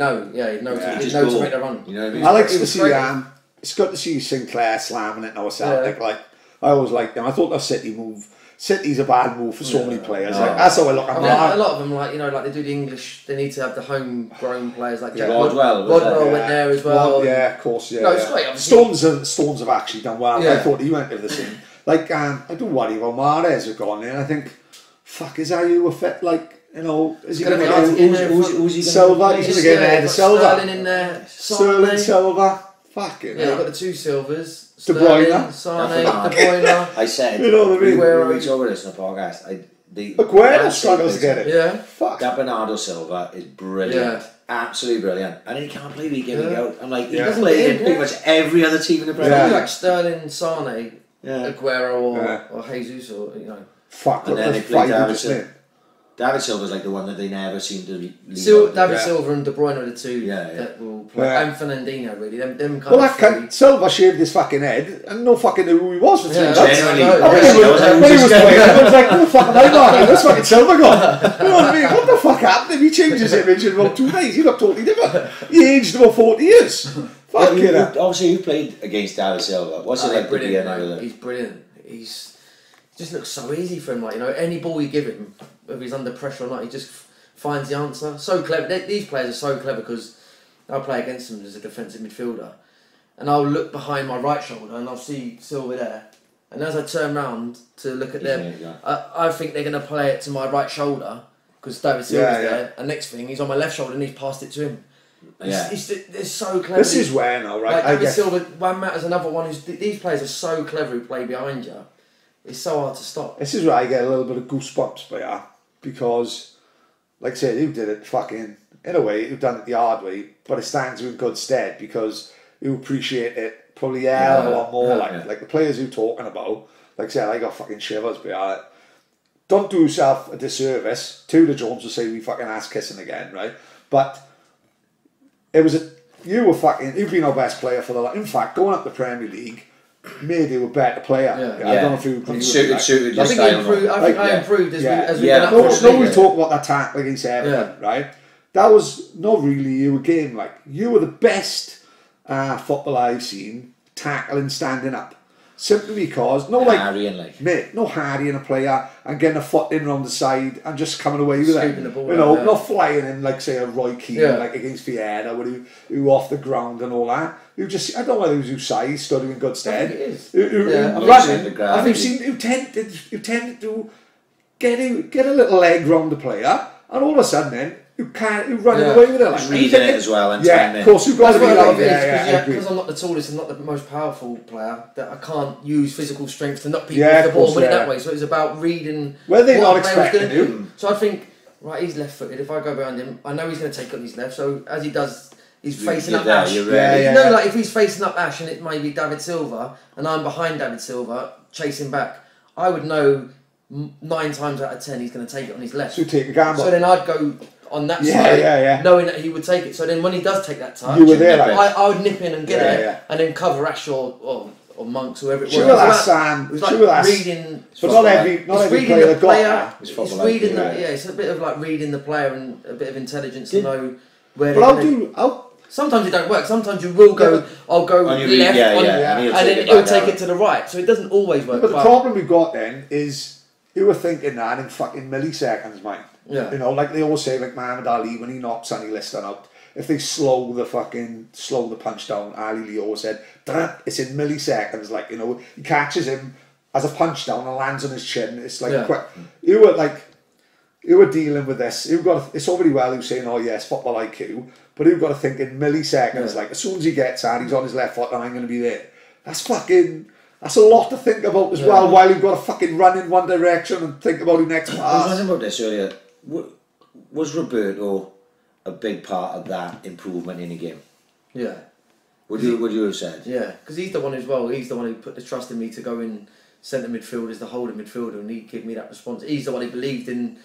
know to make the run. You know what I mean? I like to see, it's good to see Sinclair slamming it now Celtic. Like, I always liked them. I thought that City's a bad move for so many players. Like, that's how I look at them. A lot of them, like, you know, like they do the English, they need to have the homegrown players like Jack. Rodwell went there as well. Yeah, of course, yeah. No, it's great. Obviously. Stones have actually done well. I thought he went to the same. Like, I don't worry about Mahrez have gone in. I think, fuck, is how you were fit? Like, you know, is he going to get who's he Silva? He's going to get in there. Sterling in there. Sterling, Silva. Fucking yeah, you've got the two Silvers. De Bruyne. Sane, De Bruyne. I said, you know what I mean? We reach over this in the podcast. Aguero struggles to get it. Yeah. Fuck. That Bernardo Silva is brilliant. absolutely brilliant. And then he can't play week in, week out. I'm like, he doesn't play in play, pretty much every other team in the Premier League. Like Sterling, Sane, Aguero or Jesus or, you know. Fuck, and then they play David Silva. David Silva's like the one that they never seem to leave. David Silva and De Bruyne are the two that will play. And Fernandinho, really. Them kind that cunt, Silva shaved his fucking head and no fucking knew who he was for 3 months. Genuinely. When he was playing, I was like, what the fuck am I marking? Where's fucking Silva gone? You know what I mean? What the fuck happened if he changed his image in about 2 days? He looked totally different. He aged about 40 years. Fuck it. Obviously, you played against David Silva. What's it like to be in He's brilliant. It just looks so easy for him. Like, you know, any ball you give him, whether he's under pressure or not, he just finds the answer. So clever. These players are so clever because I'll play against them as a defensive midfielder, and I'll look behind my right shoulder and I'll see Silva there. And as I turn round to look at them, I think they're going to play it to my right shoulder because David Silva's there. And next thing, he's on my left shoulder and he's passed it to him. They're so clever. This is where now, right? Like David Silva, one matters another one. These players are so clever who play behind you. It's so hard to stop. This is where I get a little bit of goosebumps by that because, like I said, you did it fucking, in a way, you've done it the hard way, but it stands you in good stead because you appreciate it probably a hell of a lot more. Like the players you're talking about, like I said, I got fucking shivers by it. Don't do yourself a disservice. Tudor Jones will say we fucking ass kissing again, right? But it was you've been our best player for in fact, going up the Premier League made you a better player. I don't know if you agree with that. I think I improved as we went up. We talk about that tackle against Everton, right? That was not really you a game. Like, you were the best footballer I've seen tackling, standing up. Simply because no harrying a player and getting a foot in around the side and just coming away with it. You know, not flying in like say a Roy Keane like against Vienna who off the ground and all that. I don't know whether it was whose size stood in good stead. I've seen who tended to get a little leg round the player and all of a sudden then who running away with it. Like, reading it as well and of course you've got to be like because I'm not the tallest and not the most powerful player, that I can't use physical strength to knock people off the ball and win it that way. So it's about reading where they're not expecting you. So I think, right, he's left footed. If I go behind him, I know he's going to take on his left. So as he does, he's facing up Ash. Like if he's facing up Ash and it may be David Silva and I'm behind David Silva chasing back, I would know 9 times out of 10 he's going to take it on his left. So take a gamble. So then I'd go on that side, knowing that he would take it. So then when he does take that touch, you were there, I would nip in and get it, and then cover Ash or Monks, whoever it was. It was like reading. But not every player got that. It's reading it's a bit of like reading the player and a bit of intelligence to know where. But sometimes it don't work. Sometimes you will go. I'll go left, and then he'll take it to the right. So it doesn't always work. But the problem we've got then is you were thinking that in fucking milliseconds, mate. Yeah. You know, like they always say, like Muhammad Ali when he knocked Sonny Liston out, if they slow the punch down, Ali Lee always said, it's in milliseconds. Like, you know, he catches him as a punch down and lands on his chin. It's like quick. You were dealing with this. It's already well who's saying, oh yes, football IQ, but you've got to think in milliseconds. Like, as soon as he gets out, he's on his left foot and I'm going to be there. That's a lot to think about as well, while you've got to fucking run in one direction and think about your next pass. I was wondering about this earlier. Was Roberto a big part of that improvement in the game? Yeah. Would you have said? Yeah, because he's the one as well. He's the one who put the trust in me to go in centre midfield as the holding midfielder, and he gave me that response. He's the one who believed in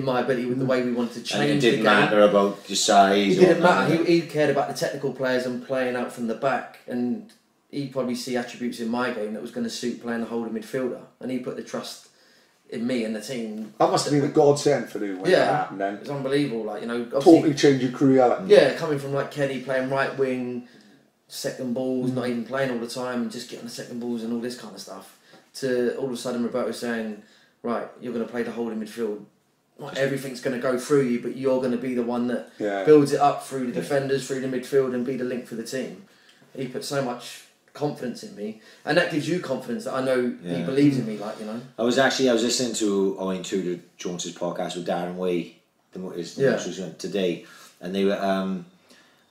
my ability with the way we wanted to change. And it didn't matter about your size. It didn't matter. He cared about the technical players and playing out from the back, and he'd probably see attributes in my game that was going to suit playing the holding midfielder, and he put the trust in me and the team. That must have been a godsend for you when that happened then. It's unbelievable. Like, you know, totally changed your career. Yeah, coming from like Kenny playing right wing, second balls, not even playing all the time, and just getting the second balls and all this kind of stuff, to all of a sudden Roberto saying, right, you're going to play the holding midfield. Not everything's going to go through you, but you're going to be the one that builds it up through the defenders, through the midfield, and be the link for the team. He put so much confidence in me, and that gives you confidence that I know he believes in me. Like, you know, I was listening to Tudor Jones's podcast with Darren Way, today, and they were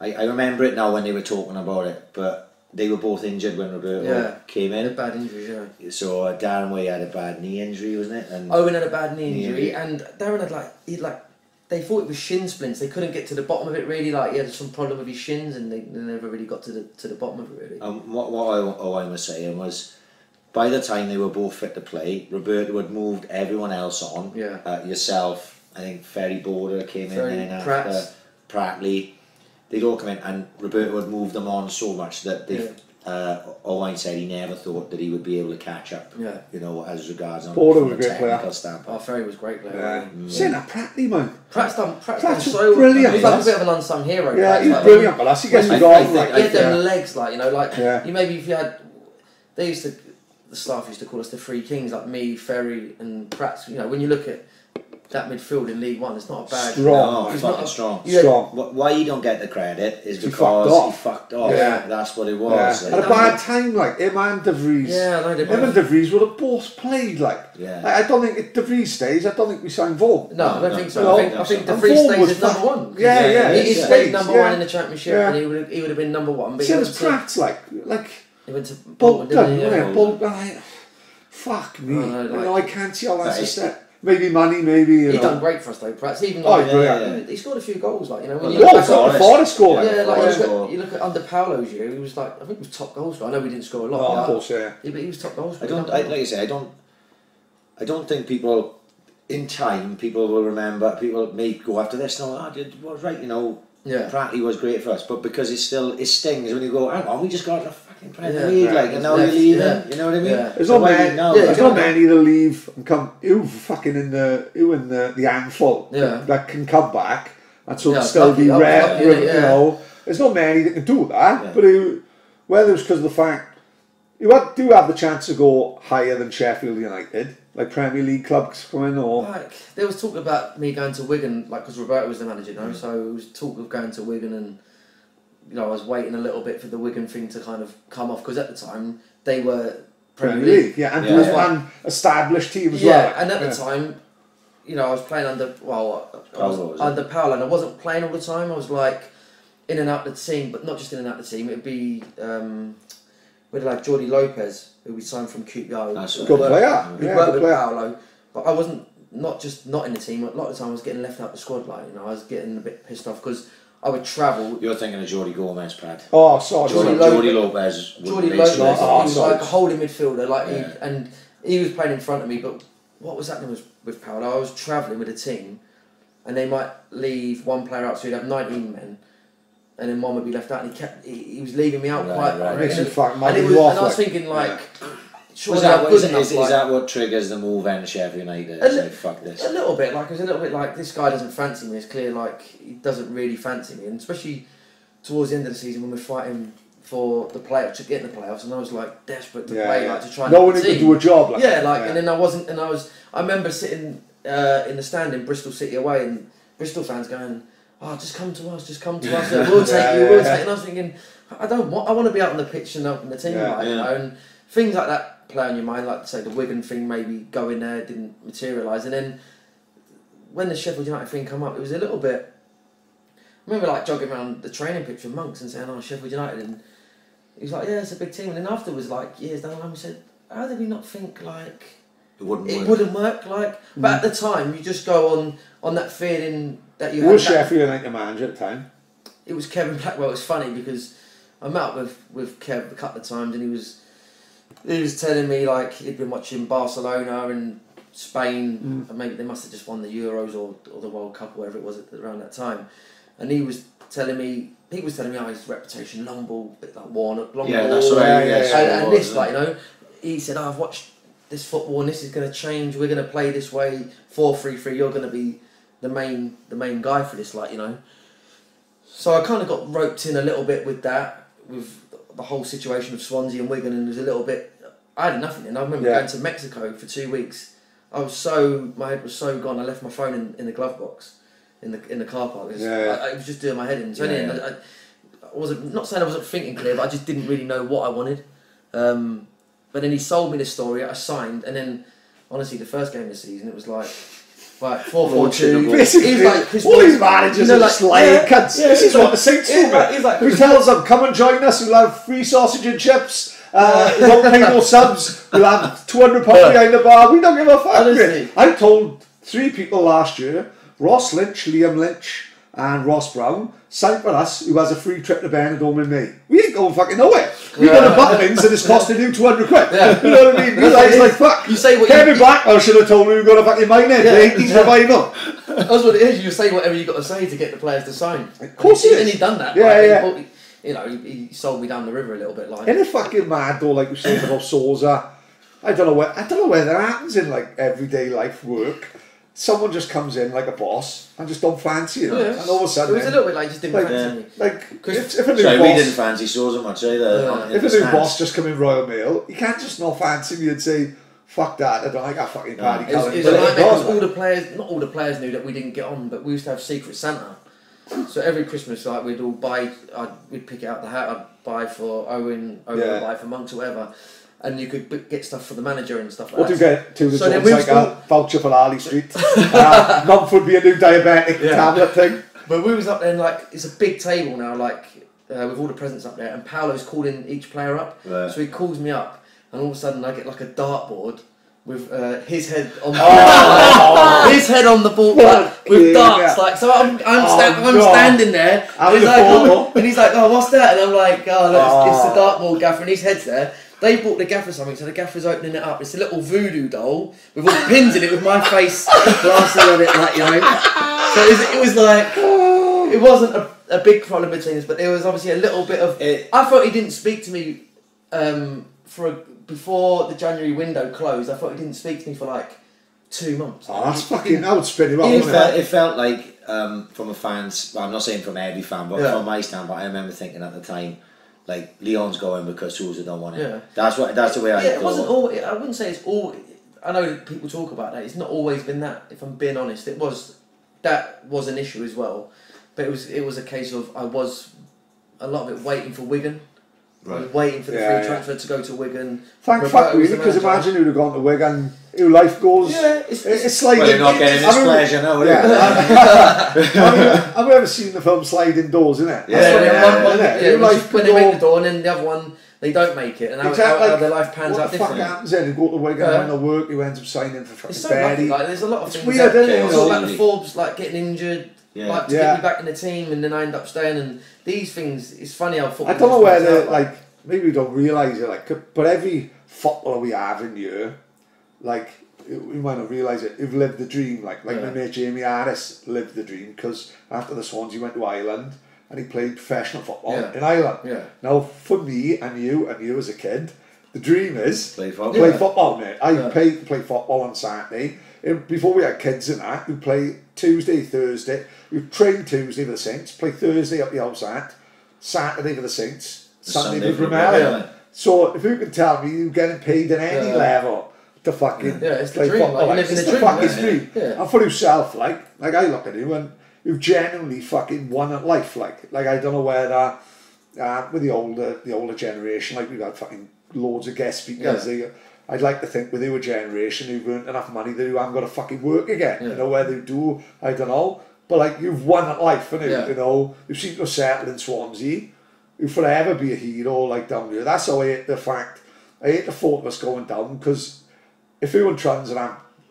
I remember it now when they were talking about it, but they were both injured when Roberto came in. A bad injury, So Darren Way had a bad knee injury, wasn't it? And Owen had a bad knee injury, and Darren had they thought it was shin splints. They couldn't get to the bottom of it really. Like he had some problem with his shins, and they never really got to the bottom of it really. What I was saying was, by the time they were both fit to play, Roberto had moved everyone else on. Yeah. Yourself, I think Ferry Border came in after Prattley. They'd all come in, and Roberto had moved them on so much that they. Owen said he never thought that he would be able to catch up. Yeah. You know, as regards on Paulo from a technical standpoint. Oh, Ferry was great player. Yeah. Saying that Prattley, man. Pratt's done so brilliant. He's like a bit of an unsung hero. Yeah, he's brilliant, but that's he gets the goal. He had them legs, like, you know, like you maybe if you had, the staff used to call us the three kings, like me, Ferry, and Pratt. You know, when you look at that midfield in League One, it's not a bad. Strong. He's fucking strong. Strong. Why he don't get the credit is because he fucked off. Yeah. That's what it was. At a bad time, like him and De Vries. Yeah, I know De Vries. Him and De Vries would have both played, like. Yeah. I don't think if De Vries stays, I don't think we sign Vaughan. No, I don't think so. No. I think De Vries stays as number one. Yeah. He stayed number one in the Championship, and he would have been number one. But Same as Pratt's, like he went to Bolton, didn't he? yeah, Bolton. Fuck me. Oh, no, you know, I can't see how that's a step. Maybe money, maybe. You know. He's done great for us though, Pratt. Even he scored a few goals, like, you know. When you look you look at under Paulo's year, he was like, I think he was top goal scorer. I know we didn't score a lot. Of course, yeah. But he was top goal scorer. Like I say, I don't think people in time will remember. People may go after this. No, it was right, you know. Yeah. Prattley was great for us, but because it stings when you go, hang on, we just got the fucking Premier League, and now you're leaving. You know what I mean? Yeah. There's not many that leave and come. Who in the handful that can come back and still be rare. You know, there's not many that can do that. Yeah. But whether it's because of the fact you do have the chance to go higher than Sheffield United. Like Premier League clubs coming, or like there was talk about me going to Wigan, like because Roberto was the manager, you know. So it was talk of going to Wigan, and you know I was waiting a little bit for the Wigan thing to kind of come off because at the time they were Premier League, and an established team as well. And at the time, you know, I was playing under Paulo, and I wasn't playing all the time. I was like in and out of the team, but not just in and out of the team. It'd be with like Jordi Lopez, who we signed from QPR. Good player. We worked with Paulo, but I wasn't not in the team. A lot of the time I was getting left out the squad. Like, you know, I was getting a bit pissed off because I would travel. You're thinking of Jordi Gomez, Brad. Oh, sorry. Jordi Lopez. Jordi Lopez. He was like a holding midfielder. Like he was playing in front of me. But what was happening was with Paulo, I was travelling with a team, and they might leave one player out, so you'd have 19 men. And then one would be left out, and he was leaving me out quite. Makes you fucking and I was thinking like, is that what triggers the move then Sheffield United? Say fuck this. A little bit, like it was a little bit like this guy doesn't fancy me. It's clear, like he doesn't really fancy me, and especially towards the end of the season when we're fighting for the playoffs to get in the playoffs, and I was like desperate to play, like to try and. No one could do a job. Like and then I wasn't, and I remember sitting in the stand in Bristol City away, and Bristol fans going, "Oh, just come to us, we'll take you, we'll take." And I was thinking, I want to be out on the pitch and helping the team, you know, and things like that play on your mind, like say the Wigan thing, maybe go in there, didn't materialise, and then when the Sheffield United thing come up, it was a little bit. I remember like jogging around the training pitch with Monks and saying, "Oh, Sheffield United," and he was like, "Yeah, it's a big team," and then afterwards, like years down the line, we said, "How did we not think like it wouldn't work?" Like, but at the time, you just go on that feeling. That was Sheffield United manager at the time? It was Kevin Blackwell. It was funny because I met up with Kev a couple of times, and he was telling me like he'd been watching Barcelona and Spain, and maybe they must have just won the Euros or the World Cup or whatever it was around that time, and he was telling me oh, his reputation, long ball, a bit like Warnock, long ball, that's right, and this, like, you know, he said, "Oh, I've watched this football and this is going to change. We're going to play this way, 4-3-3. You're going to be the main guy for this," like, you know. So I kind of got roped in a little bit with that, with the whole situation of Swansea and Wigan, and it was a little bit. I had nothing, and I remember going to Mexico for 2 weeks. My head was so gone. I left my phone in the glove box, in the car park. I was just doing my head in. So I wasn't, not saying I wasn't thinking clear, but I just didn't really know what I wanted. But then he sold me the story. I signed, and then honestly, the first game of the season, it was like. Right, 4-4-2. Basically, all these managers are just like, this is what the Saints do. He tells them, come and join us, we'll have free sausage and chips, we won't pay no subs, we'll have £200 behind the bar, we don't give a fuck. I told 3 people last year Ross Lynch, Liam Lynch and Ross Brown signed for us, who has a free trip to Benidorm in May. We ain't going fucking nowhere. We got the buttons and it's costing you 200 quid. Yeah. You know what I mean? You guys like, fuck. You say what Kevin Blackwell should have told me we got a fucking Minehead. Yeah. 80s revival. That's what it is. You say whatever you got to say to get the players to sign. Of course he is. And he done that. Yeah, like, you know, he sold me down the river a little bit. Like. Isn't it fucking mad though, like we said about Sousa? I don't know where that happens in like everyday life work. Someone just comes in like a boss and just don't fancy you, and all of a sudden it was a little bit like just didn't fancy me. Like if a new we boss, didn't fancy Sousa much either. If a new boss just come in Royal Mail, you can't just not fancy me and say, fuck that, I don't like that fucking party colour. It's a nightmare because all the players, not all the players knew that we didn't get on, but we used to have Secret Santa. So every Christmas, like we'd all buy, we'd pick out the hat I'd buy for Owen would buy for Monks or whatever. And you could get stuff for the manager and stuff like that. What do you get to the Jones, like a voucher for Ali Street? Month would be a new diabetic tablet thing. But we was up there and like, it's a big table now, like with all the presents up there, and Paulo's calling each player up. Right. So he calls me up, and all of a sudden I get like a dartboard with his head on the his head on the ball with darts. Like, so I'm standing there, and he's like, oh, what's that? And I'm like, oh, look, it's the dartboard gaffer, and his head's there. They bought the gaffer something, so the gaffer's opening it up. It's a little voodoo doll with all the pins in it with my face blasted on it, like, you know. So it was like, it wasn't a big problem between us, but there was obviously a little bit of. I thought he didn't speak to me before the January window closed. I thought he didn't speak to me for like 2 months. Oh, that's fucking. That would spin you up. It felt like from a fan's. Well, I'm not saying from every fan, but from my standpoint, I remember thinking at the time. Like Leon's going because Sousa don't want it. Yeah. That's the way I thought. It wasn't all. I wouldn't say it's all. I know people talk about that. It's not always been that. If I'm being honest, that was an issue as well. But it was a case of I was a lot of it waiting for Wigan. Right. I was waiting for the free transfer to go to Wigan. Thank fuck really, because imagine who'd have gone to Wigan, who life goes. Yeah, it's like. Well, you're not getting this pleasure now, Have you ever seen the film Sliding Doors, innit? When they make the door and then the other one they don't make it, and how their life pans out differently. What the fuck happens then? You go to Wigan and the work, you end up signing for fucking Betty. Like, there's a lot of things. Weird, isn't it? It's all about the Forbes like getting injured. Like to get me back in the team, and then I end up staying. And these things, it's funny how football. I don't know whether like maybe we don't realise it, like, but every footballer we have in here, like we might not realise it. Who've lived the dream, like my mate Jamie Harris lived the dream because after the Swans he went to Ireland and he played professional football in Ireland. Yeah. Now for me and you as a kid, the dream is play football, mate. I paid to play football on Saturday. Before we had kids and that, we play Tuesday, Thursday. We train Tuesday for the Saints, play Thursday up the outside, Saturday for the Saints, Sunday for Ramallah. So if you can tell me you're getting paid at any level to fucking it's play the dream. football, like, it's the fucking dream. And for yourself, like I look at you and you've genuinely fucking won at life. Like I don't know where that with the older generation, like we've had fucking loads of guest speakers. I'd like to think with your generation who've earned enough money that you haven't got to fucking work again. You know, where they do, I don't know. But like you've won at life, haven't you? You know, you've seen yourself settled in Swansea. You'll forever be a hero like down here. That's how I hate the thought of us going down, because if you and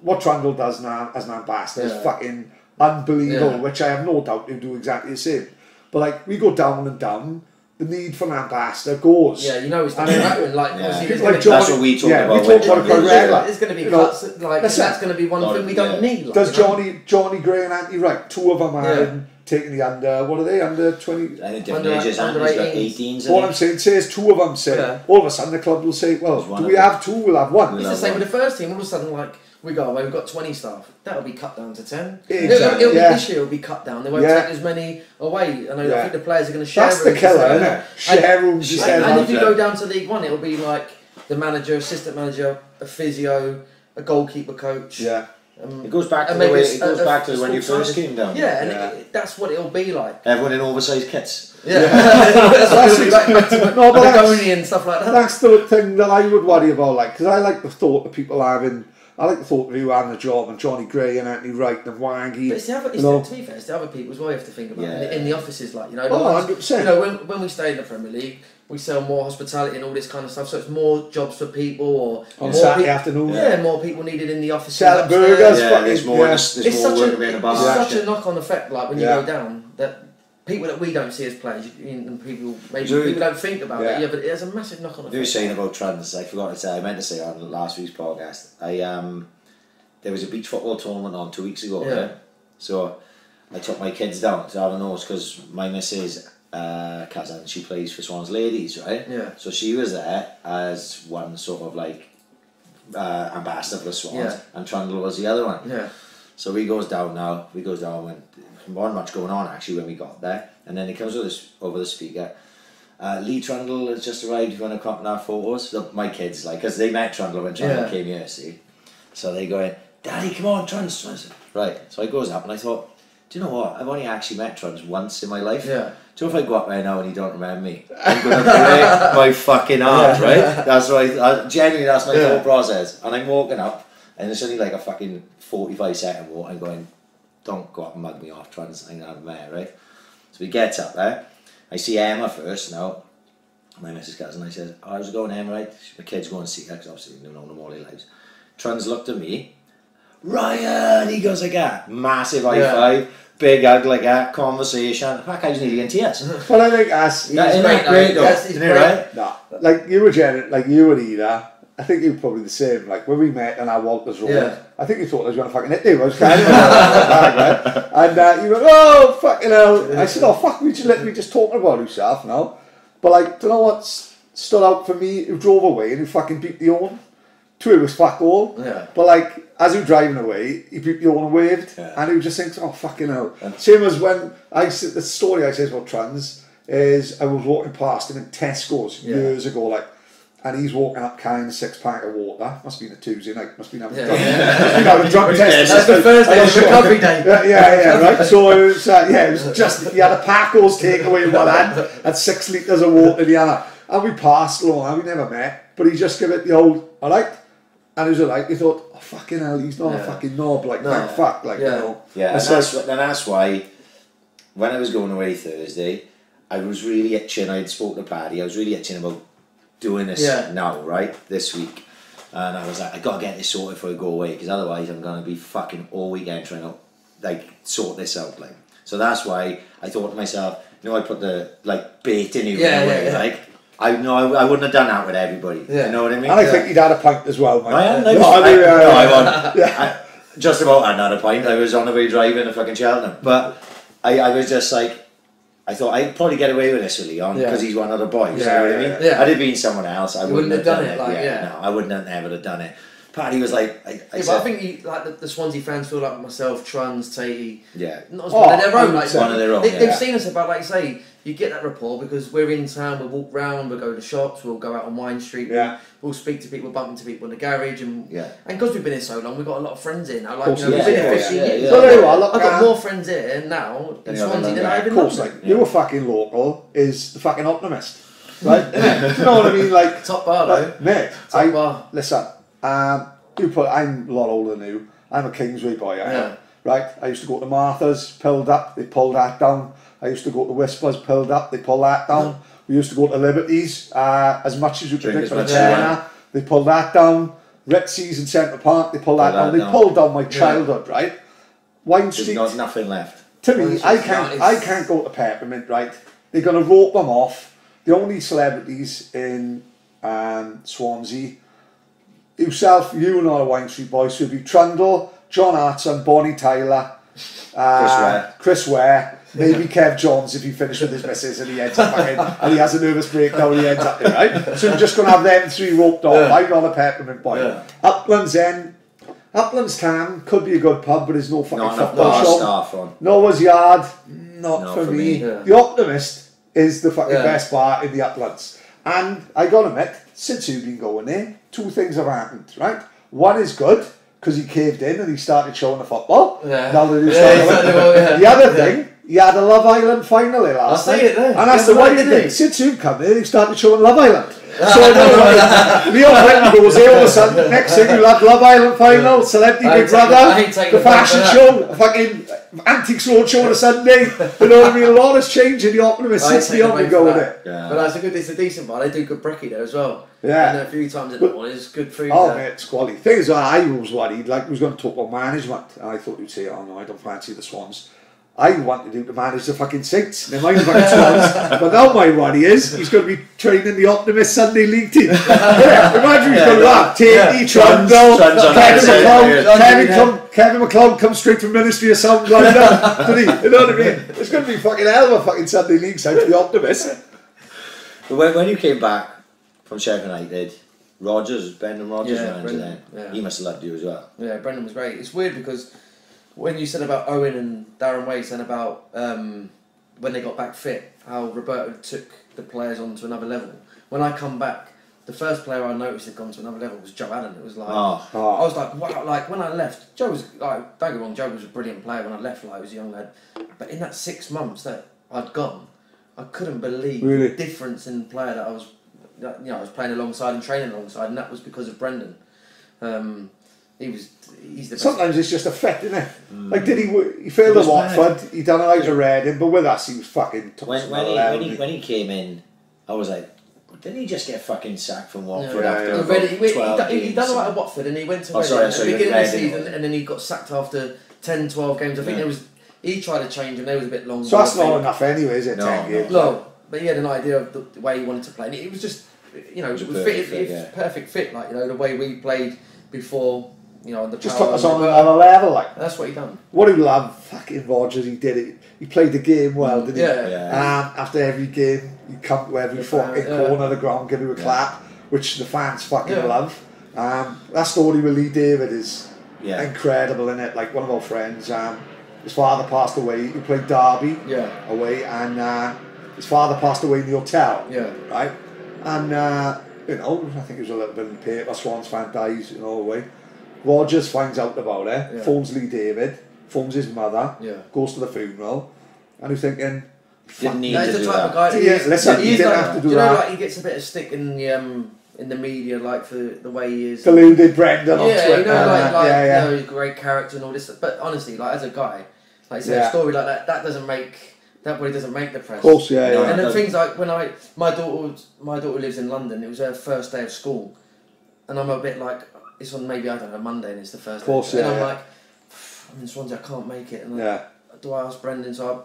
what Trundle does now as an ambassador is fucking unbelievable, which I have no doubt he'll do exactly the same. But like we go down and down, the need for an ambassador goes. Yeah, you know it's not happening. Like, like that's what we talk about. We talk about it quite regularly. There's going to be cuts. Like that's going to be one thing we don't need. Like, does Johnny Gray and Anthony Wright, two of them are taking the under? What are they under 20? I think different ages. Under 18s. What I'm saying says two of them say. All of a sudden the club will say, well, do we have two? We'll have one. It's the same with the first team. All of a sudden, like. We go away, we've got 20 staff. That'll be cut down to 10. Exactly. This year it'll be cut down. They won't take as many away. I think the players are going to share rooms. That's the killer, isn't it? Share rooms. And if you go down to League One, it'll be like the manager, assistant manager, a physio, a goalkeeper coach. Yeah. It goes back to the way it goes back to when you first came down. Yeah, and that's what it'll be like. Everyone in oversized kits. Yeah. No, but and stuff like that. That's the thing that I would worry about, like, because I like the thought of people having. I like the thought of you having a job and Johnny Gray and Anthony Wright and Waggy. But to be fair, it's the other people as well you have to think about in the offices, like, you know. 100%. You know, when we stayed in the Premier League, we sell more hospitality and all this kind of stuff, so it's more jobs for people, or on Saturday afternoon. Yeah, more people needed in the office. Selling burgers. Yeah, there's more. There's more work in the bar. It's such a knock-on effect, like when you go down, that people that we don't see as players, and people people don't think about it. Yeah, but it has a massive knock-on effect. You were saying about trans. I forgot to say. I meant to say on last week's podcast. There was a beach football tournament on 2 weeks ago. Yeah. Right? So I took my kids down to have a nose because my missus. Cousin, she plays for Swans ladies, right? Yeah. So she was there as one sort of like ambassador for the Swans, and Trundle was the other one. Yeah. So we goes down when wasn't much going on actually when we got there, and then he comes with us over the speaker. Lee Trundle has just arrived. You want to come and have photos? So my kids, like, because they met Trundle when Trundle came here, see. So they go in, Daddy, come on, Trundle. Right. So I goes up and I thought, do you know what? I've only actually met Trundle once in my life. Yeah. Do you know if I go up there now and he don't remember me, I'm going to break my fucking heart, right? That's right. Genuinely, that's my thought process. And I'm walking up, and it's only like a fucking 45-second walk. I'm going, don't go up and mug me off, Trans. I'm going to have him there, right? So he gets up there. I see Emma first now. My missus cousin. I said, how's it going, Emma? Right? My kids go and see her because obviously they don't know them all their lives. Trans looked at me. Ryan! He goes like that. Massive high five. Big hug like that, conversation. That guy's nearly in tears. Well, I think that's... Isn't that great though? Isn't it right? No, like you and Ida, I think you were probably the same. Like when we met on our Walters Road, I think you thought I was going to fucking hit you. I was kind of and you went, oh, fucking hell. I said, oh, fuck, we just let me just talking about yourself now. But like, do you know what stood out for me? Who drove away and who fucking beat the horn? To it was fuck all. Yeah. But like, as he was driving away, he beat the horn and waved, and he just thinks, oh, fucking hell. Same as when the story I say about Trans is I was walking past him in Tesco's years ago, like, and he's walking up carrying a 6-pack of water. Must have been a Tuesday night. Must have been having drunk test. That's the Thursday recovery day. Right. So it was, it was just, he had a Paco's takeaway in one hand and 6 litres of water in the other. And we passed along, and we never met, but he just gave it the old, all right. And it was like, he thought, oh, fucking hell, he's not a fucking knob, like, thank fuck, like, you know. Yeah, and that's why, when I was going away Thursday, I was really itching. I'd spoken to Paddy, I was really itching about doing this now, right, this week. And I was like, I got to get this sorted before I go away, because otherwise I'm going to be fucking all weekend trying to, like, sort this out, like. So that's why I thought to myself, you know, I put the, like, bait in you away, like. I wouldn't have done that with everybody. Yeah. You know what I mean? And I think he'd had a pint as well, man. I just about had another pint. I was on the way driving to fucking Cheltenham. But I was just like, I thought I'd probably get away with this with Leon because he's one of the boys. You know what I mean? Yeah. Had it been someone else, I wouldn't have done it. No, I wouldn't have ever have done it. Paddy was like, but I think the Swansea fans feel like myself, Trans, Tatey. Yeah. Not as one of their own. Like, one of their own. They've seen us about, like you say, you get that rapport because we're in town, we'll walk round, we'll go to shops, we'll go out on Wine Street, we'll speak to people, bump into people in the garage, and because we've been here so long, we've got a lot of friends here now. Like, we've been here 15 years. I've got more friends here now in Swansea than I have in London. Of course, like, you're fucking local is the fucking optimist, right? Do you know what I mean? Like, top bar though. Mate, listen, I'm a lot older than you. I'm a Kingsway boy, right? I used to go to Martha's, pilled up, they pulled that down. I used to go to Whispers, pilled up, they pull that down. We used to go to Liberties, as much as you could drink from a tenner, they pulled that down. Ritzy's in Central Park, they pulled that down. They pulled down my childhood, right? Wine Street. There's nothing left. To me, I can't go to Peppermint, right? They're going to rope them off. The only celebrities in Swansea, yourself, you and all the Wine Street boys, should be Trundle, John Hartson, Bonnie Tyler, Chris Ware. Maybe Kev Johns if he finished with his missus and he ends up back in and he has a nervous breakdown and he ends up there, right? So we're just going to have them 3 roped off. I'm not a Peppermint boy. Uplands End, Uplands Town could be a good pub, but there's no fucking football shop. Noah's Yard, not for me. The Optimist is the fucking best bar in the Uplands. And I got to admit, since you've been going there, 2 things have happened, right? One is good, because he caved in and he started showing the football. Now that he's the other thing he had a Love Island final there last night. And that's the way they did. Since you've come there, they started showing Love Island. So Leon Britton goes there all of a sudden. Next thing you'll have Love Island final, Celebrity Big Brother, the fashion show, a fucking Antiques Roadshow on a Sunday. You know what I mean? A lot has changed in the Optimist since Leon would go with it. But it's a decent bar. They do good brekkie there as well. Yeah. And a few times in the morning, it's good food. Oh, mate, it's quality. Thing is, I was worried, like, he was going to talk about management. And I thought you'd say, oh no, I don't fancy the Swans. I wanted him to manage the fucking Saints. Never mind the fucking Swans. But now my worry is he's going to be training the Optimist Sunday League team. Imagine he's going to have Tatey, Trundle, Kevin McLeod comes straight from Ministry of Sound lined up. You know what I mean? It's going to be fucking hell of a fucking Sunday League side for the Optimist. But when you came back from Sheffield United, Brendan Rodgers manager then. Yeah. He must have loved you as well. Yeah, Brendan was great. It's weird because when you said about Owen and Darren Waite and about when they got back fit, how Roberto took the players on to another level. When I come back, the first player I noticed had gone to another level was Joe Allen. It was like I was like, wow! Like when I left, Joe was like, don't get me wrong, Joe was a brilliant player when I left. Like, I was a young lad, but in that 6 months that I'd gone, I couldn't believe the difference in the player that I was. I was playing alongside and training alongside, and that was because of Brendan. He's the best. Sometimes it's just a fit, isn't it? Like, did he failed at Watford, he done alright at Reading, but with us he was fucking when he came in, I was like, didn't he just get fucking sacked from Watford after 12 games? He done alright at Watford and he went to Reading at the beginning of the season and then he got sacked after 10, 12 games. I think he tried to change and there was a bit long. So that's not enough anyway, is it? No, 10 games. No, but he had an idea of the way he wanted to play and it was just, it was perfect fit, like, the way we played before, the just took us on another level, like. That's what he done. What he loved, fucking Rodgers, he did it. He played the game well, didn't he? Yeah. After every game, he'd come to every fucking corner of the ground, give you a clap, which the fans fucking love. That story with Lee David is incredible, innit? Like, one of our friends, his father passed away. He played Derby away, and his father passed away in the hotel. Yeah. Right? And, I think it was a little bit in the paper, Swans fan dies, away. Rodgers finds out about it, phones Lee David, phones his mother, goes to the funeral, and he's thinking, didn't need to do the type that. of guy. He didn't have to do that. Like, he gets a bit of stick in the media, like, for the way he is. Deluded Brendan on Twitter. He's a great character and all this. But honestly, like, as a guy, like, a story like that doesn't make. That really doesn't make the press. Of course, And then things like when my daughter lives in London. It was her first day of school, and I'm a bit like, it's on maybe, I don't know, Monday, and it's the first day. And I'm like, I'm in Swansea, I can't make it. And do I ask Brendan? So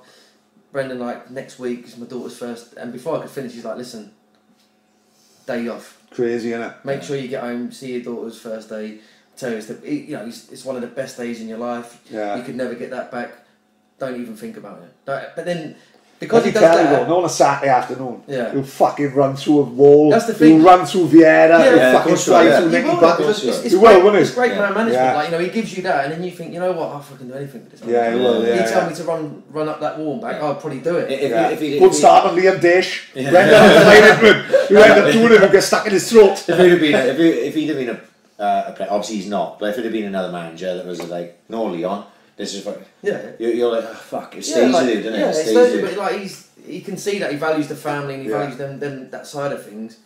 Brendan, like, next week is my daughter's first, and before I could finish, he's like, listen, day off. Crazy, innit? Make sure you get home, see your daughter's first day. Tell you, it's one of the best days in your life. Yeah. You could never get that back. Don't even think about it. But then, because he does that... on a Saturday afternoon, Yeah. he'll fucking run through a wall, That's the thing. he'll run through Vieira, he'll of fucking course fly so, through Nicky Butt. It's great man management. Yeah. Like, he gives you that, and then you think, you know what, I'll fucking do anything for this man. Yeah, he will, He tell me to run up that wall and back, I'll probably do it. Good start on Liam Dish. He went up doing it and get stuck in his throat. If he'd have been a player, obviously he's not, but if it had been another manager that was like, no, Leon, this is fucking... Yeah. You're like, oh, fuck, it stays with you, doesn't it? Yeah, it stays with but like, he can see that he values the family and he values them that side of things,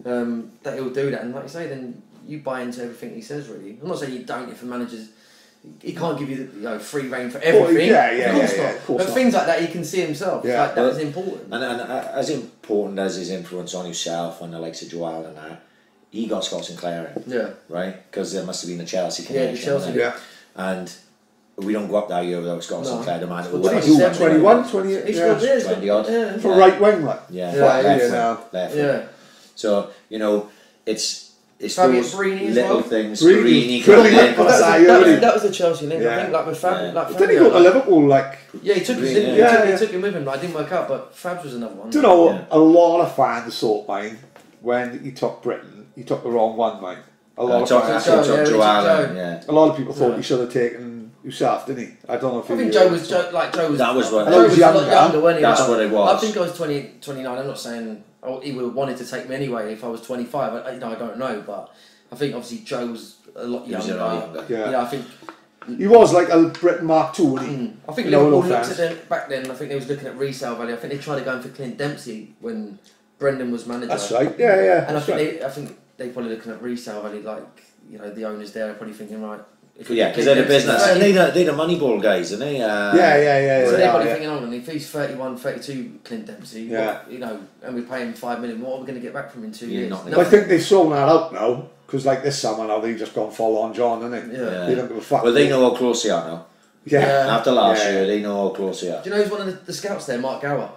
that he'll do that. And like you say, then you buy into everything he says, really. I'm not saying you don't if a manager's... He can't give you the free reign for everything. Of course not. Things like that he can see himself. Yeah. Like, that is important. And as important as his influence on himself and the likes of Joel and that, he got Scott Sinclair in. Yeah. Right? Because there must have been a Chelsea connection. Yeah, the Chelsea. Yeah. And we don't go up that year without Scott Sinclair, the man who What did he do? 21, 28? He's got this. 20 odd. Yeah. For right wing, like. Left. So, it's those little things. Greeny, that was the Chelsea link. I think, like, with Fab. Like, did he go to Liverpool, like? Yeah, he took him with him. Like, it didn't work out, but Fabs was another one. Do you know, a lot of fans thought, mine, when he took Britain, he took the wrong one, mate. A lot of fans. A lot of people thought he should have taken Yousaf, didn't he? I don't know if I think Joe was. That was what. Joe was younger, wasn't he? That's what it was. I think I was 29. I'm not saying he would have wanted to take me anyway if I was 25. I don't know, but I think obviously Joe was a lot younger. Yeah. I think He was like a Britton Mark II, wasn't he? I think Liverpool looked at them back then. I think they was looking at resale value. I think they tried to go in for Clint Dempsey when Brendan was manager. That's right. Yeah. And I think they probably looking at resale value. Like, you know, the owners there are probably thinking, right. Yeah, because they're the business. And they're the Moneyball guys, aren't they? Yeah. So they're probably thinking, on, if he's 31, 32, Clint Dempsey, what, you know, and we pay him $5 million, what are we going to get back from him in 2 years? I think they've sold that out now, because like this summer now, they've just gone full on John, haven't they? Yeah. They don't give a fuck. Well, they know how close they are now. Yeah. After last year, they know how close they are. Do you know who's one of the scouts there, Mark Gower?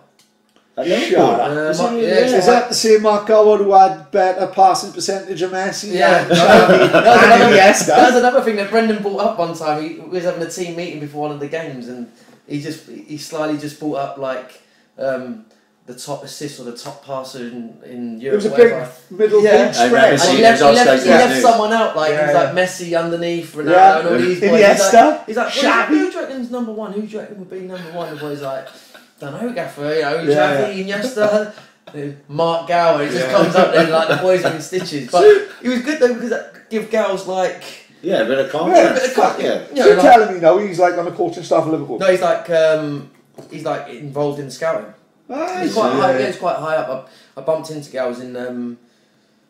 Is that the same Mark Gower who had better passing percentage of Messi? Yeah. That was another thing that Brendan brought up one time. He was having a team meeting before one of the games, and he slyly just brought up like the top assist or the top passer in Europe. It was a big middle big spread. And he left someone out, like he was like Messi underneath, Ronaldo and all these boys. Iniesta. He's like, who do you reckon's number one? Who do you reckon would be number one? The boy's like, don't know, Gaffer, you know, Xavi, Iniesta, Mark Gower. He just comes up there like the boys are in stitches. But he was good though, because that give Gow's like... Yeah, a bit of confidence. So you're telling me now he's like on the coaching staff of Liverpool? No, he's like involved in the scouting. He's quite high. Yeah, he's quite high up. I bumped into Gow's in...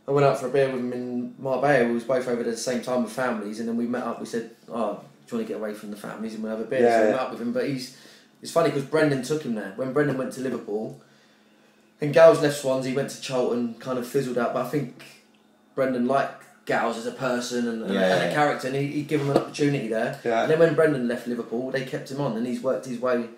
I went out for a beer with him in Marbella. We was both over there at the same time with families, and then we met up. We said, "Oh, do you want to get away from the families and we'll have a beer?" So we met up with him. But it's funny because Brendan took him there. When Brendan went to Liverpool, and Gow's left Swansea, he went to Charlton, kind of fizzled out. But I think Brendan liked Gow's as a person and a character, and he'd give him an opportunity there. Yeah. And then when Brendan left Liverpool, they kept him on, and he's worked his way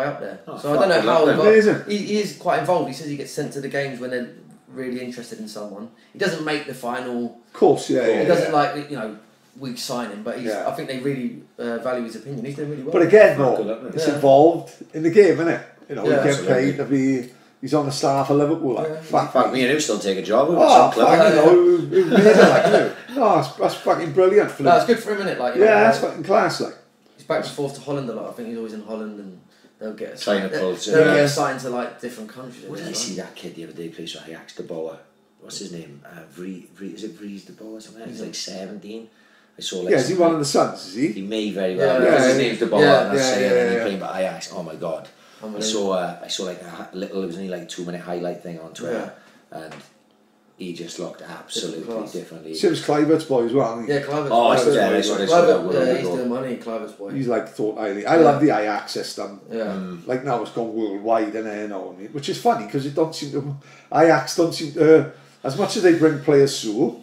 up there. So I don't know how, but he is quite involved. He says he gets sent to the games when they're really interested in someone. He doesn't make the final. Of course, He doesn't like, you know, we sign him, but I think they really value his opinion. He's doing really well. But again, though, it's involved in the game, isn't it? You know, he gets paid to be. He's on the staff of Liverpool. Like, fuck me and him still take a job. Who made it, like, you know. No, that's fucking brilliant for him. No, it's good for him, isn't it? Like, that's fucking class. Like, he's back and forth to Holland a lot. I think he's always in Holland, and they'll get assigned to like different countries. What did I see that kid the other day play for Ajax de Boer? What's his name? Is it Vries de Boer or something? He's like 17. I saw like. Is he one of the sons? Is he? He may very well. Because his name's de Boer, and that's saying, and he playing by Ajax. Oh my god! I saw like a little, it was only like 2-minute highlight thing on Twitter, and he just looked absolutely differently. So it was Kluivert's boy as well. Yeah, Kluivert's boy. Oh, he's doing money. Kluivert's boy. He's like thought highly. I love the Ajax system. Yeah. Like now it's gone worldwide, and you know, which is funny because it don't seem to. Ajax don't seem to, as much as they bring players through,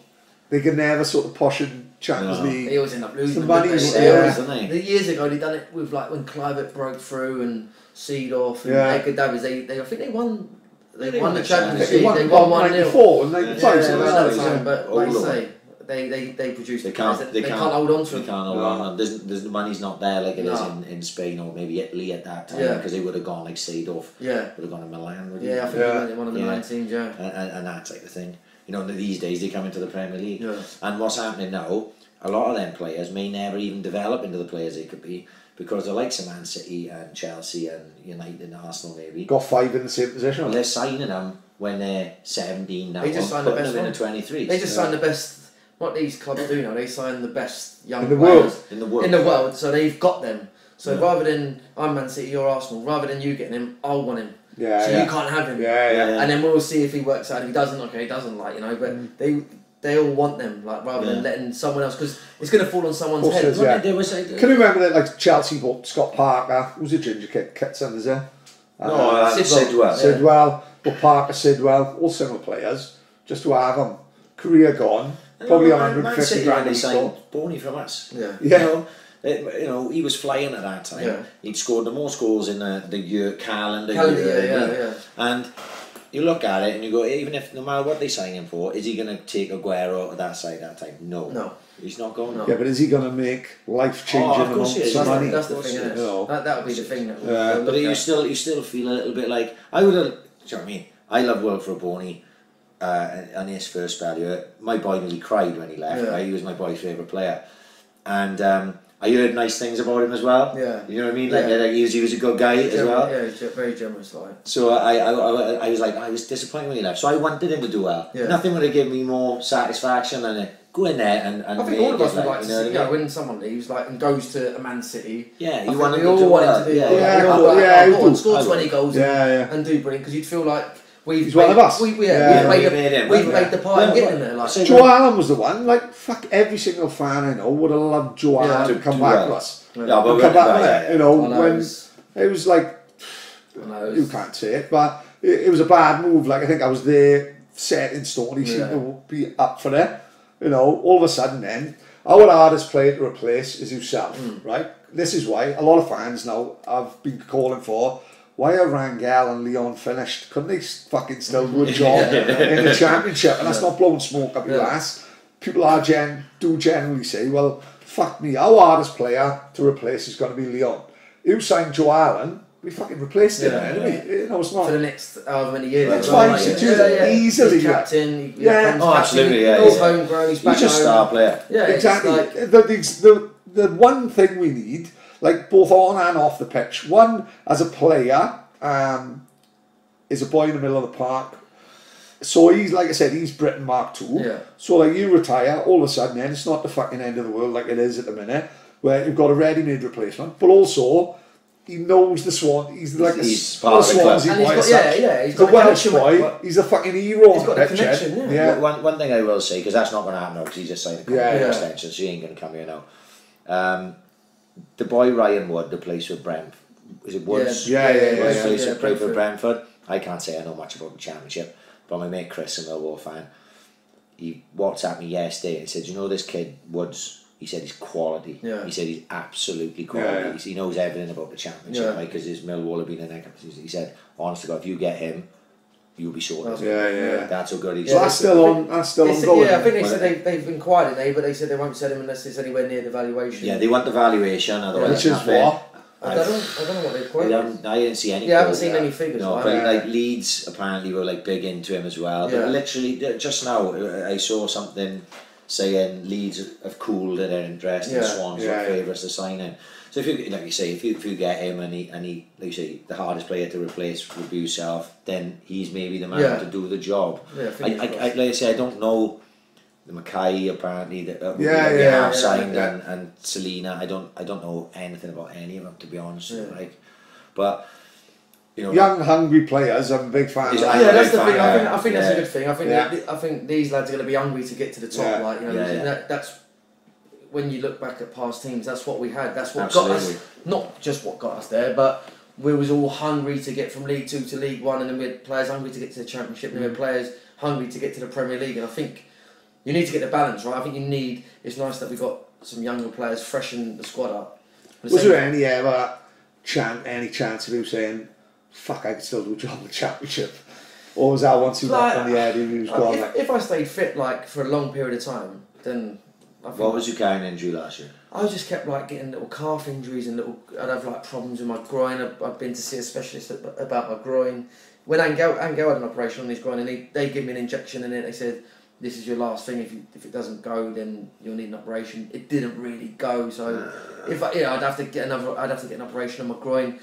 they can never sort of push in Champions League. They always end up losing. The money, the years ago they done it with like when Kluivert broke through and Seedorf and Edgar Davids. I think they won. They won the Champions League. They won 1-0 and 95. But like you say, they produce. They can't hold on to them. They can't hold on. The money's not there like it is in Spain or maybe Italy at that time, because they would have gone like Seedorf. Would have gone to Milan. I think they went in one of the Milan teams. And that type of thing. You know, these days they come into the Premier League, and what's happening now? A lot of them players may never even develop into the players they could be, because the likes of Man City and Chelsea and United and Arsenal maybe got 5 in the same position. Well, they're signing them when they're 17 now. They just signed the best them in the 23s. They just signed the best. What these clubs do now, they sign the best young in the players world. In the world. So they've got them. So rather than I'm Man City, you're Arsenal, rather than you getting him, I'll want him. So you can't have him. And then we'll see if he works out. If he doesn't, okay, he doesn't, like, you know. But they all want them, like, rather than letting someone else, because it's going to fall on someone's head. Can you remember that, like, Chelsea bought Scott Parker? Who's a ginger kid? Kitson, is there? Sidwell. But Parker, Sidwell, all similar players, just to have them. Career gone. Probably 150 grand. They signed Boney from us. You know, he was flying at that time. He'd scored the most goals in the calendar year. And you look at it and you go, even if no matter what they sign him for, is he going to take Aguero to that side that time? No. He's not going. Yeah, but is he going to make life-changing amounts of money? That's the thing, isn't it? That would be the thing. But you still feel a little bit like, I would have, do you know what I mean? I love Wilfred Boney. On his first spell here, my boy nearly cried when he left. Right? He was my boy's favourite player, and I heard nice things about him as well. You know what I mean? Like he was a good guy as well. Yeah, he's very generous. Like. So I was disappointed when he left. So I wanted him to do well. Nothing would have given me more satisfaction than go in there and I think all of us would like to see, when someone leaves and goes to a Man City. Yeah, you want to do what to do. Yeah, score 20 goals and do brilliant, because you'd feel like we've one of us. We've played the part in getting there. Joe Allen was the one. Fuck, every single fan I know would have loved Joe Allen to come back to us. When it was like, you can't say it, but it was a bad move. I think I was there, set in stone. He seemed to be up for it. All of a sudden then, our hardest player to replace is himself, right? This is why a lot of fans now have been calling for, why are Rangel and Leon finished? Couldn't they fucking still do a job in the Championship? And that's not blowing smoke up your ass. People do generally say, well, fuck me, our hardest player to replace is going to be Leon. You signed Joe Allen, we fucking replaced him, it's not. For the next however many years. That's fine, easily. He's captain, absolutely, he's homegrown, he's back he's just a star player. Yeah, exactly. The one thing we need, both on and off the pitch, one, as a player, is a boy in the middle of the park. So he's, like I said, he's Britton Mark II. Yeah. So you retire, all of a sudden then, it's not the fucking end of the world like it is at the minute, where you've got a ready-made replacement, but also he knows the Swan. He's part of the Swansea boy. He's the Welsh boy. He's a fucking hero. He's got the connection. Yeah. One thing I will say, because that's not going to happen now, because he's just signed a contract extension, so he ain't going to come here now. The boy Ryan Wood, the place with Brent, is it Woods? Yeah. Played for Brentford. I can't say I know much about the Championship, but my mate Chris, a Millwall fan, he WhatsApped me yesterday and said, "You know this kid Woods?" He said he's quality. Yeah. He said he's absolutely quality. He knows everything about the Championship, because his Millwall have been in there. He said, honest to God, if you get him, you'll be sorted. That's how good he is. So that's still ongoing. Yeah, I think they said they've inquired in but they said they won't sell him unless it's anywhere near the valuation. Yeah, they want the valuation. Which is what? I don't know what they've quoted. I didn't see any. Yeah, I haven't seen any figures. No, but Leeds apparently were big into him as well. But literally, just now, I saw something saying Leeds have cooled their interest in Swans are favourites to sign him. So if you, like you say, if you get him and he like you say, the hardest player to replace would be yourself, then he's maybe the man to do the job. Like I say, I don't know the Mackay apparently that have signed and Selena. I don't know anything about any of them, to be honest. But young hungry players, I'm a big fan of that. Yeah, that's the thing. I think that's a good thing. I think these lads are going to be hungry to get to the top. That's when you look back at past teams. That's what we had. That's what got us. Not just what got us there, but we was all hungry to get from League 2 to League 1, and then we had players hungry to get to the Championship, and we had players hungry to get to the Premier League. And I think you need to get the balance right. I think it's nice that we got some younger players, freshen the squad up. Was there any chance of you saying, fuck, I could still do a job in the Championship? Or was that once he knocked on the head and he was gone? If I stayed fit for a long period of time, then I think... What was your carrying injury last year? I just kept getting little calf injuries and I'd have problems with my groin. I've been to see a specialist about my groin. When Angel had an operation on his groin, and they gave me an injection in it, they said, this is your last thing. If it doesn't go, then you'll need an operation. It didn't really go, so I'd have to get an operation on my groin.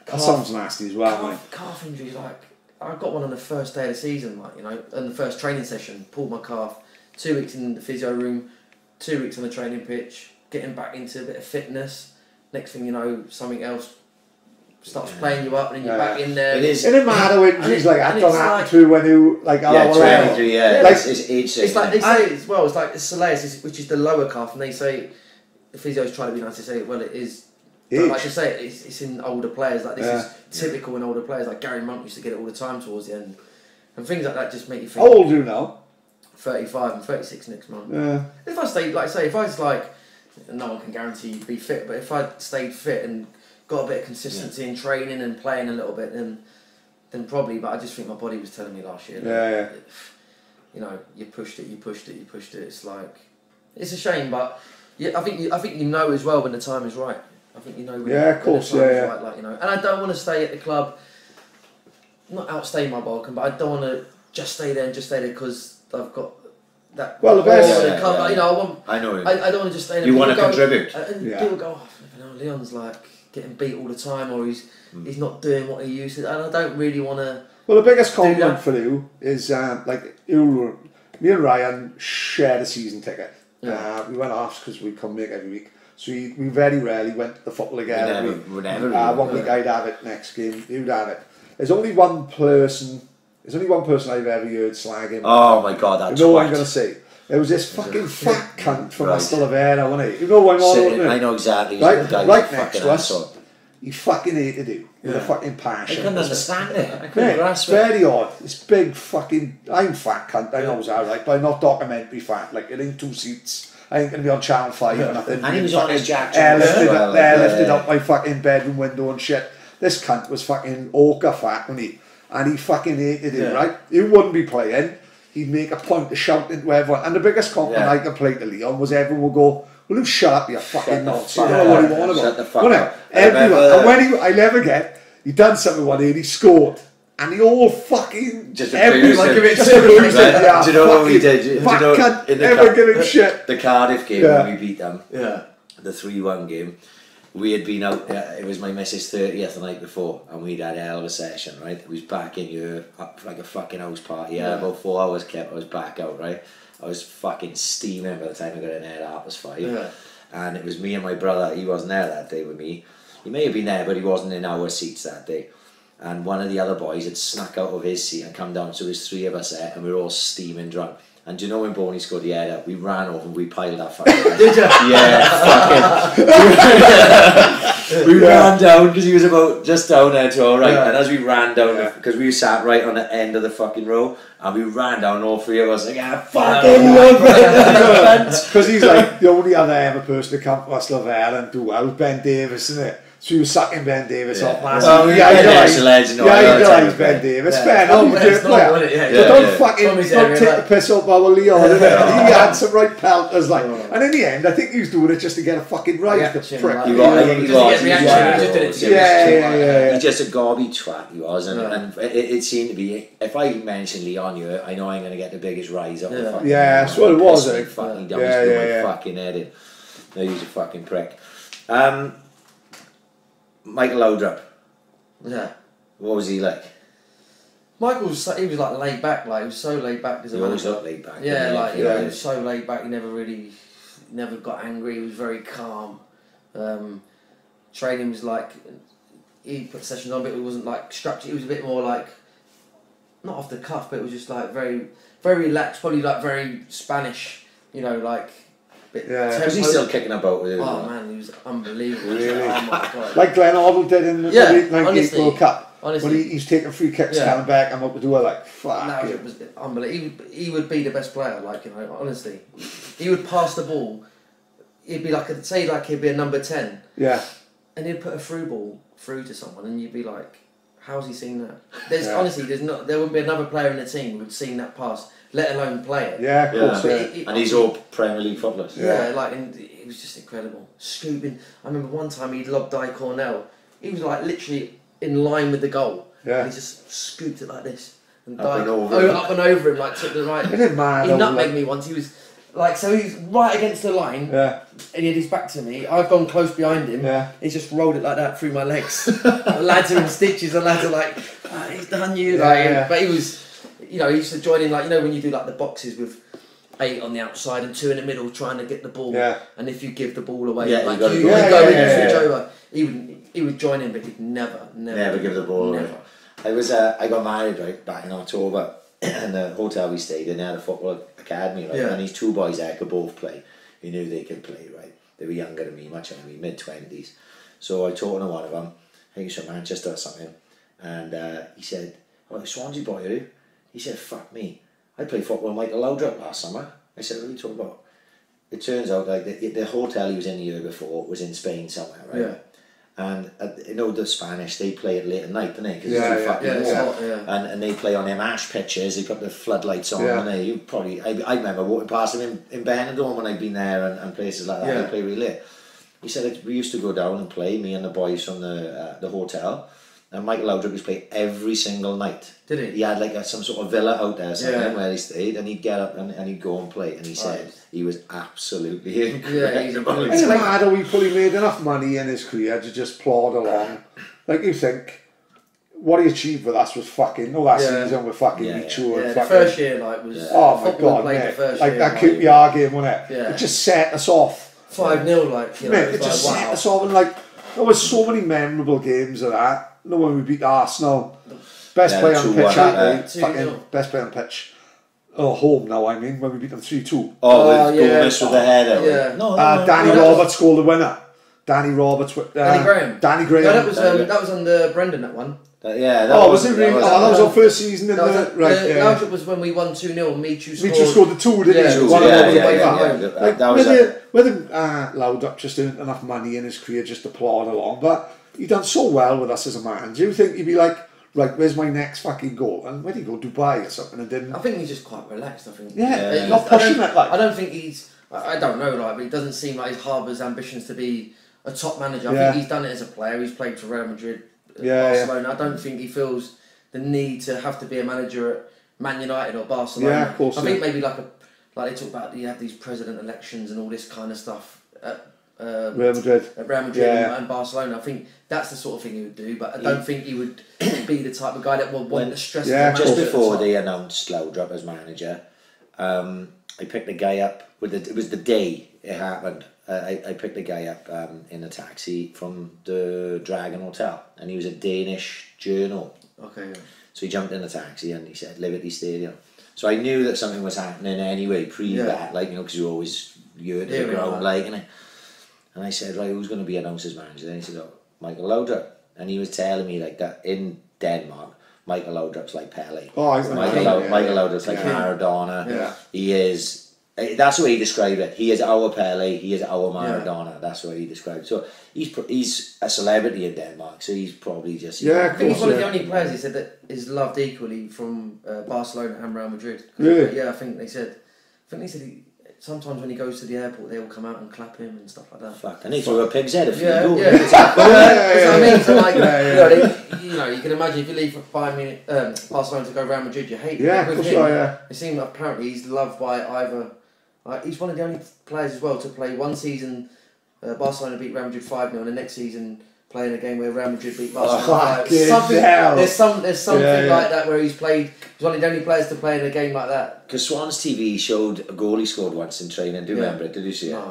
That sounds nasty as well, mate. Calf injuries, I got one on the first day of the season, on the first training session, pulled my calf, 2 weeks in the physio room, 2 weeks on the training pitch, getting back into a bit of fitness. Next thing you know, something else starts playing you up, and then you're back in there. It doesn't matter when injuries like that don't happen to when you it's age. It's like they say as well. It's like the soleus, which is the lower calf, and they say the physios try to be nice to say, well, it is. But like you say, it's in older players. This is typical in older players. Like Gary Monk used to get it all the time towards the end, and things like that just make you think. How old are you now? 35 and 36 next month. Yeah. If I stayed, if I was no one can guarantee you'd be fit, but if I stayed fit and got a bit of consistency in training and playing a little bit, then probably. But I just think my body was telling me last year. You pushed it. It's it's a shame, but I think you know as well when the time is right. I think you know when, of course, when the time is right. And I don't want to stay at the club, not outstay my welcome, but I don't want to just stay there because I've got that. Well, the best. I know. I don't want to just stay there. You want to contribute. And people go, Leon's getting beat all the time, or he's not doing what he used to, and I don't really want to. Well, the biggest compliment for you is me and Ryan shared a season ticket. Yeah. We went off because we couldn't make every week. So we very rarely went to the football again. We never one week I'd have it, next game you'd have it. There's only one person I've ever heard slag him. Oh my God, that's you know what I'm going to say? There was this fucking fat cunt from Aston Villa, wasn't he? You know what I'm on? I know exactly. Right next to us. He fucking hated you with a fucking passion. I couldn't understand it. I couldn't grasp it. It's very odd. This big fucking... I'm fat cunt, I know it's alright, but I'm not documentary fat. Like, it ain't 2 seats. I ain't going to be on Channel 5 or nothing. And he was on his Jackett. Lifted up my fucking bedroom window and shit. This cunt was fucking ochre fat, wasn't he? And he fucking hated him, right? He wouldn't be playing. He'd make a point of shouting to everyone. And the biggest compliment I could play to Leon was everyone would go, "Will you shut up, you fucking nonsense? You don't know what he wanted about." Shut the fuck up. Everyone. And when I never get, he done something one day and he scored. And he all fucking... Just abused like him. Just abused him. Yeah, do you know what we did? Do you know, in the shit. The Cardiff game when we beat them, the 3-1 game, we had been out, it was my missus' 30th the night before, and we'd had a hell of a session, right? It was back in Europe, up like a fucking house party. About 4 hours kept, I was back out, right? I was fucking steaming by the time I got in there at 5:30. Yeah. And it was me and my brother. He wasn't there that day with me. He may have been there, but he wasn't in our seats that day. And one of the other boys had snuck out of his seat and come down, so there was 3 of us there, and we were all steaming drunk. And do you know when Boney scored the header, we ran over and we piled that fucking... Did you? Yeah, fucking... we ran down, because he was about just down there to our right, and as we ran down, because we sat right on the end of the fucking row, and we ran down, all 3 of us, like, fucking love it! Because he's like, the only other ever person to come to Aston Villa and do well was Ben Davis, isn't it? So he was sucking Ben Davis off massive. Oh, yeah, idolise Ben Davis. Fair enough, don't fucking take the piss off our Leon, innit? He had some right pelters, like. And in the end, I think he was doing it just to get a fucking right. He was. He's just a garbage twat, he was. And it seemed to be, if I mention Leon here, I know I'm going to get the biggest rise up the fucking... Yeah, that's what it was, I think. Fucking dumb my fucking head in. No, he's a fucking prick. Michael Laudrup. Yeah. What was he like? Michael was like laid back, like he was so laid back as a manager. He always looked laid back. Yeah, like he was so laid back. He never got angry. He was very calm. Training was like he put sessions on, but it wasn't like structured. It was a bit more like not off the cuff, but it was just like very, very relaxed. Probably like very Spanish. You know, like. Was he still kicking about with him? Oh man, he was unbelievable. Really? Oh my God. Like Glenn Hoddle did in the 98 World Cup. Honestly. When he's taking free kicks, coming back, I'm up to do it like, fuck. No, it was unbelievable. He would be the best player, like, you know, honestly. He would pass the ball. He'd be like, he'd be a number 10. Yeah. And he'd put a through ball through to someone, and you'd be like, how's he seen that? Honestly, there wouldn't be another player in the team who'd seen that pass, let alone play it. Yeah, of course. And he's all Premier League footballers. Yeah, like, and it was just incredible. Scooping. I remember one time he lobbed Di Cornell. He was like literally in line with the goal. Yeah. And he just scooped it like this. And up and over him, like took the right. Isn't it mad? He nutmegged me once. He was like, so he's right against the line. Yeah. And he had his back to me. I've gone close behind him. Yeah. He's just rolled it like that through my legs. The lads are in stitches. The lads are like, he's done you. But he was, you know, he used to join in, like, you know, when you do like the boxes with 8 on the outside and 2 in the middle trying to get the ball. Yeah. And if you give the ball away, like you go in and switch over. He would join in, but he'd never give the ball away. I got married right back in October, and the hotel we stayed in, they had a football academy, right? And these 2 boys there could both play. He knew they could play, right? They were younger than me, much younger than me, mid-20s. So I talked to one of them, I think he's from Manchester or something, and he said, "Oh, Swansea boy, are you?" He said, "Fuck me, I played football with Michael Laudrup last summer." I said, "What are you talking about?" It turns out like the hotel he was in the year before was in Spain somewhere, right? Yeah. And you know the Spanish, they play it late at night, don't they? Cause it's hot. And they play on them ash pitches. They put the floodlights on, and they probably. I remember walking past them in Benidorm when I'd been there and places like that. They play really late. He said we used to go down and play, me and the boys from the hotel. And Michael Laudrup used to play every single night. Did he? He had like some sort of villa out there somewhere where he stayed, and he'd get up and he'd go and play. And he said he was absolutely incredible. It's like, I don't, he probably made enough money in his career to just plod along. Like you think, what he achieved with us was fucking. No, that season with fucking Michu and the fucking. First year like was. Oh my god, mate! Like that QPR game, wasn't it? It just set us off. 5-0, like you know. Mate, it just set us off, and like there was so many memorable games of that. You know when we beat Arsenal, best player on pitch, fucking best player on pitch. Oh, home now, I mean, when we beat them 3-2. Oh, with Gomez with the header. Yeah. No, Danny Roberts scored the winner. Danny Roberts with... Danny Graham. Danny Graham. No, that was under Brendan, that one. That was it really? That was our first season in the... Right, Laudrup was when we won 2-0 and Michu scored... Michu scored the 2, didn't he? Whether Laudrup just earned enough money in his career just to plod along, but he done so well with us as a man. Do you think he'd be like... Right, where's my next fucking goal? And where did he go? Dubai or something? And didn't. I think he's just quite relaxed. I think. Yeah, not pushing it like. I don't think he's. I don't know, like, but it doesn't seem like he harbours ambitions to be a top manager. I think he's done it as a player. He's played for Real Madrid, Barcelona. I don't think he feels the need to have to be a manager at Man United or Barcelona. Yeah, of course. I think maybe like they talk about you have these president elections and all this kind of stuff. Real Madrid and Barcelona. I think that's the sort of thing he would do, but I don't think he would be the type of guy that would want the stress. Just before they announced Laudrup as manager, I picked a guy up it was the day it happened. I picked a guy up in a taxi from the Dragon Hotel, and he was a Danish journal. Okay. Yeah. So he jumped in a taxi and he said Liberty Stadium. So I knew that something was happening anyway that, like, you know, because you always heard the ground, like, and I said, right, who's going to be announced as manager? And he said, Michael Laudrup. And he was telling me like that in Denmark, Michael Laudrup's like Pele. Michael Laudrup's like Maradona. Yeah. He is. That's the way he described it. He is our Pele. He is our Maradona. Yeah. That's the way he described it. So he's a celebrity in Denmark. So he's probably just. I think he's one of the only players he said that is loved equally from Barcelona and Real Madrid. Really? Yeah, I think they said he. Sometimes when he goes to the airport, they all come out and clap him and stuff like that. Fuck, and he threw a pig's head if you go. That's what I mean. So like, you know, you can imagine if you leave for 5 minutes, Barcelona to go Real Madrid, you hate him. Yeah, of course, It seems apparently he's loved by either. He's one of the only players as well to play one season. Barcelona beat Real Madrid 5-0, and the next season playing a game where Real Madrid beat Barcelona. There's something like that where he's played. He's one of the only players to play in a game like that. Because Swans TV showed a goal he scored once in training. Do you remember it? Did you see it?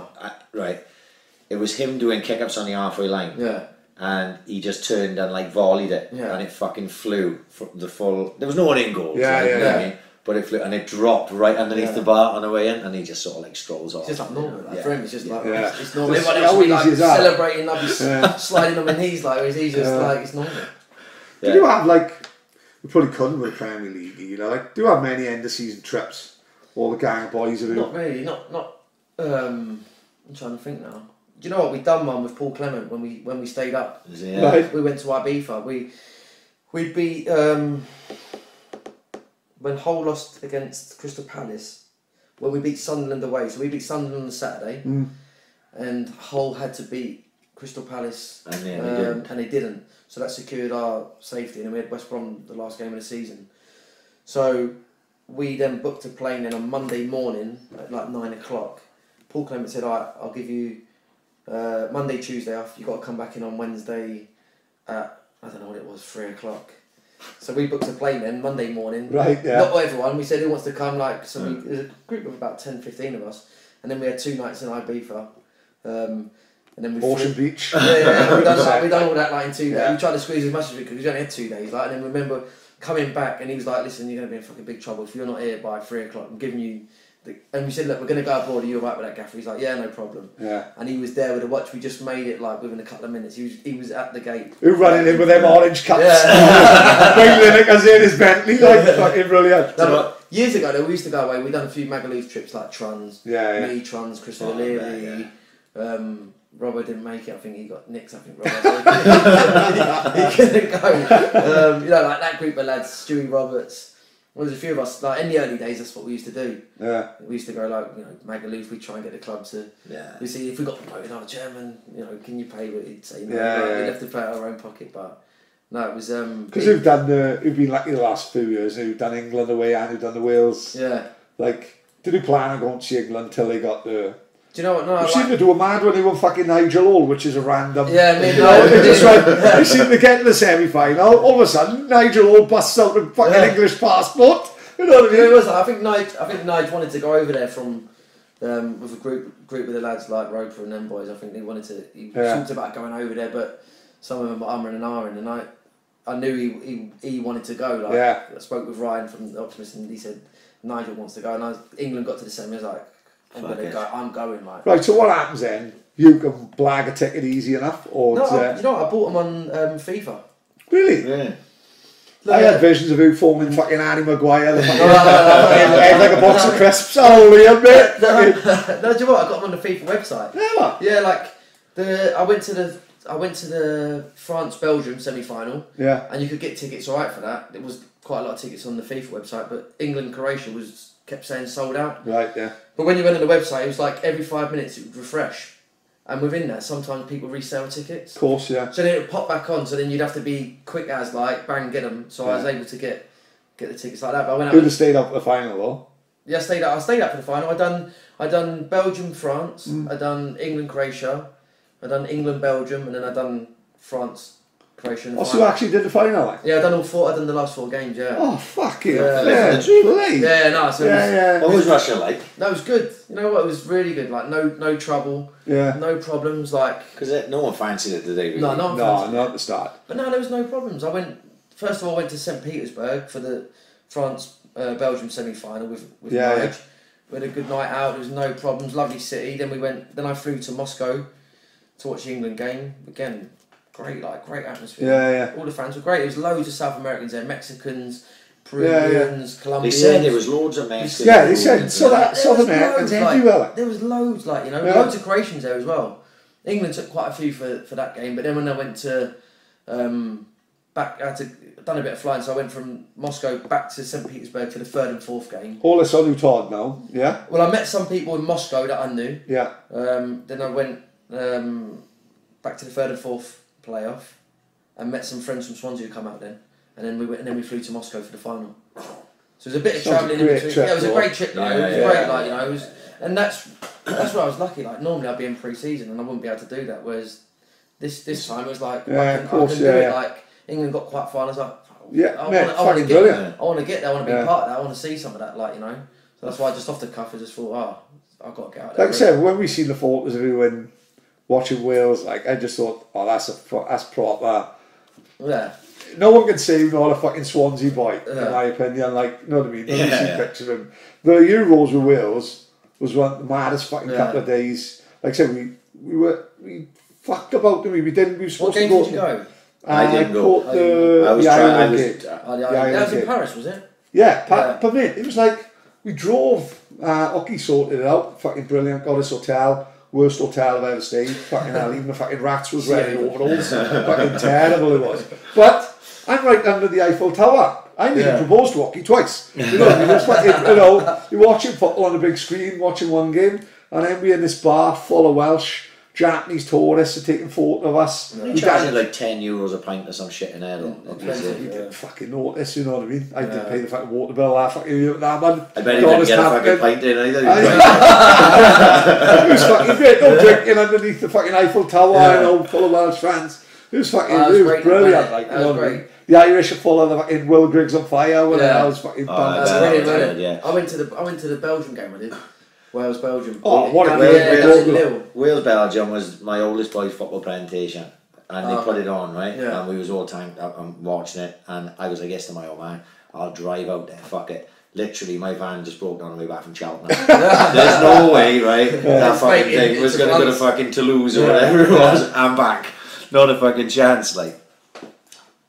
Right. It was him doing kick-ups on the halfway line. Yeah. And he just turned and like volleyed it. Yeah. And it fucking flew from the full... There was no one in goal. I mean? But it flew and it dropped right underneath the bar on the way in, and he just sort of like strolls off. It's just like normal. Like, for him, it's just like it's normal. Everyone else will be like celebrating, I'll be sliding on my knees, like, whereas he's just like it's normal. Do you have like? We probably couldn't with the Premier League, you know. Like, do you have many end of season trips? All the gang boys are doing. Not really. Not. I'm trying to think now. Do you know what we've done one with Paul Clement when we stayed up? Right. We went to Ibiza. We beat. When Hull lost against Crystal Palace, when we beat Sunderland away, so we beat Sunderland on the Saturday, and Hull had to beat Crystal Palace, and they didn't. So that secured our safety, and then we had West Brom the last game of the season. So we then booked a plane in on Monday morning at like 9 o'clock. Paul Clement said, I'll give you Monday, Tuesday off. You've got to come back in on Wednesday at, I don't know what it was, 3 o'clock. So we booked a plane then Monday morning. Right, yeah. Not everyone. We said who wants to come. Like, so there's a group of about 10, 15 of us, and then we had 2 nights in Ibiza. And then Ocean Beach. Yeah. we done all that like in 2 days. We tried to squeeze as much as we could. We only had 2 days. Like, and then remember coming back, and he was like, "Listen, you're going to be in fucking big trouble if you're not here by 3 o'clock. I'm giving you." And we said, "Look, we're going to go abroad. Are you alright with that, Gaffer?" He's like, "Yeah, no problem." Yeah. And he was there with a watch. We just made it like within a couple of minutes. He was at the gate. Who running in with them orange cups? Waiting as in his Bentley, like fucking brilliant. Years ago, though, we used to go away. We'd done a few Magaluf trips like Truns, me, Truns, Chris O'Leary. Robert didn't make it. I think he got nicked. I think Robert he couldn't go. You know, like that group of lads, Stewie Roberts. Well, there's a few of us, like in the early days, that's what we used to do. Yeah. We used to go like, you know, Magaluf, we'd try and get the club to... Yeah. We see, if we got promoted, chairman, you know, can you pay? But he'd say, no, we'd have to pay out of our own pocket, but... No, it was... Because who've been lucky the last few years, who've done England away and who've done the Wales. Yeah. Like, did we plan on going to see England until they got the Do you know what? No, You seem to do a mad when they won fucking Nigel Hall, which is a random. Yeah, I mean, they seem to get to the semi-final. All of a sudden, Nigel Hall busts out a fucking English passport. You know what I mean? It was. I think Nigel wanted to go over there from with a group of the lads like Roper and them boys. I think he talked about going over there, but some of them were umming and ahhing, and I knew he wanted to go. Like, I spoke with Ryan from the Optimist, and he said Nigel wants to go, and England got to the semi. I was like, I'm going. Like, right. So what happens then? You can blag a ticket easy enough, or you know what? I bought them on FIFA. Really? Yeah. I had visions of you forming fucking Annie Maguire, like a box of crisps. Holy a bit. No, do you know what? I got them on the FIFA website. Yeah. Yeah, like I went to the France-Belgium semi-final. Yeah. And you could get tickets alright for that. There was quite a lot of tickets on the FIFA website, but England-Croatia kept saying sold out. Right. Yeah. But when you went on the website, it was like every 5 minutes it would refresh. And within that, sometimes people resell tickets. Of course, yeah. So then it would pop back on. So then you'd have to be quick as like bang, get them. So I was able to get the tickets like that. But I went out. Could have stayed up for the final though. Yeah, I stayed up for the final. I done Belgium France. I done England Croatia. I done England Belgium, and then I done France Croatia. So you actually did the final, like? Yeah, I done all four. I done the last 4 games. Yeah. Oh fuck it! Yeah, no. So What was Russia like? That was good. You know what? It was really good. Like no trouble. Yeah. No problems. Like because no one fancied it, did they? Really? No, not at the start. But no, there was no problems. I went to St. Petersburg for the France Belgium semi-final with Nige. We had a good night out. There was no problems. Lovely city. Then I flew to Moscow to watch the England game again. Great atmosphere. Yeah. All the fans were great. There was loads of South Americans there, Mexicans, Peruvians, Colombians. They said there was loads of Mexicans. Yeah, they said South Americans everywhere. There was loads, loads of Croatians there as well. England took quite a few for that game, but then when I went to I'd done a bit of flying, so I went from Moscow back to St. Petersburg for the 3rd and 4th game. All this on Todd now, yeah? Well, I met some people in Moscow that I knew. Yeah. Then I went back to the 3rd and 4th playoff and met some friends from Swansea who come out then. And then we flew to Moscow for the final. So it was a bit of travelling in between. Yeah, it was a great trip. It was great, and that's where I was lucky. Like normally I'd be in pre-season and I wouldn't be able to do that. Whereas this time it was like I can do it. Like England got quite far. And I was like, I want to get there. I want to be part of that. I want to see some of that. So that's why I just off the cuff I just thought, I've got to get out there. Like I said, when we seen the photos of you and watching Wales, like I just thought, that's proper. Yeah. No one can say you're not a fucking Swansea boy, in my opinion. Like, you know what I mean? When you see pictures of him. The Euros with Wales was one of the maddest fucking couple of days. Like I said, we fucked about them. We were supposed to go. What game did you go? I didn't go. That was in Paris, was it? Yeah, but mate, it was like we drove. Oki sorted it out. Fucking brilliant. Got us hotel. Worst hotel I've ever stayed. Fucking hell, even the fucking rats was wearing overalls. Fucking terrible it was. But I'm right under the Eiffel Tower. I nearly proposed to Oki twice. You know, you're watching football on the big screen, watching one game, and then we're in this bar full of Welsh. Japanese tourists are taking photos of us. We charged like €10 a pint or some shit in there. You didn't fucking notice, you know what I mean? I didn't pay the fucking water bill that month. I bet he didn't get a fucking pint in either. It was fucking great. No drinking underneath the fucking Eiffel Tower, full of Welsh fans. It was fucking it was brilliant. Like, that was great. The Irish are full of the fucking Will Griggs on fire. I was fucking brilliant. I went to the Belgium game. I did. Wales Belgium. Oh, what a great Wales Belgium was my oldest boy's football presentation, and they put it on and we was all tanked up and watching it, and I was like, yes to my old man, I'll drive out there, fuck it. Literally, my van just broke down on the way back from Cheltenham. There's no way, that fucking thing was going to go to fucking Toulouse or whatever it was, and back. Not a fucking chance, like.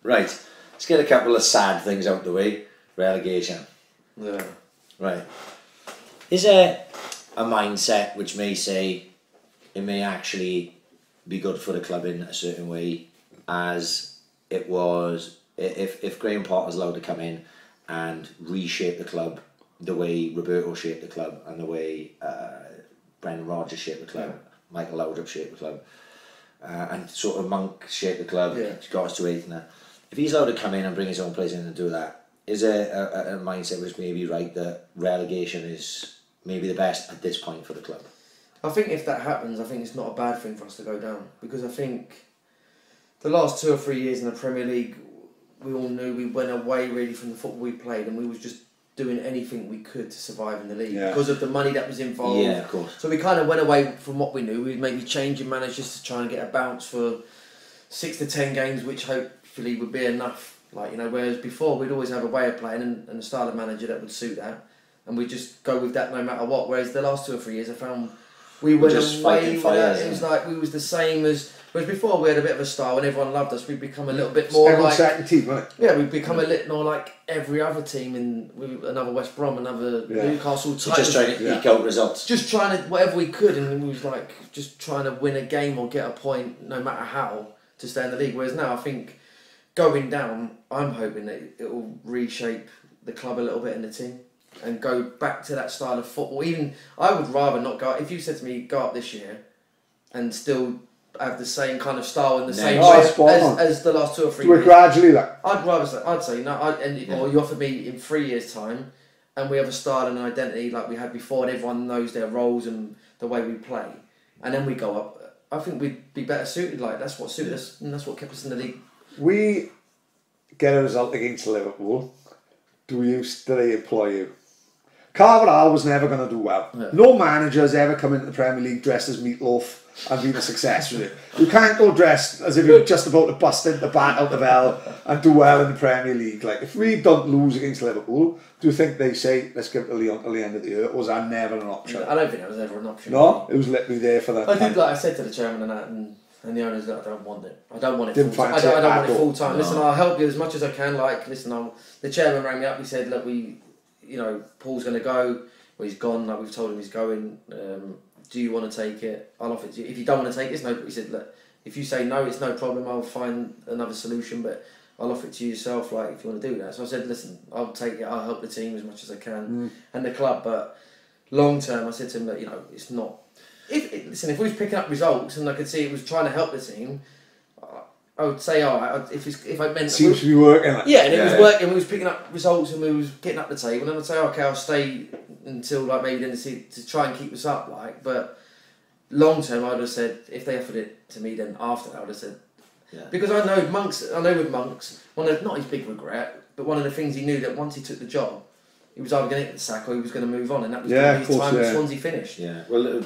Right, let's get a couple of sad things out the way. Relegation. Yeah. Right. Is there a mindset which may say it may actually be good for the club in a certain way, as it was if Graham Potter's allowed to come in and reshape the club the way Roberto shaped the club and the way Brendan Rodgers shaped the club, Michael Laudrup shaped the club, and sort of Monk shaped the club, got us to 8th now. If he's allowed to come in and bring his own players in and do that, is there a mindset which may be right that relegation is maybe the best at this point for the club? I think if that happens, I think it's not a bad thing for us to go down, because I think the last 2 or 3 years in the Premier League, we all knew we went away really from the football we played, and we was just doing anything we could to survive in the league because of the money that was involved. Yeah, of course. So we kind of went away from what we knew. We maybe changing managers to try and get a bounce for 6 to 10 games, which hopefully would be enough. Like, you know, whereas before we'd always have a way of playing and a style of manager that would suit that, and we just go with that no matter what. Whereas the last 2 or 3 years, I found we went away with that. It was like we was the same as. Whereas before we had a bit of a style and everyone loved us, we'd become a little bit more everyone's like... second team, right? Yeah, we'd become a little more like every other team another West Brom, another Newcastle type. Just trying to eke out results. Just trying to, whatever we could, and we was like, just trying to win a game or get a point, no matter how, to stay in the league. Whereas now, I think, going down, I'm hoping that it will reshape the club a little bit in the team and go back to that style of football. Even, I would rather not go... If you said to me, go up this year and still... have the same kind of style and the same way as the last 2 or 3 years. Gradually, like. I'd say no. Or you offer me in 3 years' time, and we have a style and an identity like we had before, and everyone knows their roles and the way we play, and then we go up. I think we'd be better suited. Like, that's what suited us, and that's what kept us in the league. We get a result against Liverpool. Do they employ you? Carvalhal was never going to do well. Yeah. No manager's ever come into the Premier League dressed as Meatloaf and been a success with it. You can't go dressed as if you're just about to bust into the bat out of hell and do well in the Premier League. Like, if we don't lose against Liverpool, do you think they say, let's give it to Leon till the end of the year? Or was that never an option? I don't think that was ever an option. No? It was literally there for that. I did, like I said to the chairman and that, and the owners, I don't want it. I don't want it full time. I don't want it full time. No. Listen, I'll help you as much as I can. Like, listen, the chairman rang me up. He said, look, Paul's going to go. Well, he's gone. Like, we've told him he's going. Do you want to take it? I'll offer it to you. If you don't want to take it, it's no. He said, look, if you say no, it's no problem. I'll find another solution, but I'll offer it to you yourself. Like, if you want to do that. So I said, listen, I'll take it. I'll help the team as much as I can and the club. But long term, I said to him that it's not. If we was picking up results and I could see it was trying to help the team, I would say, if I meant seems to be working. Like, it was working. We was picking up results and we was getting up the table. And I'd say, okay, I'll stay until like maybe then to try and keep us up. Like, but long term, I'd have said if they offered it to me, then after that, I would have said, because I know with Monks, not his big regret, but one of the things he knew that once he took the job, he was either going to get the sack or he was going to move on, and that was going to be his time when Swansea finished. Yeah, well,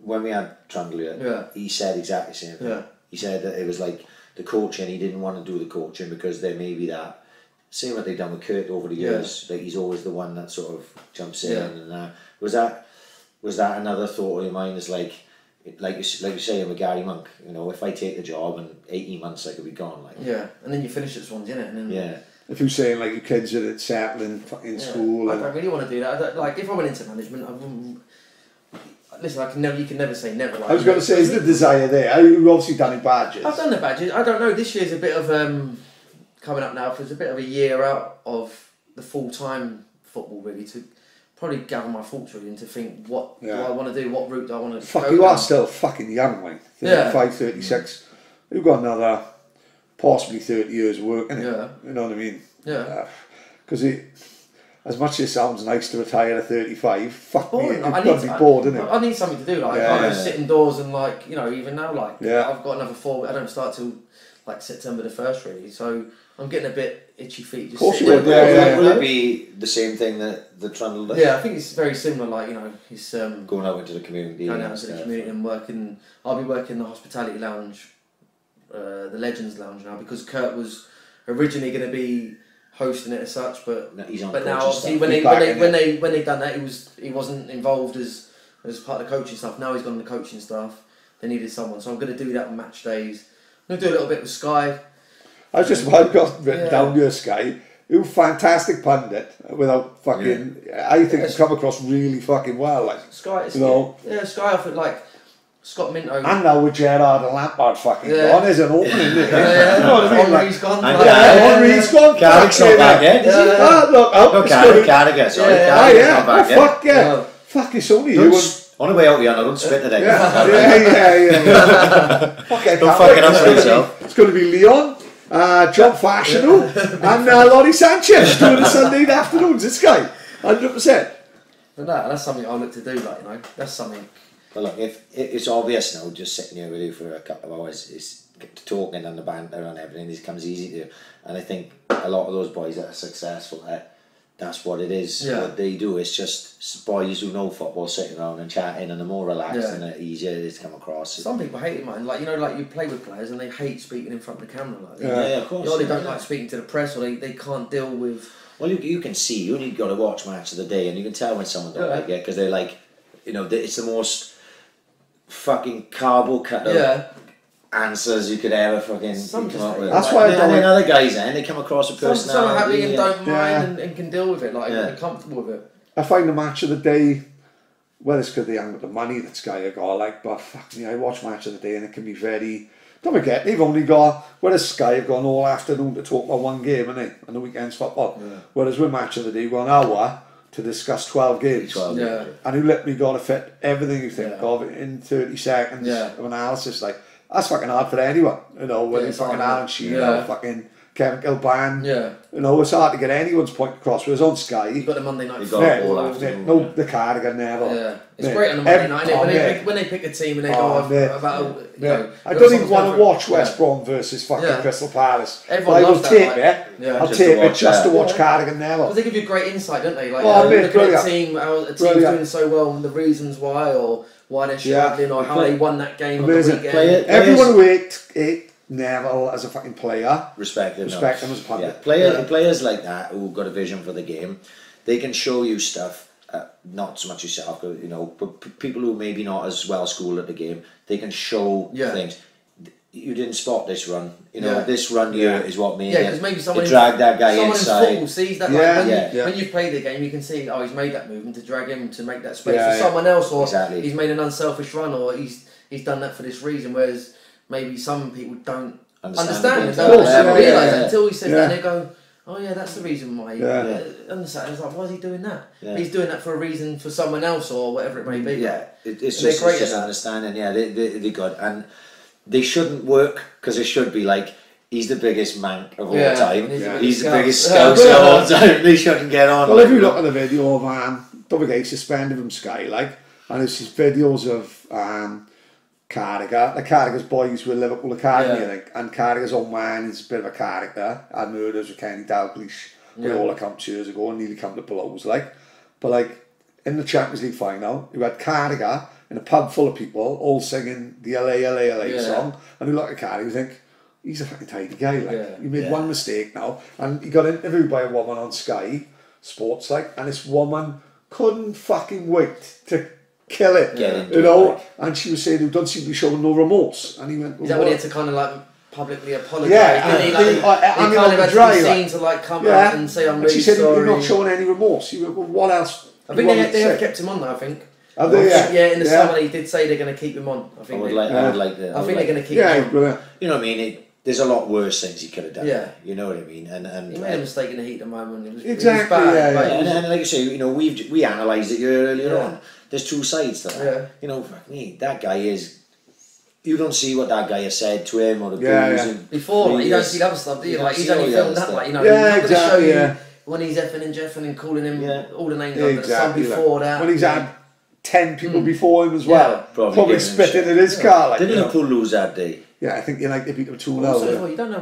when we had Trundle, he said exactly the same thing. Yeah. He said that it was like the coaching, he didn't want to do the coaching because there may be that, same what they've done with Kurt over the years, that he's always the one that sort of jumps in. And was that another thought of your mind? Is like you say with Gary Monk, if I take the job in 18 months I could be gone. Like, and then you finish at Swans, innit? And then, if you're saying like your kids are at settling in school. I don't really want to do that. Like, if I went into management, I wouldn't. Listen, you can never say never. Like, I was going to say, is the desire there? You've obviously done the badges. I've done the badges. I don't know. This year's a bit of coming up now. There's a bit of a year out of the full-time football, really, to probably gather my thoughts really and to think what do I want to do, what route do I want to go you are still fucking young, mate. 35, 36. You've got another possibly 30 years of work, innit? Yeah. You know what I mean? Yeah. Because as much as it sounds nice to retire at 35, fuck me, you've got to be bored, innit? I need something to do. Like, I just sit indoors and, like, even now, like, I've got another 4, but I don't start till like September the 1st, really. So I'm getting a bit itchy feet. Just of course you would. Will it be the same thing that the Trundle does? Yeah, I think it's very similar. Like, he's going out into the community. Going out into the community and working. I'll be working the hospitality lounge, the Legends Lounge now, because Kurt was originally going to be hosting it as such, but now obviously when they done that, he wasn't involved as part of the coaching stuff. Now he's gone on the coaching staff. They needed someone, so I'm going to do that on match days. I'm going to do a little bit with Sky. I've got written down your Sky. You're a fantastic pundit without fucking. I think it's come across really fucking well. Like Sky, Sky offered like Scott Minto. And now with Gerrard and Lampard fucking gone, there's an opening, isn't it? You know what I mean? Henry's gone. Henry's gone. Carrick's not back yet, is he? Carrick, sorry. Fuck yeah. Fuck, it's only you. On the way out here, I don't spit today. Yeah. Don't fucking up for yourself. It's going to be Leon, John Fashional, and Lottie Sanchez doing the Sunday afternoons. This guy, 100%. But that's something I look to do. Like, you know, that's something. But look, if it's obvious now, just sitting here with you for a couple of hours, is talking and the banter and everything. This comes easy to do, and I think a lot of those boys that are successful that's what it is. Yeah. What they do is just boys who know football sitting around and chatting, and the more relaxed and the easier it is to come across. Some people hate it, man. Like, you know, like you play with players and they hate speaking in front of the camera. Like, of course. They don't like speaking to the press, or they can't deal with. Well, you can see. You only got to watch Match of the Day, and you can tell when someone don't like it because they're like, you know, it's the most fucking cardboard cut answers you could ever fucking come up with. That's why. And then other guys, they come across a personality. Some are happy and don't mind and can deal with it, like they're comfortable with it. I find the Match of the Day, well, it's because they haven't got the money that Sky have got, like, but fuck me, I watch Match of the Day and it can be very. Don't forget, they've only got, whereas Sky have gone all afternoon to talk about one game, haven't they? And the weekend's football. Yeah. Whereas with Match of the Day, we've got an hour to discuss 12 games. 12 games. And you literally got to fit everything you think of in 30 seconds of analysis. Like, that's fucking hard for anyone, you know, whether it's fucking Alan Shearer or fucking Kevin Kilban. You know, it's hard to get anyone's point across. Whereas on Sky, you've got the Monday night no, the Cardigan never. Yeah, it's great on the Monday night when they pick a team and they go about. You know, I don't even want to watch West Brom versus fucking Crystal Palace. Everyone loves that. I'll take it just to watch Cardigan Neville. Because they give you great insight, don't they? Like, looking at a team, how a team's doing so well, and the reasons why, or why they're struggling, or how they won that game on the weekend. Everyone who ate Neville as a fucking player, respect him as a pundit. Players like that who've got a vision for the game, they can show you stuff. Not so much yourself, you know, but people who maybe not as well schooled at the game, they can show things. You didn't spot this run, you know. This run here is what made because maybe someone dragged that guy someone inside. in football sees that. When you play the game, you can see he's made that movement to drag him to make that space for someone else, or he's made an unselfish run, or he's done that for this reason. Whereas maybe some people don't understand it, don't realise it until he says that, and they go, oh yeah, that's the reason why. Understand? It's like, why is he doing that? He's doing that for a reason for someone else or whatever it may be. It's just understanding. Yeah, they're good, and they shouldn't work because it should be like he's the biggest mank of all time. He's the biggest scouse of all time. They shouldn't get on. Well, if you look at the video of don't forget he suspended from Sky, like, and it's his videos of Carragher. The Carragher's boys with Liverpool Academy, I think, and Carragher's old man is a bit of a character. Had murders with Kenny Dalglish with all accounts years ago and nearly come to blows, like. But like in the Champions League final, you had Carragher in a pub full of people all singing the LA song, and you look at Carragher, you think he's a fucking tidy guy. Like he made one mistake now, and he got interviewed by a woman on Sky Sports, like, and this woman couldn't fucking wait to kill it, you know, and she was saying he don't seem to be showing no remorse, and he went, is that when he had to kind of like publicly apologise? He kind of had to be seen to like come out and say I'm really sorry. She said you're not showing any remorse. He went, well, what else? I think they have kept him on though, I think. Have they? In the summer they did say they're going to keep him on. I think I would like that. I think they're going to keep him on. Brilliant. You know what I mean? There's a lot worse things he could have done. Yeah. You know what I mean? And he made a mistake in the heat of the moment. It was exactly. And like you say, you know, we analysed it earlier on. There's two sides to that. Yeah. You know, fuck me, that guy is. You don't see what that guy has said to him or the booze. Before, like, you don't see the other stuff, do you? Like, he's only filmed that, like, you know. He's not going to show you when he's effing and jeffing and calling him all the names under the sun before that. When he's had 10 people before him as well. Probably spitting in his car. Like, didn't Liverpool lose that day? Yeah, I think they beat them 2-0. Also, you don't know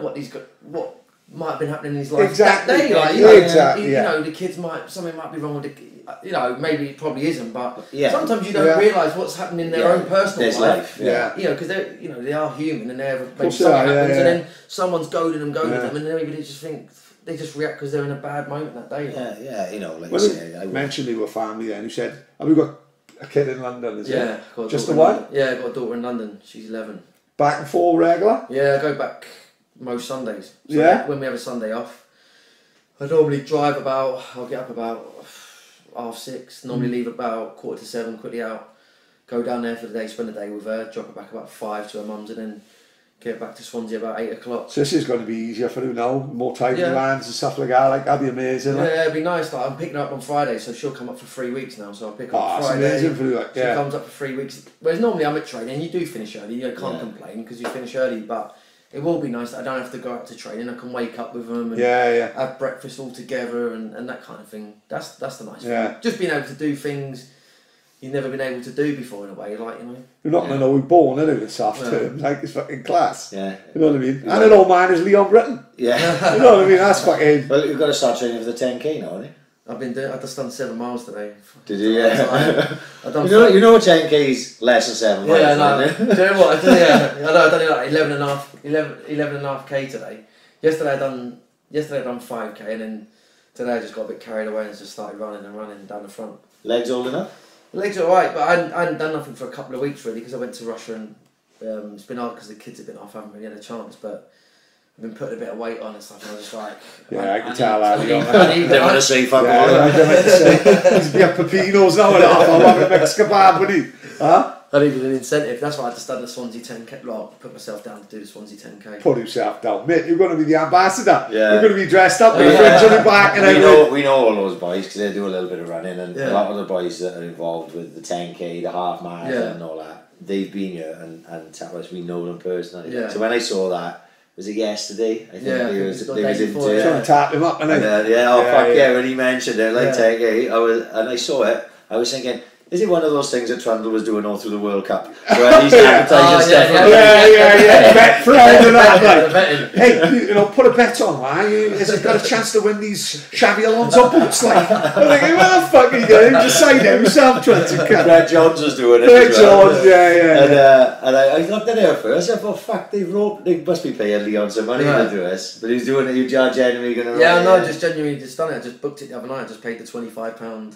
what might have been happening in his life that day. Like, you know, the kids something might be wrong with you know, maybe it probably isn't, but sometimes you don't realise what's happening in their own personal life. You know, because they are human and maybe something happens and then someone's goading them, and then maybe they just react because they're in a bad moment that day. You know, like you say, I mentioned they were family then. You said, have we got a kid in London? Is it? Got just the one? Yeah, I've got a daughter in London. She's 11. Back and forth regular? Yeah, I go back most Sundays. So when we have a Sunday off, I normally I'll get up about 6:30, normally leave about 6:45, quickly out, go down there for the day, spend the day with her, drop her back about 5 to her mum's, and then get back to Swansea about 8 o'clock. So this is going to be easier for you now, more time in your hands and stuff like that. Like, that'd be amazing. Yeah, it'd be nice. Like, I'm picking her up on Friday, so she'll come up for 3 weeks now. So I'll pick her up Friday. That's amazing for you. Like, she comes up for 3 weeks. Whereas normally I'm at training, you do finish early. You can't complain because you finish early, but it will be nice that I don't have to go out to training. I can wake up with them and have breakfast all together and that kind of thing. That's the nice thing. Just being able to do things you've never been able to do before in a way, like, you know. You're not going to know we're born, are you, this half term? Like, it's fucking class. Yeah. You know what I mean? And an old man is Leon Britton. Yeah. You know what I mean? That's fucking... Well, you've got to start training for the 10k now, haven't you? I've just done 7 miles today. Did you? Yeah. I've done you know 10k's less than 7 miles. Yeah, no. Do you know what? I know I've done like 11.5k today. Yesterday I done 5k, and then today I just got a bit carried away and just started running down the front. Legs old enough? Legs are alright, but I hadn't done nothing for a couple of weeks really, because I went to Russia and it's been hard because the kids have been off. I haven't really had a chance, but I've been putting a bit of weight on and stuff, and I was just like... I can tell that. They want to see fuck all. I don't want to say. He's got pepinos now and a half. I'm having a Mexican kebab, wouldn't he? Huh? I needed an incentive. That's why I just done the Swansea 10k. Well, put myself down to do the Swansea 10k. Put himself down, mate. You're going to be the ambassador. Yeah. You're going to be dressed up with your friends on your back and everything. We know all those boys because they do a little bit of running, and a lot of the boys that are involved with the 10k, the half marathon and all that, they've been here and tell us we know them personally. Yeah. So when I saw that, was it yesterday? I think they was in trying to tap him up, and when he mentioned it, like 10k, I saw it, I was thinking, is it one of those things that Trundle was doing all through the World Cup? Where he's advertising stuff. Bet friend and that, like, hey, you know, put a bet on, man. Has he got a chance to win these Xavi Alonso boots? Like, I'm thinking, where the fuck are you going? Just say that himself, Trenton. Brett Jones was doing it. Brett Jones, And I looked at it at first. I thought, fuck, they must be paying Leon some money to do this. But he's doing it. You genuinely going to? Yeah, no, just genuinely just done it. I just booked it the other night. I just paid the £25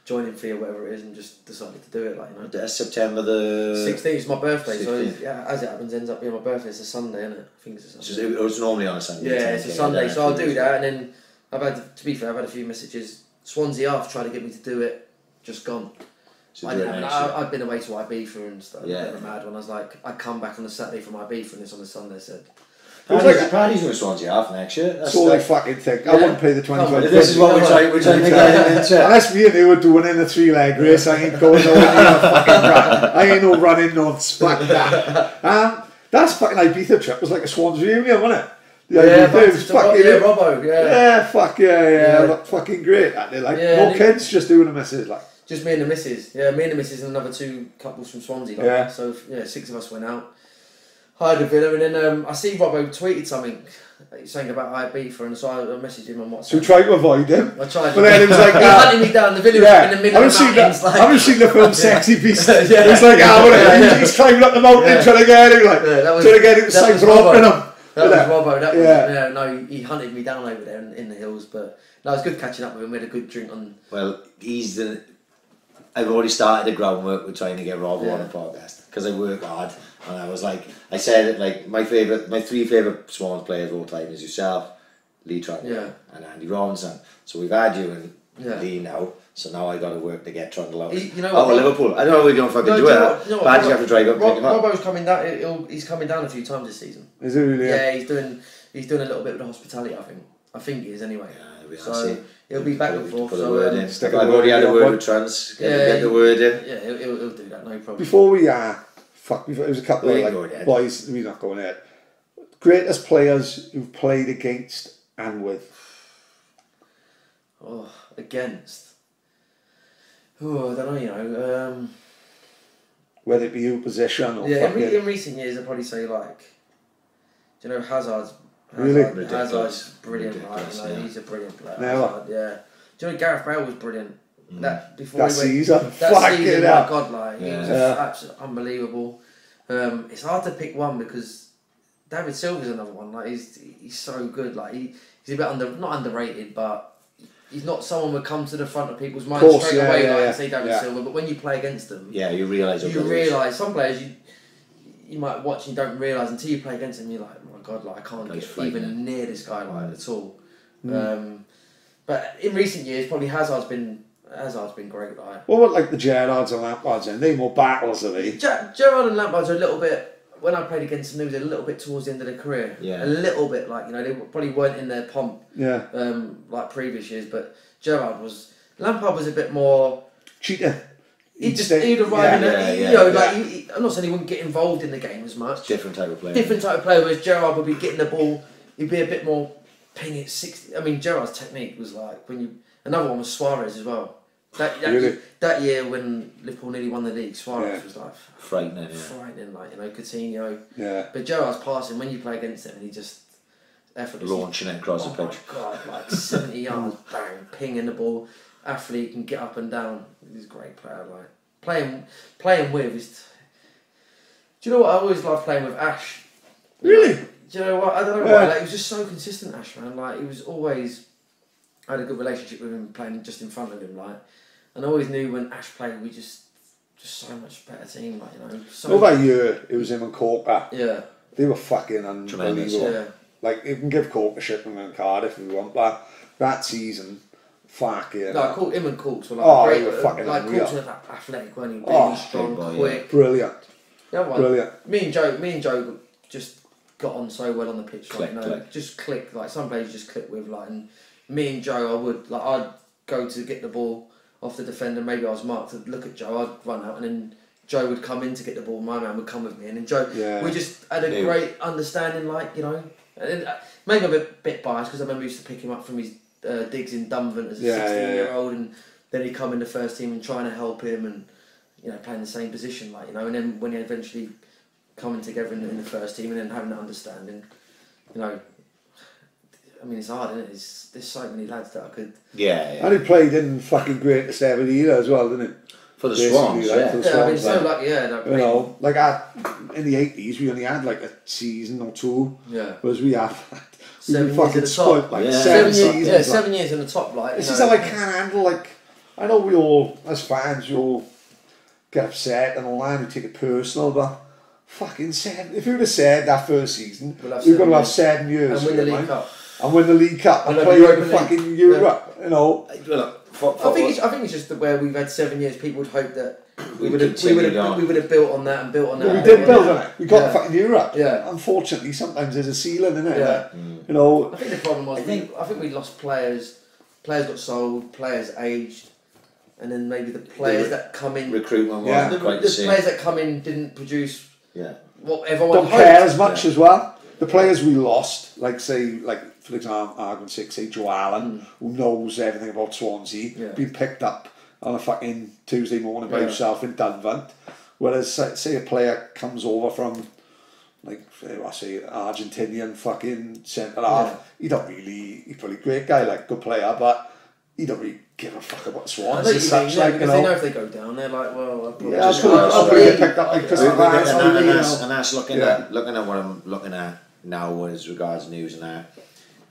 joining fee or whatever it is, and just decided to do it. Like, you know, that's September the 16th is my birthday, 16th. So yeah, as it happens, ends up being my birthday. It's a Sunday, isn't it? I think it's a Sunday. It's normally on a Sunday. Yeah, it's a Sunday, so I'll do that. And then to be fair, I've had a few messages. Swansea half tried to get me to do it, just gone. So I've been away to Ibiza and stuff. Yeah, a mad one. I was like, I come back on a Saturday from Ibiza, and it's on a Sunday. I said. Paddy's with Swansea half next year. That's all I fucking think. I wouldn't pay the 25. This is what we're trying to get into. Unless me and you were doing in a 3-leg race, I ain't going nowhere near a fucking run. I ain't no running nods. Fuck that. That's fucking Ibiza trip. It was like a Swans reunion, wasn't it? Robbo. Yeah, fucking great. Like no kids, just doing the missus, like. Just me and the missus. Yeah, me and the missus and another 2 couples from Swansea. Like. So 6 of us went out. Hired a villa, and then I see Robbo tweeted something saying about Ibiza, and so I messaged him on WhatsApp. So you tried to avoid him? I tried. But then it was like... he hunted me down. The villa was in the middle of the mountains. I haven't seen the film Sexy Beast. It was like, he's climbing up the mountain trying to get him, like, trying to get him to say dropping him. That was Robbo. No, he hunted me down over there in the hills, but no, it was good catching up with him. We had a good drink on... Well, I've already started the groundwork with trying to get Robbo on a podcast, because I work hard. And I was like, I said it, like, my 3 favourite Swans players of all time is yourself, Lee Trundle, and Andy Robinson. So we've had you and Lee now, so now I got to work to get Trundle out. Of Liverpool. I don't know if we're going to fucking do it, but I just have to drive up and pick him up. Robbo's coming down. He's coming down a few times this season. Is he really? Yeah, he's doing a little bit with the hospitality. I think he is anyway. Yeah, so he'll be back and forth. So I've already had a word with Trans. Get the word in. Yeah, he'll do that. No problem. Before we it was a couple of boys. We're not going there. Greatest players you've played against and with. Oh, against. Oh, I don't know. You know. Whether it be your position or in recent years, I'd probably say like. Do you know Hazard's? Really? Hazard's brilliant. He's a brilliant player. Hazard, do you know Gareth Bale was brilliant? That season, my God, like he was absolutely unbelievable. It's hard to pick one because David Silva's another one. Like he's so good. Like he's a bit not underrated, but he's not someone who would come to the front of people's minds straight away. And say David Silva, but when you play against them, you realise. Some players you might watch and you don't realise until you play against them. You're like, oh my God, like I can't get even near this guy at all. But in recent years, probably Hazard's been great. Like. What about like the Gerrards and Lampards? And they more battles, are they? Gerrard and Lampards are a little bit. When I played against them, they was a little bit towards the end of their career. Yeah. A little bit, like they probably weren't in their pomp. Yeah. Like previous years, but Lampard was a bit more cheater. he'd arrive I'm not saying he wouldn't get involved in the game as much. Different type of player. Whereas Gerrard would be getting the ball, he'd be a bit more ping it 60. I mean, Gerrard's technique was like another one was Suarez as well. That year when Liverpool nearly won the league, Suarez was like frightening, like Coutinho. Yeah. But Gerrard's passing when you play against him, and he just effortlessly launching it across the pitch. Oh my God, like 70 yards, bang, pinging the ball. Athlete can get up and down. He's a great player. Like playing with is. Do you know what I always love playing with Ash? Really? Do you know what? I don't know why. Like, he was just so consistent, Ash, man. Like he was always. I had a good relationship with him playing just in front of him, like, and I always knew when Ash played, we just so much better team, like, you know. So that year, it was him and Corker. Yeah. They were fucking unbelievable. Yeah. Like, you can give Corker shit from in Cardiff if you want, but that season, fucking. No, him and Corks were like they were fucking like unreal. Corks were athletic, weren't he? Really strong, quick. Brilliant. Brilliant. Me and Joe just got on so well on the pitch, click. Just click. Like some players just click with, like, and me and Joe, I'd go to get the ball off the defender. Maybe I was marked to look at Joe. I'd run out, and then Joe would come in to get the ball. My man would come with me, and then Joe. Yeah. We just had a great understanding, like, you know. And maybe I'm a bit biased because I remember I used to pick him up from his digs in Dunvant as a 16-year-old, and then he'd come in the first team and trying to help him, and you know, playing the same position, like, you know. And then when he eventually coming together in the first team, and then having that understanding, you know. I mean, it's hard, isn't it? There's so many lads that I could... Yeah. And he played in fucking greatest ever era as well, didn't he? For the Swans, like, for the Swans, I mean, so lucky, you know, like in the 80s, we only had like a season or two. Yeah. Whereas we have... We've been fucking spoiled, like 7 seasons. Yeah, 7 years in the top, like... This is how I can't handle, like... I know we all, as fans, we all get upset and all that, we take it personal, but... Fucking 7... If you would have said that first season, we've got to have 7 years. And win the League Cup. And win the League Cup and play in the fucking Europe, you know. I think it's just that where we've had 7 years, people would hope that we would have built on that and built on that. We did build on it. We got the fucking Europe. Yeah. Unfortunately, sometimes there's a ceiling in it. Yeah. You know. I think the problem was I think we lost players. Players got sold. Players aged. And then maybe the players that come in... Recruitment wasn't quite the same. The players that come in didn't produce what everyone don't care as much as well. The players we lost, like for example, argument's sake, say Joe Allen, who knows everything about Swansea, being picked up on a fucking Tuesday morning by himself in Dunvant. Whereas, say a player comes over from, like, I say, Argentinian fucking centre half, he's probably a great guy, like, good player, but he don't really give a fuck about Swans. Because they know if they go down, they're like, well, I'll probably I'll get picked up like Christmas. And that's looking at what I'm looking at now as regards news and that.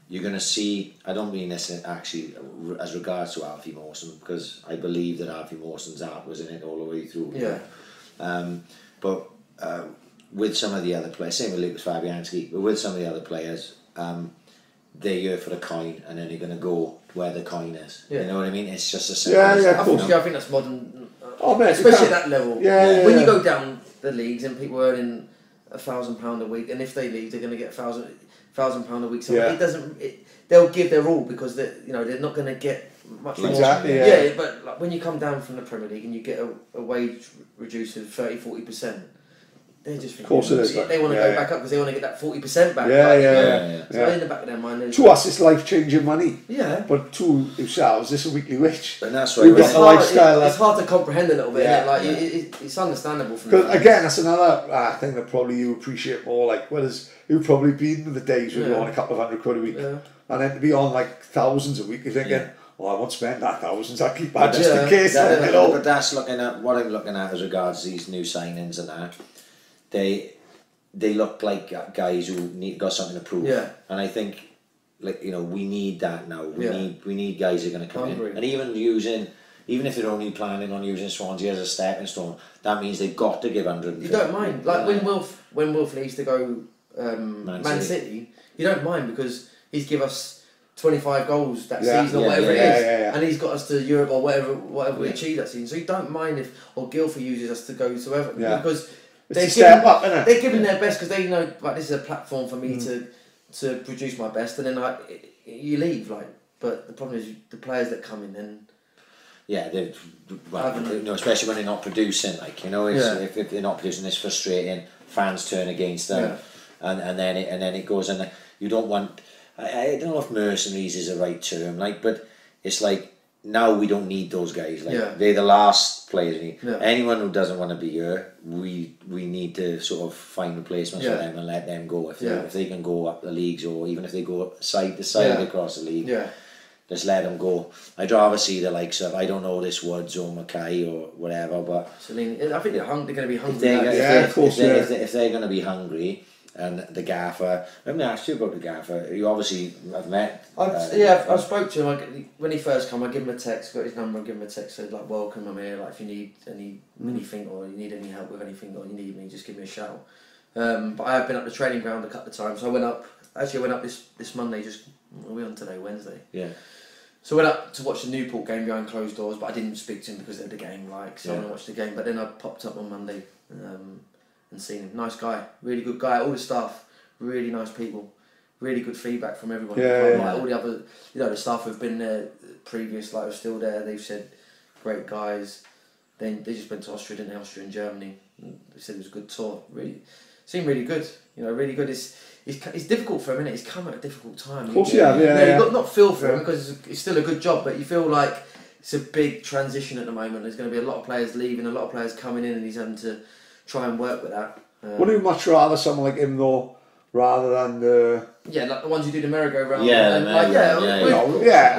You're going to see, I don't mean this actually as regards to Alfie Mawson, because I believe that Alfie Mawson's art was in it all the way through. Yeah. But with some of the other players, same with Lucas Fabianski, but with some of the other players, they're here for the coin, and then they're going to go where the coin is. You know what I mean? It's just a simple. Unfortunately, I think that's modern. Especially at that level. When you go down the leagues and people are earning £1,000 a week, and if they leave, they're going to get £1,000 a week. So it doesn't. They'll give their all because they're not going to get much more. Exactly. But like, when you come down from the Premier League and you get a wage reduced of 30-40%. They're just thinking, of course it is. They want to go back up because they want to get that 40% back. So in the back of their mind, to us, it's life-changing money. Yeah. But to yourselves, it's a weekly wage. And that's why it's hard. It's hard to comprehend a little bit. It's understandable. Because again, that's another thing that probably you appreciate more. Like, you've probably been in the days when you're on a couple of £100 a week, and then to be on like thousands a week, you're thinking. Well, I won't spend that thousands. I'll keep that just in case. But that's looking at what I'm looking at as regards these new signings and that. They look like guys who got something to prove, and I think, like, you know, we need that now. We need guys who are going to come in, and even if they're only planning on using Swansea as a stepping stone, that means they've got to give 100. You don't mind, like when Wilf used to go Man City, you don't mind because he's give us 25 goals that season or whatever it is, and he's got us to Europe or whatever we achieve that season. So you don't mind if Guildford uses us to go to Everton because. They're giving their best because they know, like, this is a platform for me to produce my best, and then you leave, like. But the problem is the players that come in, then Yeah, especially when they're not producing, like, if they're not producing, it's frustrating. Fans turn against them, and then it goes, and you don't want. I don't know if mercenaries is the right term, like, but it's like now we don't need those guys. Like they're the last players we need. Yeah. Anyone who doesn't want to be here, we need to sort of find replacements for them and let them go if they can go up the leagues, or even if they go side to side across the league. Yeah. Just let them go. I'd rather see the likes of, I don't know, this Woods or Mackay or whatever, but I think they're going to be hungry. If they're going to be hungry, and the gaffer, let me ask you about the gaffer. You obviously have met. I spoke to him when he first came. I give him a text, got his number, and give him a text. Said like, "Welcome, I'm here. Like, if you need anything, or you need any help with anything, or you need me, just give me a shout." But I have been up the training ground a couple of times. So I went up this Monday. What are we on today? Wednesday. Yeah. So I went up to watch the Newport game behind closed doors, but I didn't speak to him because of the game. So I went to watch the game. But then I popped up on Monday and seen him. Nice guy, really good guy. All the staff, really nice people. Really good feedback from everyone. All the other, the staff who've been there previous, are still there. They've said, great guys. Then they just went to Austria, didn't they? Austria and Germany. They said it was a good tour. Really, seemed really good. Really good. It's difficult for him, isn't it? He's come at a difficult time. Of course, you've got not feel for him because it's still a good job, but you feel like it's a big transition at the moment. There's going to be a lot of players leaving, a lot of players coming in, and he's having to try and work with that. Would you much rather someone like him though, rather than the like the ones who do the merry-go-round?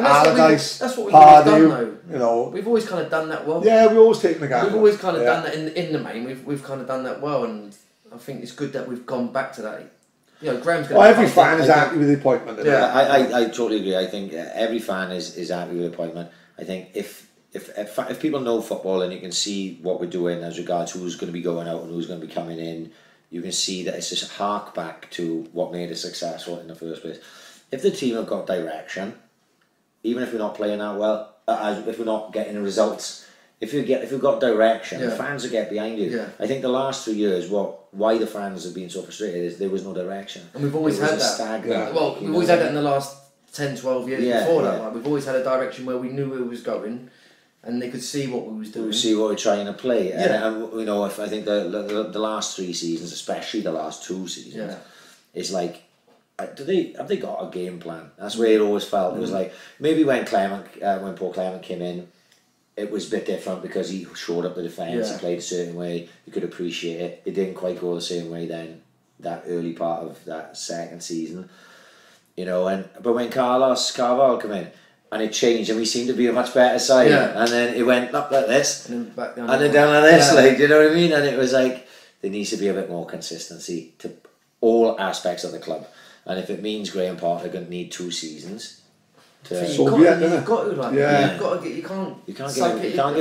Allardyce, that's what we've always done though. We've always kind of done that well. Yeah, we've always taken the game. We've always kind of done that in the main. We've kind of done that well, and I think it's good that we've gone back to that. Graham's going every fan is happy with the appointment. I totally agree. I think every fan is happy with the appointment. I think if people know football and you can see what we're doing as regards who's going to be going out and who's going to be coming in, you can see that it's just hark back to what made us successful in the first place. If the team have got direction, even if we're not playing that well, if we're not getting the results, if you've got direction, the fans will get behind you. I think the last 3 years, why the fans have been so frustrated is there was no direction. And we've always had that. Stagnant, we've always had that in the last 10, 12 years before that. Like, we've always had a direction where we knew where we was going, and they could see what we was doing. See what we're trying to play. And if I think the last 3 seasons, especially the last 2 seasons, it's like, have they got a game plan? That's where it always felt. It was like maybe when Paul Clement came in, it was a bit different because he showed up the defence, he played a certain way, you could appreciate it. It didn't quite go the same way then, that early part of that second season. But when Carlos Carvalho came in, and it changed, and we seemed to be a much better side, and then it went up like this, and then back down, and then down like this, you know what I mean? And it was like, there needs to be a bit more consistency to all aspects of the club. And if it means Graham Potter going to need 2 seasons, you've got to you can't give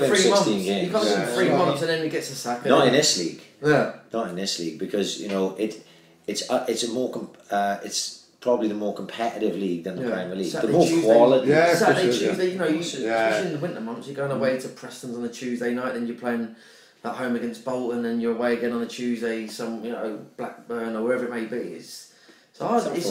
him 16 games. You can't give him 3 months and then he gets a sack. Not in this league. Not in this league, because it's probably the more competitive league than the Premier League. Saturday, the more Tuesday, quality. Saturday, Tuesday. Especially in the winter months, you're going away to Preston's on a Tuesday night, and you're playing at home against Bolton, and you're away again on a Tuesday, Blackburn or wherever it may be. It's our league, it's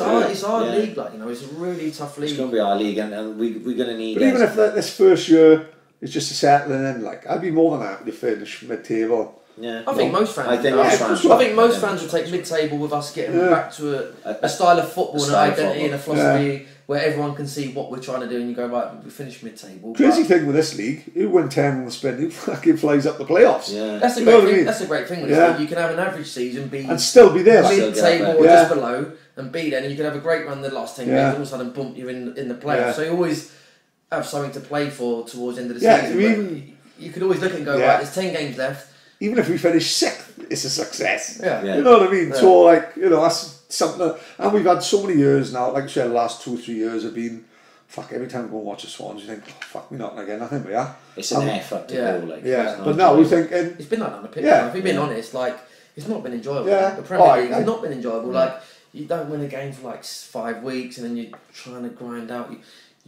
a really tough league. It's going to be our league, and we're going to need. But even if this first year is just a settling in, I'd be more than happy to finish mid-table. Yeah, I think most fans. I think most fans will take mid-table with us getting back to a style of football and an identity and a philosophy where everyone can see what we're trying to do, and you go, right, we finished mid-table. Crazy thing with this league, who win 10 on the spin, who fucking flies up the playoffs. Yeah. That's a great thing. That's a great thing with this league. You can have an average season, be and still be there, mid-table or just below, and be there, and you can have a great run the last 10 games, all of a sudden bump you in the playoffs. So you always have something to play for towards the end of the season. You could always look at it and go, right, there's 10 games left. Even if we finish 6th, it's a success. Yeah. You know what I mean? Yeah. So, that's something. And we've had so many years now, like you said, the last 2 or 3 years have been, every time we go and watch the Swans, you think, we're not going to get nothing, we are. It's an effort to go, but now we're thinking. It's been like that on the pitch. If we've been honest, it's not been enjoyable. The Premier League has not been enjoyable. You don't win a game for 5 weeks, and then you're trying to grind out.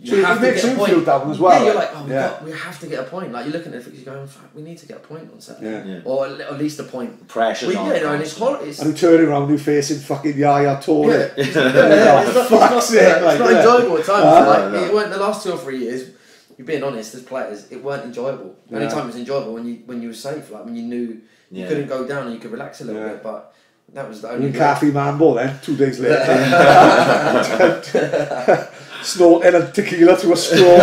You have to get a point. Down as well. Yeah, you're we have to get a point. You're looking at it, you're going, we need to get a point on Saturday, or at least a point. Pressure's on. And it's horrible. And turning around, you're facing fucking Yaya Toure. It's not enjoyable at times. It weren't the last 2 or 3 years. you're being honest, as players, it weren't enjoyable. The only time it was enjoyable when you were safe, like when you knew you couldn't go down and you could relax a little bit. But that was the only. Cafe Mambo then 2 days later. Snorting a tequila to a straw.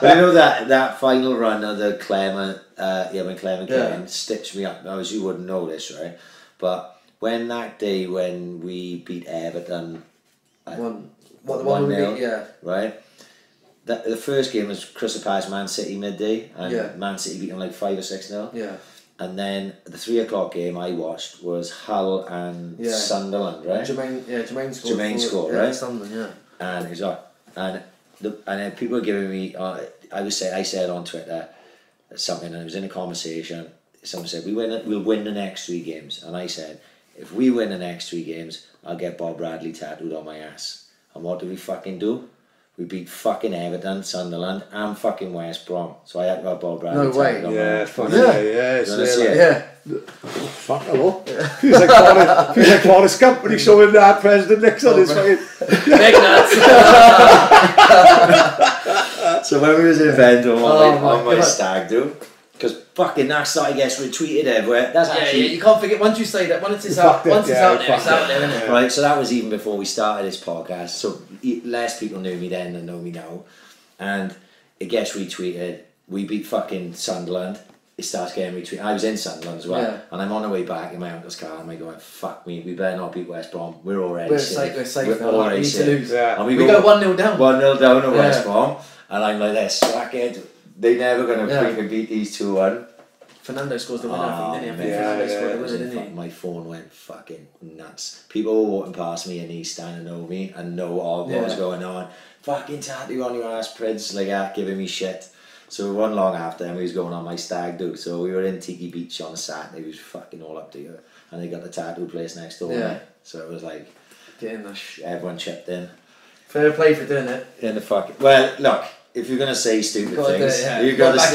But you know that final run of the Clement, when Clement came, stitched me up. Now, as you wouldn't know this, right? But when that day when we beat Everton, the one we beat, right? The first game was Crystal Palace Man City midday, and Man City beat them like 5 or 6-0. Yeah. And then the 3 o'clock game I watched was Hull and Sunderland, right? Jermaine scored, right? Sunderland, yeah. And he's like, and then people were giving me, I said on Twitter something, and it was in a conversation. Someone said we'll win the next 3 games, and I said, if we win the next 3 games, I'll get Bob Bradley tattooed on my ass. And what do we fucking do? We beat fucking Everton, Sunderland, and fucking West Brom. So I had to have Bob Bradley tattooed on my ass. Yeah. Do you want to see it? Fuck hello. Feels like Forrest Gump when he's showing that President Nixon his fucking big nuts. So when we was in Vendor on my stag do, because fucking that site gets retweeted everywhere. That's actually you can't forget once you say that once it's out there, it's out there, isn't it? Right. So that was even before we started this podcast. So less people knew me then than know me now, and it gets retweeted. We beat fucking Sunderland. It starts getting retweeted. I was in Sunderland as well, and I'm on the way back in my uncle's car. And I'm going, fuck me, we better not beat West Brom. We're already safe. We're safe now. We need to lose. And we go 1-0 down. 1-0 down at West Brom, and I'm like, they're slackhead. They're never going to freaking beat these 2-1. Fernando scores the winner, I think, didn't he? Fernando scored the winner, didn't he? My phone went fucking nuts. People were walking past me in East Stand and know me and know what was going on. Fucking tattoo on your ass, Prince, like that, giving me shit. So one long after, and we was going on my stag do. So we were in Tiki Beach on a Saturday. We was fucking all up to you, and they got the tattoo place next door. Yeah. So it was like, get in there. Everyone chipped in. Fair play for doing it. In the fucking look. If you're gonna say stupid things, you've got to back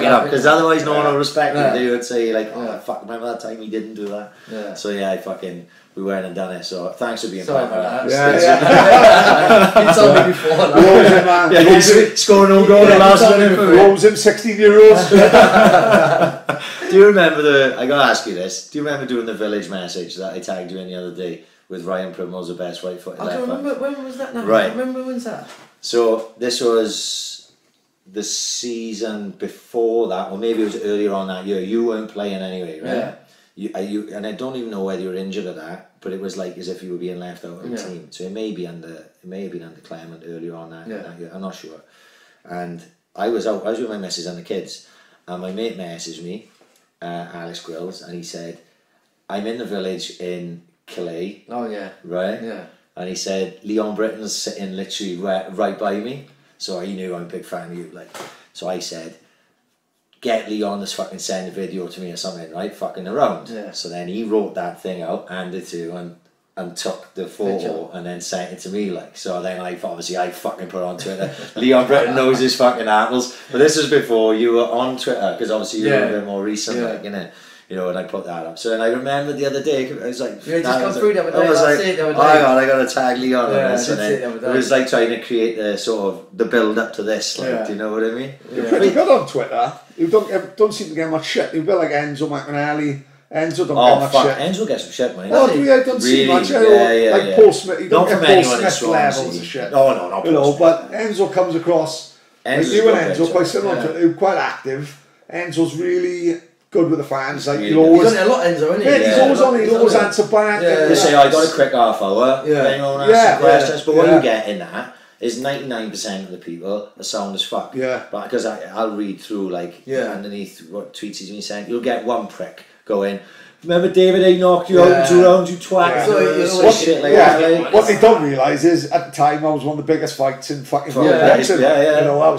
it up, because otherwise no one will respect it. They would say like, "Oh fuck, remember that time he didn't do that?" Yeah. So we went and done it. So thanks for being part of that. You told me before. He's scoring no goal in the last minute. Rolls him €16. Do you remember I gotta ask you this? Do you remember doing the village message that I tagged you in the other day with Ryan Primrose, the best right foot? I can't remember when was that now. Right. I remember when's that. So this was the season before that, or maybe it was earlier on that year. You weren't playing anyway, right? Yeah. And I don't even know whether you were injured or that, but it was like as if you were being left out of the team. So it may have been under Clement earlier on that year. I'm not sure. And I was with my missus and the kids, and my mate messaged me, Alex Grills, and he said, "I'm in the village in Calais." Oh yeah. Right. Yeah. And he said, Leon Britton's sitting literally right by me. So he knew I'm a big fan of you. So I said, get Leon to fucking send a video to me or something, right? Fucking around. Yeah. So then he wrote that thing out, handed it to him, and took the photo and then sent it to me. So then I fucking put it on Twitter. Leon Britton knows his fucking apples. But this was before you were on Twitter, because obviously you were a bit more recent, innit? And I put that up. So then I remembered the other day, I was like, just come through the other day. I was like, oh God, I got to tag Leon on this. And then it was like trying to create the sort of the build up to this. Do you know what I mean? You're pretty good on Twitter. You don't seem to get much shit. You've got like Enzo McNally. Enzo don't get much shit. Enzo gets some shit, man. Oh, I don't see much. Paul Smith. You don't get Paul Smith levels of shit. No, not Paul Smith. But Enzo comes across. You and Enzo quite similar to You're quite active. Enzo's really good with the fans. Like he's always done it a lot, Enzo, isn't he? Yeah, he's always on. He'll always answer back. They say, I got a quick half hour. Anyone ask questions? But what you get in that is 99% of the people are sound as fuck. Yeah. But because I'll read through underneath what tweets he's been sent, you'll get one prick going, remember David A knocked you out in 2 rounds, you twat. What they don't realise is at the time I was one of the biggest fights in fucking boxing. We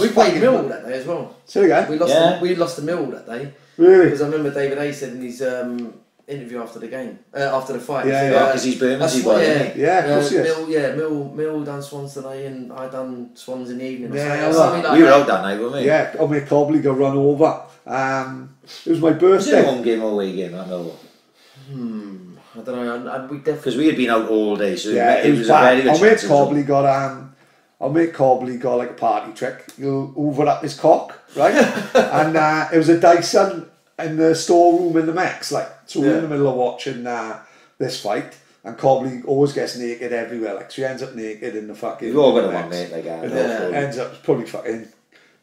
played Mill that day as well. Say again. We lost the Mill that day. Really? Because I remember David A said in his interview after the game, after the fight. Because he's Bermondsey boy, isn't he? Yeah, of course he is. Mill done Swans today, and I done Swans in the evening. We were out that night, weren't we? Yeah, on my Cobley got run over. It was my birthday. Was it a home game or away game? I know. I don't know. We definitely because we had been out all day, so it was a very good chance. Cobley got I'll make Cobley got like a party trick. He'll hoover up his cock, right? And it was a Dyson in the storeroom in the Mex, like, so we're in the middle of watching this fight, and Cobley always gets naked everywhere, like, so he ends up naked in the fucking... You've all got one, mate, like that. Ends up probably fucking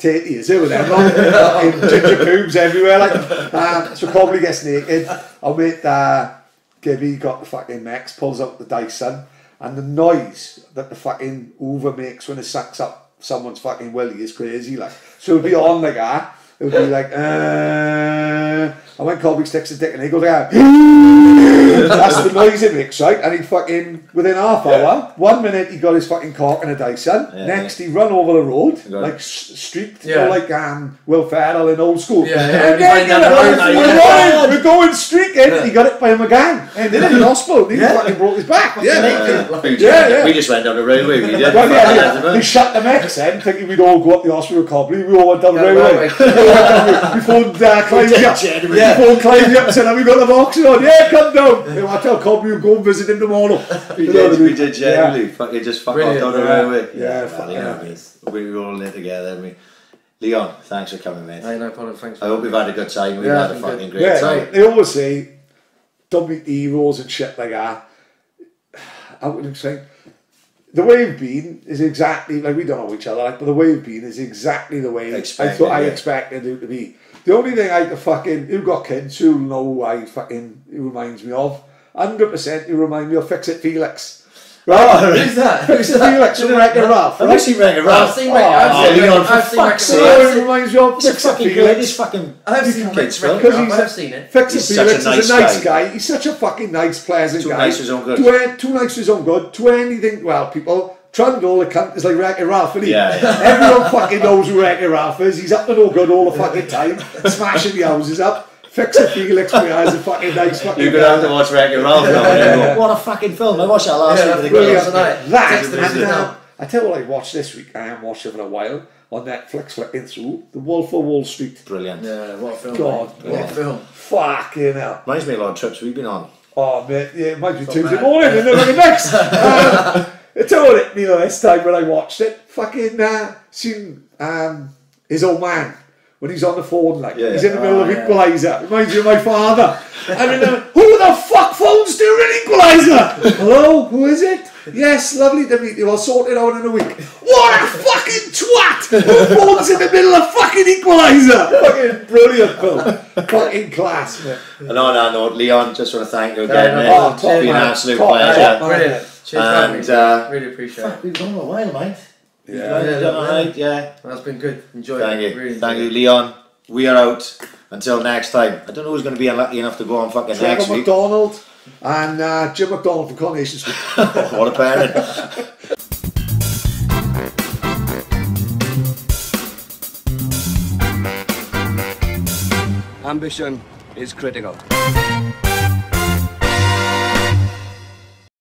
tatey, is it, with them, fucking ginger boobs everywhere, like, so Cobley gets naked. I'll make Gibby got the fucking Mex, pulls out the Dyson, and the noise that the fucking Hoover makes when it sucks up someone's fucking willy is crazy, like, so it'll be on like that. It would be like, and when Colby sticks his dick and he goes like, that's the noise it makes, right? And he fucking, within half hour, 1 minute he got his fucking cock in a Dyson, next he run over the road, like streaked, you know, like Will Ferrell in Old School. And then we're going streaking, and he got it by him again. And then in the hospital, he fucking broke his back. We just went down the railway, we did. They shut the Mex then, thinking we'd all go up the hospital with Cobley, we all went down the railway. Before climbed up, and said, have we got the boxing on? Yeah, come down. I tell Cobley we'll go and visit him tomorrow. We did genuinely. Just fuck off down the railway. We were all in it together. Leon, thanks for coming, mate. Hey, no problem, thanks. I hope we've had a good time. We've had a fucking great time. They always say, don't meet the heroes and shit like that. I wouldn't say. The way we've been is exactly, like, we don't know each other, like, but the way we've been is exactly the way I thought I expected it to be. The only thing I fucking, who got kids who'll know who who reminds me of, 100% who remind me of Fix It Felix. Right? Oh, who's that? Fix It Felix from Wreck-It Ralph. I've seen Wreck-It Ralph. I've seen Wreck-It Ralph. I've seen Wreck-It It reminds me of Fix It Felix. I've seen Wreck-It Ralph. I've seen it. Fix It Felix is a nice guy. He's such a fucking nice, pleasant guy. Too nice for his own good. Too nice for his own good. To anything, well, people... Trundle, the cunt, is like Wreck-It Ralph, isn't he? Everyone fucking knows who Wreck-It Ralph is. He's up to no good all the fucking time, smashing the houses up. Fix It Felix is a fucking nice fucking. You're going to have to watch Wreck-It Ralph now. What a fucking film. I watched that last week with the girls. I tell you what I watched this week, I haven't watched it for a while, on Netflix, flicking through, The Wolf of Wall Street. Brilliant. Yeah, what a film. God, what a film. Fucking hell. Reminds me of a lot of trips we've been on. Oh, mate, yeah, it might be Tuesday morning, and then like next. I told it, you know, this time when I watched it, fucking seen his old man when he's on the phone, like he's in the middle of Equalizer. Reminds me of my father. I mean, who the fuck phones during Equalizer? Hello, who is it? Yes, lovely to meet you. I'll sort it out in a week. What a fucking twat! Who phones in the middle of fucking Equalizer? Fucking brilliant film. Fucking class, mate. And on that note, Leon, just want to thank you again, mate. It's been an absolute pleasure. Brilliant. And really appreciate it. We've gone a while, mate. Yeah. That's been good. Enjoy it. Thank you, Leon. We are out. Until next time. I don't know who's going to be unlucky enough to go on fucking next week. McDonald and Jim McDonald from Coronation Street. What a parent. Ambition is critical.